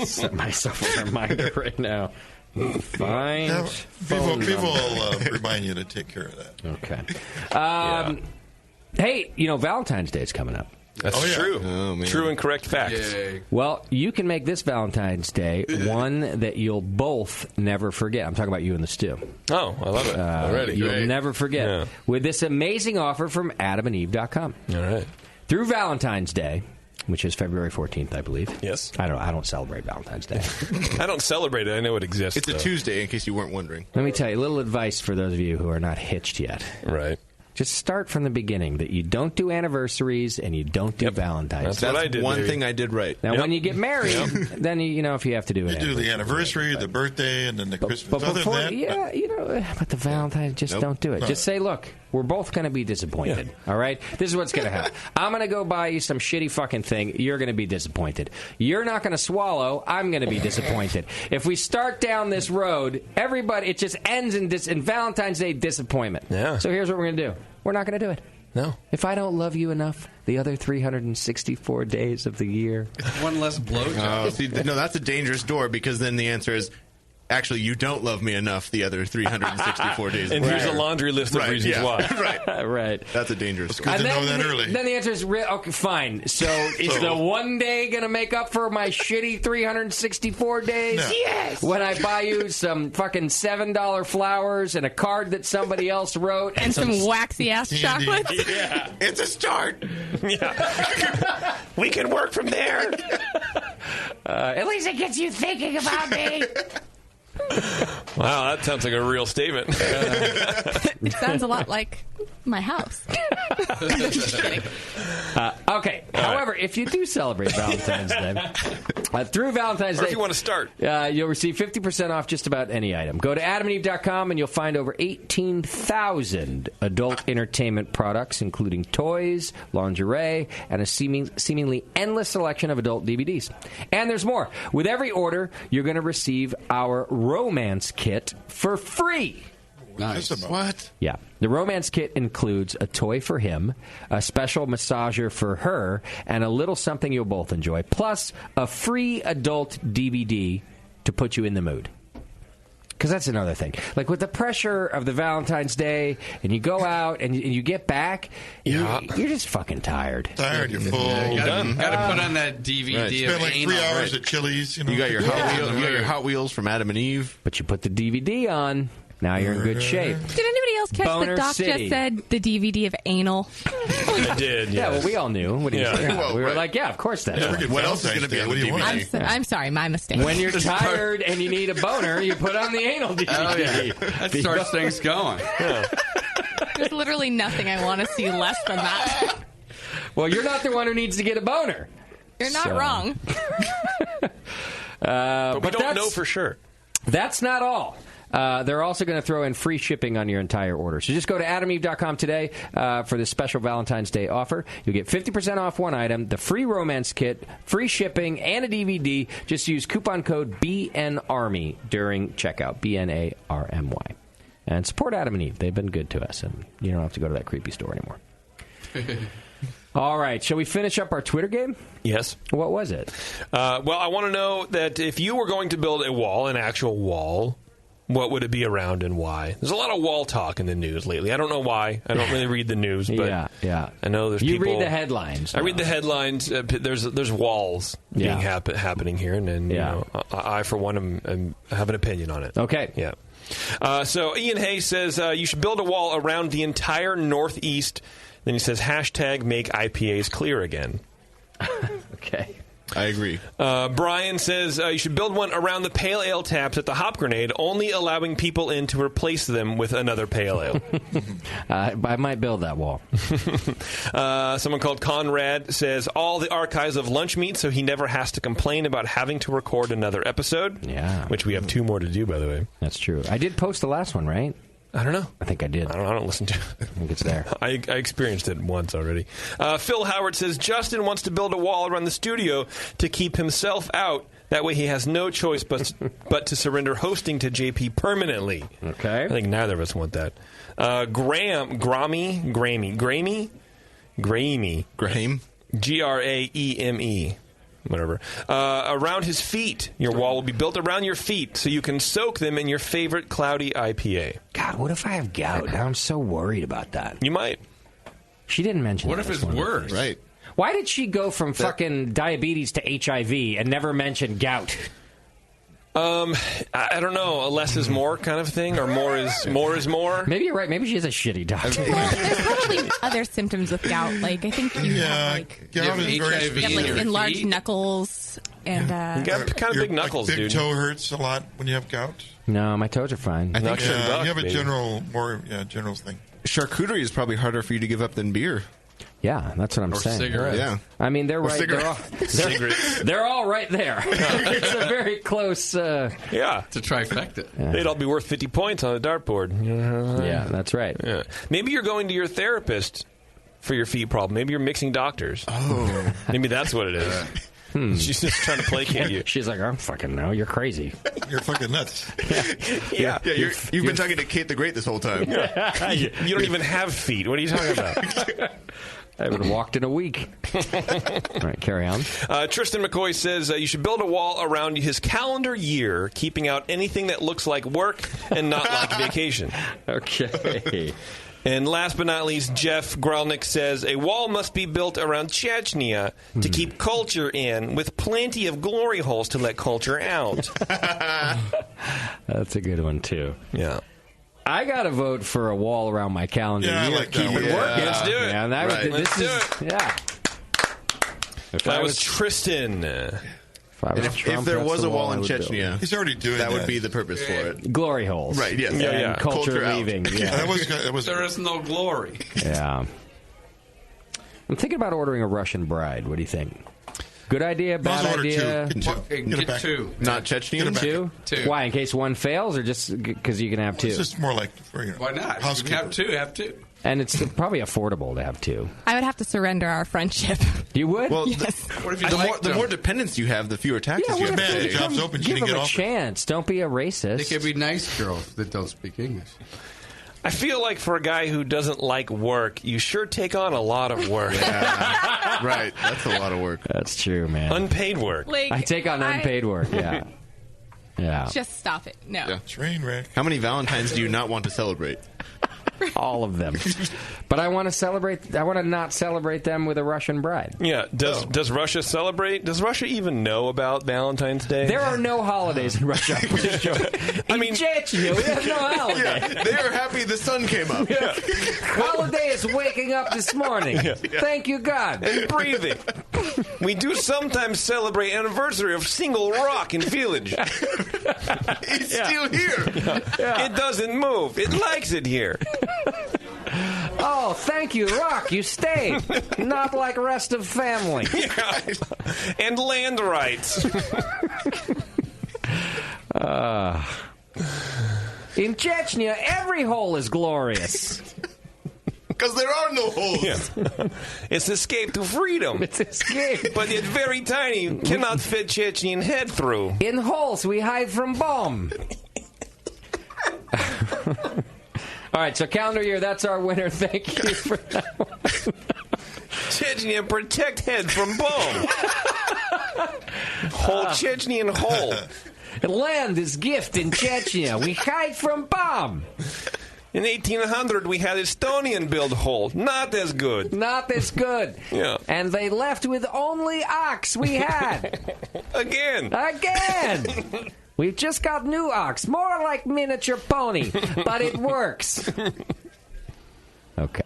Set myself a reminder right now. Find people will remind you to take care of that. Okay. Hey, Valentine's Day is coming up. That's true. Oh, man. True and correct facts. Yay. Well, you can make this Valentine's Day one that you'll both never forget. I'm talking about you and the stew. Oh, I love it. Already. You'll never forget. With this amazing offer from adamandeve.com. All right. Through Valentine's Day, which is February 14th, I believe. Yes. I don't celebrate Valentine's Day. I don't celebrate it. I know it exists. It's a Tuesday, in case you weren't wondering. Let me tell you, a little advice for those of you who are not hitched yet. Right. Just start from the beginning that you don't do anniversaries and you don't do Valentine's Day. That's what I did. One thing I did right. Now, when you get married, then if you have to do it. You do the anniversary, the birthday, and then the Christmas. But Other before, than that, but the Valentine's, just don't do it. No. Just say, look, we're both going to be disappointed. All right? This is what's going to happen. I'm going to go buy you some shitty fucking thing. You're going to be disappointed. You're not going to swallow. I'm going to be disappointed. If we start down this road, everybody, it just ends in Valentine's Day disappointment. Yeah. So here's what we're going to do. We're not going to do it. No. If I don't love you enough, the other 364 days of the year. It's one less blowjob. No, that's a dangerous door because then the answer is, actually, you don't love me enough the other 364 days. And here's a laundry list of reasons why. Right. That's a dangerous door. good to know that early. Then the answer is, okay, fine. So is the one day going to make up for my shitty 364 days? No. Yes. When I buy you some fucking $7 flowers and a card that somebody else wrote. And some waxy-ass chocolates? Yeah. It's a start. Yeah. We can work from there. At least it gets you thinking about me. Wow, that sounds like a real statement. It sounds a lot like my house. Just kidding. Okay. However, if you do celebrate Valentine's Day, through Valentine's Day, if you want to start, you'll receive 50% off just about any item. Go to adamandeve.com and you'll find over 18,000 adult entertainment products, including toys, lingerie, and a seemingly endless selection of adult DVDs. And there's more. With every order, you're going to receive our romance kit for free. Nice. What? Yeah. The romance kit includes a toy for him, a special massager for her, and a little something you'll both enjoy, plus a free adult DVD to put you in the mood. Because that's another thing. Like with the pressure of the Valentine's Day, and you go out and you get back, you're just fucking tired. You're full. You gotta put on that DVD. Right. Spend like 3 hours at Chili's. You got your Hot Wheels from Adam and Eve. But you put the DVD on. Now you're in good shape. Did anybody else catch Boner that Doc City. just said the DVD of anal? I did, Yeah, well, we all knew. What he was saying. Well, we were right. like, yeah, of course that's right. What else is going to be on the DVD? I'm sorry, my mistake. When you're tired and you need a boner, you put on the anal DVD. Oh, yeah. That starts things going. There's literally nothing I want to see less than that. Well, you're not the one who needs to get a boner. You're not wrong. But we don't know for sure. That's not all. They're also going to throw in free shipping on your entire order. So just go to adameve.com today for this special Valentine's Day offer. You'll get 50% off one item, the free romance kit, free shipping, and a DVD. Just use coupon code BNARMY during checkout, BNARMY. And support Adam and Eve. They've been good to us, and you don't have to go to that creepy store anymore. All right, shall we finish up our Twitter game? Yes. What was it? Well, I want to know that if you were going to build a wall, an actual wall, what would it be around and why? There's a lot of wall talk in the news lately. I don't know why. I don't really read the news, but yeah. I know there's You people... read the headlines. I read the headlines. There's walls being happening here, and you know, I for one have an opinion on it. Okay. Yeah. So Ian Hayes says you should build a wall around the entire Northeast. Then he says hashtag make IPAs clear again. Okay. I agree. Brian says you should build one around the pale ale taps at the Hop Grenade, only allowing people in to replace them with another pale ale. I might build that wall. Someone called Conrad says all the archives of lunch meat, so he never has to complain about having to record another episode. Yeah. Which we have 2 more to do, by the way. That's true. I did post the last one, right? I don't know. I think I did. I don't listen to it. I think it's there. I experienced it once already. Phil Howard says Justin wants to build a wall around the studio to keep himself out. That way he has no choice but to surrender hosting to JP permanently. Okay. I think neither of us want that. Graham. Graeme. Whatever. Around his feet. Your wall will be built around your feet so you can soak them in your favorite cloudy IPA. God, what if I have gout? I'm so worried about that. You might. She didn't mention What that if it's one. worse? Right. Why did she go from fucking diabetes to HIV and never mention gout? I don't know. A less is more kind of thing, or more is more. Maybe you're right. Maybe she has a shitty doctor. Well, there's probably other symptoms with gout. Like I think you have like, gout is very you have, like enlarged knuckles and you got kind of big knuckles, big dude. toe hurts a lot when you have gout. No, my toes are fine. I think you have a general thing. Charcuterie is probably harder for you to give up than beer. Yeah, that's what I'm saying. Cigarettes. Yeah. I mean, they're Or right. cigarettes. They're all right there. It's a very close. Yeah, it's a trifecta. Yeah. They'd all be worth 50 points on a dartboard. Yeah, that's right. Yeah. Maybe you're going to your therapist for your feet problem. Maybe you're mixing doctors. Oh, maybe that's what it is. She's just trying to placate you. She's like, I don't fucking know. You're crazy. You're fucking nuts. Yeah. You've been talking to Kate the Great this whole time. You don't even have feet. What are you talking about? I haven't walked in a week. All right, carry on. Tristan McCoy says you should build a wall around his calendar year, keeping out anything that looks like work and not like vacation. Okay. And last but not least, Jeff Grelnick says a wall must be built around Chechnya to keep culture in, with plenty of glory holes to let culture out. That's a good one, too. Yeah. I got to vote for a wall around my calendar. Yeah, I year. like Keep that it one. working. Let's do it. Man, that Right. was, Let's this do is, it. Yeah. That was Tristan. And if there was a wall in Chechnya, he's already doing that would be the purpose for it. Glory holes. Right, yes. And culture out. leaving. Yeah. That was There is no glory. Yeah. I'm thinking about ordering a Russian bride. What do you think? Good idea, bad order idea? Get 2. Not Chechnya? Two? Why, in case one fails, or just because you can have 2? It's just more like Why not? You can have two. And it's probably affordable to have 2. I would have to surrender our friendship. You would? Well, Yes. What if you the more dependents you have, the fewer taxes you have to pay. job's open, you Give can them get a off chance. Don't be a racist. They could be nice girls that don't speak English. I feel like for a guy who doesn't like work, you sure take on a lot of work. Yeah. Right. That's a lot of work. That's true, man. Unpaid work. Like, I take on unpaid work, yeah. Yeah. Just stop it. No. Yeah. Train wreck. How many Valentines do you not want to celebrate? All of them. But I want to celebrate. I want to not celebrate them with a Russian bride. Yeah. Does Russia celebrate? Does Russia even know about Valentine's Day? There are no holidays in Russia. I mean, Chechnya, we have no holiday. Yeah, they are happy the sun came up. Yeah. Holiday is waking up this morning. Yeah. Thank you, God. And breathing. We do sometimes celebrate anniversary of Single Rock in Village. It's still here. Yeah. It doesn't move. It likes it here. Oh, thank you, Rock. You stayed. Not like rest of family. Yeah. And land rights. In Chechnya, every hole is glorious. Because there are no holes. Yeah. It's escape to freedom. It's escape. But it's very tiny. Cannot fit Chechen head through. In holes, we hide from bomb. All right, so calendar year, that's our winner. Thank you for that one. Chechnya protect head from bomb. Whole Chechnyan hole. Land is gift in Chechnya. We hide from bomb. In 1800, we had Estonian-built hole. Not as good. Not as good. Yeah. And they left with only ox we had. Again. We've just got new ox. More like miniature pony. But it works. Okay.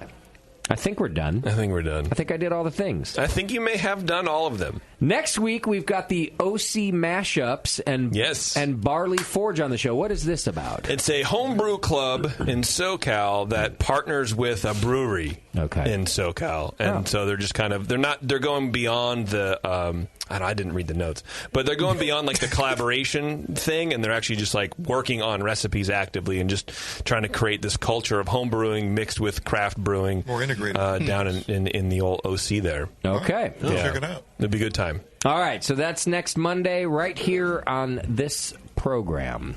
I think we're done. I think I did all the things. I think you may have done all of them. Next week, we've got the OC mashups and Barley Forge on the show. What is this about? It's a homebrew club in SoCal that partners with a brewery in SoCal. And so they're just kind of, they're going beyond the, I didn't read the notes, but they're going beyond like the collaboration thing, and they're actually just like working on recipes actively and just trying to create this culture of home brewing mixed with craft brewing. More integrated. Down in the old OC there. Okay. Check it out. It'll be a good time. All right, so that's next Monday right here on this program.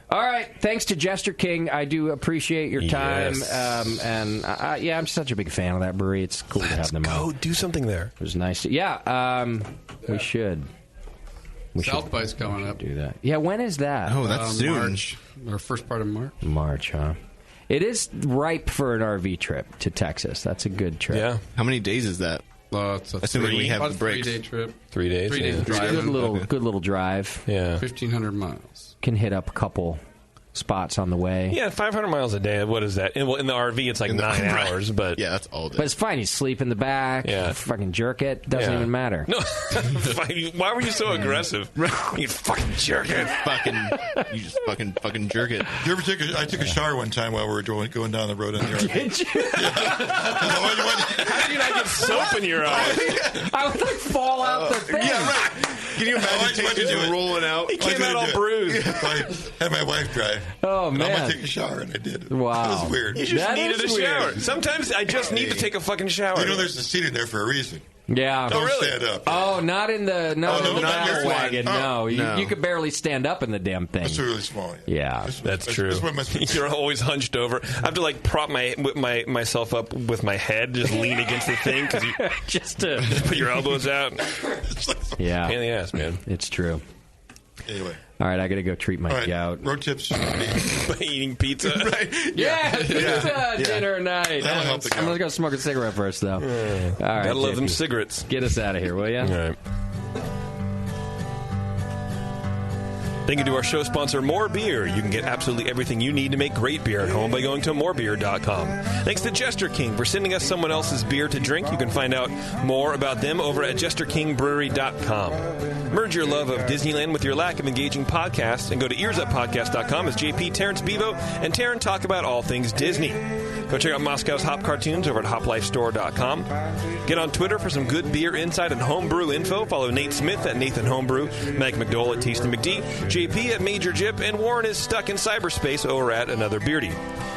All right, thanks to Jester King. I do appreciate your time. Yes. I'm such a big fan of that brewery. It's cool to have them on. Do something there. It was nice. We should. South by's coming up. Do that. Yeah, when is that? Oh, that's soon. March, or first part of March. March, huh? It is ripe for an RV trip to Texas. That's a good trip. Yeah. How many days is that? It's a assuming we have the breaks. 3-day trip. 3 days. 3 days drive. Good little drive. Yeah. 1,500 miles. Can hit up a couple spots on the way. Yeah, 500 miles a day. What is that? In the RV, it's like 9 hours. But yeah, that's all day. But it's fine. You sleep in the back. Yeah. Fucking jerk it. Doesn't even matter. No. Why were you so aggressive? You fucking jerk it. You just fucking jerk it. Did you ever I took a shower one time while we were going down the road in the RV. Did you? How did you not get soap in your eyes? I would like fall out the thing. Yeah, right. Can you imagine just rolling out? He came out all bruised. I had my wife drive. Oh, man. I'm going to take a shower, and I did. Wow. That was weird. You just needed a shower. Sometimes I just need to take a fucking shower. You know there's a seat in there for a reason. Yeah. Don't stand up. Oh, not in the not wagon. No. You could barely stand up in the damn thing. It's really small. Yeah. That's true. You're always hunched over. I have to like prop myself up with my head, just lean against the thing because you just to put your elbows out. Yeah. Pain in the ass, man. It's true. Anyway. All right, I got to go treat my gout. Road tips. By eating pizza. Right. Yeah, pizza dinner night. That'll help the I'm going to go smoke a cigarette first, though. All right, Gotta love JP. them cigarettes. Get us out of here, will you? All right. Thank you to our show sponsor, More Beer. You can get absolutely everything you need to make great beer at home by going to morebeer.com. Thanks to Jester King for sending us someone else's beer to drink. You can find out more about them over at jesterkingbrewery.com. Merge your love of Disneyland with your lack of engaging podcasts and go to earsuppodcast.com as JP, Terrence, Bevo, and Taryn talk about all things Disney. Go check out Moscow's Hop Cartoons over at hoplifestore.com. Get on Twitter for some good beer insight and homebrew info. Follow Nate Smith at Nathan Homebrew, Mike McDowell at Tasty McD, JP at Major Jip, and Warren is stuck in cyberspace over at Another Beardy.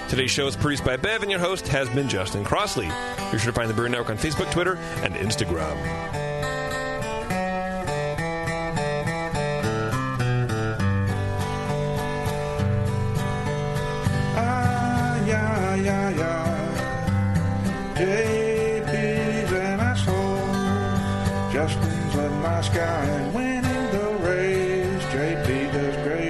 Today's show is produced by Bev, and your host has been Justin Crossley. Be sure to find the Brew Network on Facebook, Twitter, and Instagram. JP's an asshole. Justin's a nice guy and winning the race. JP does great.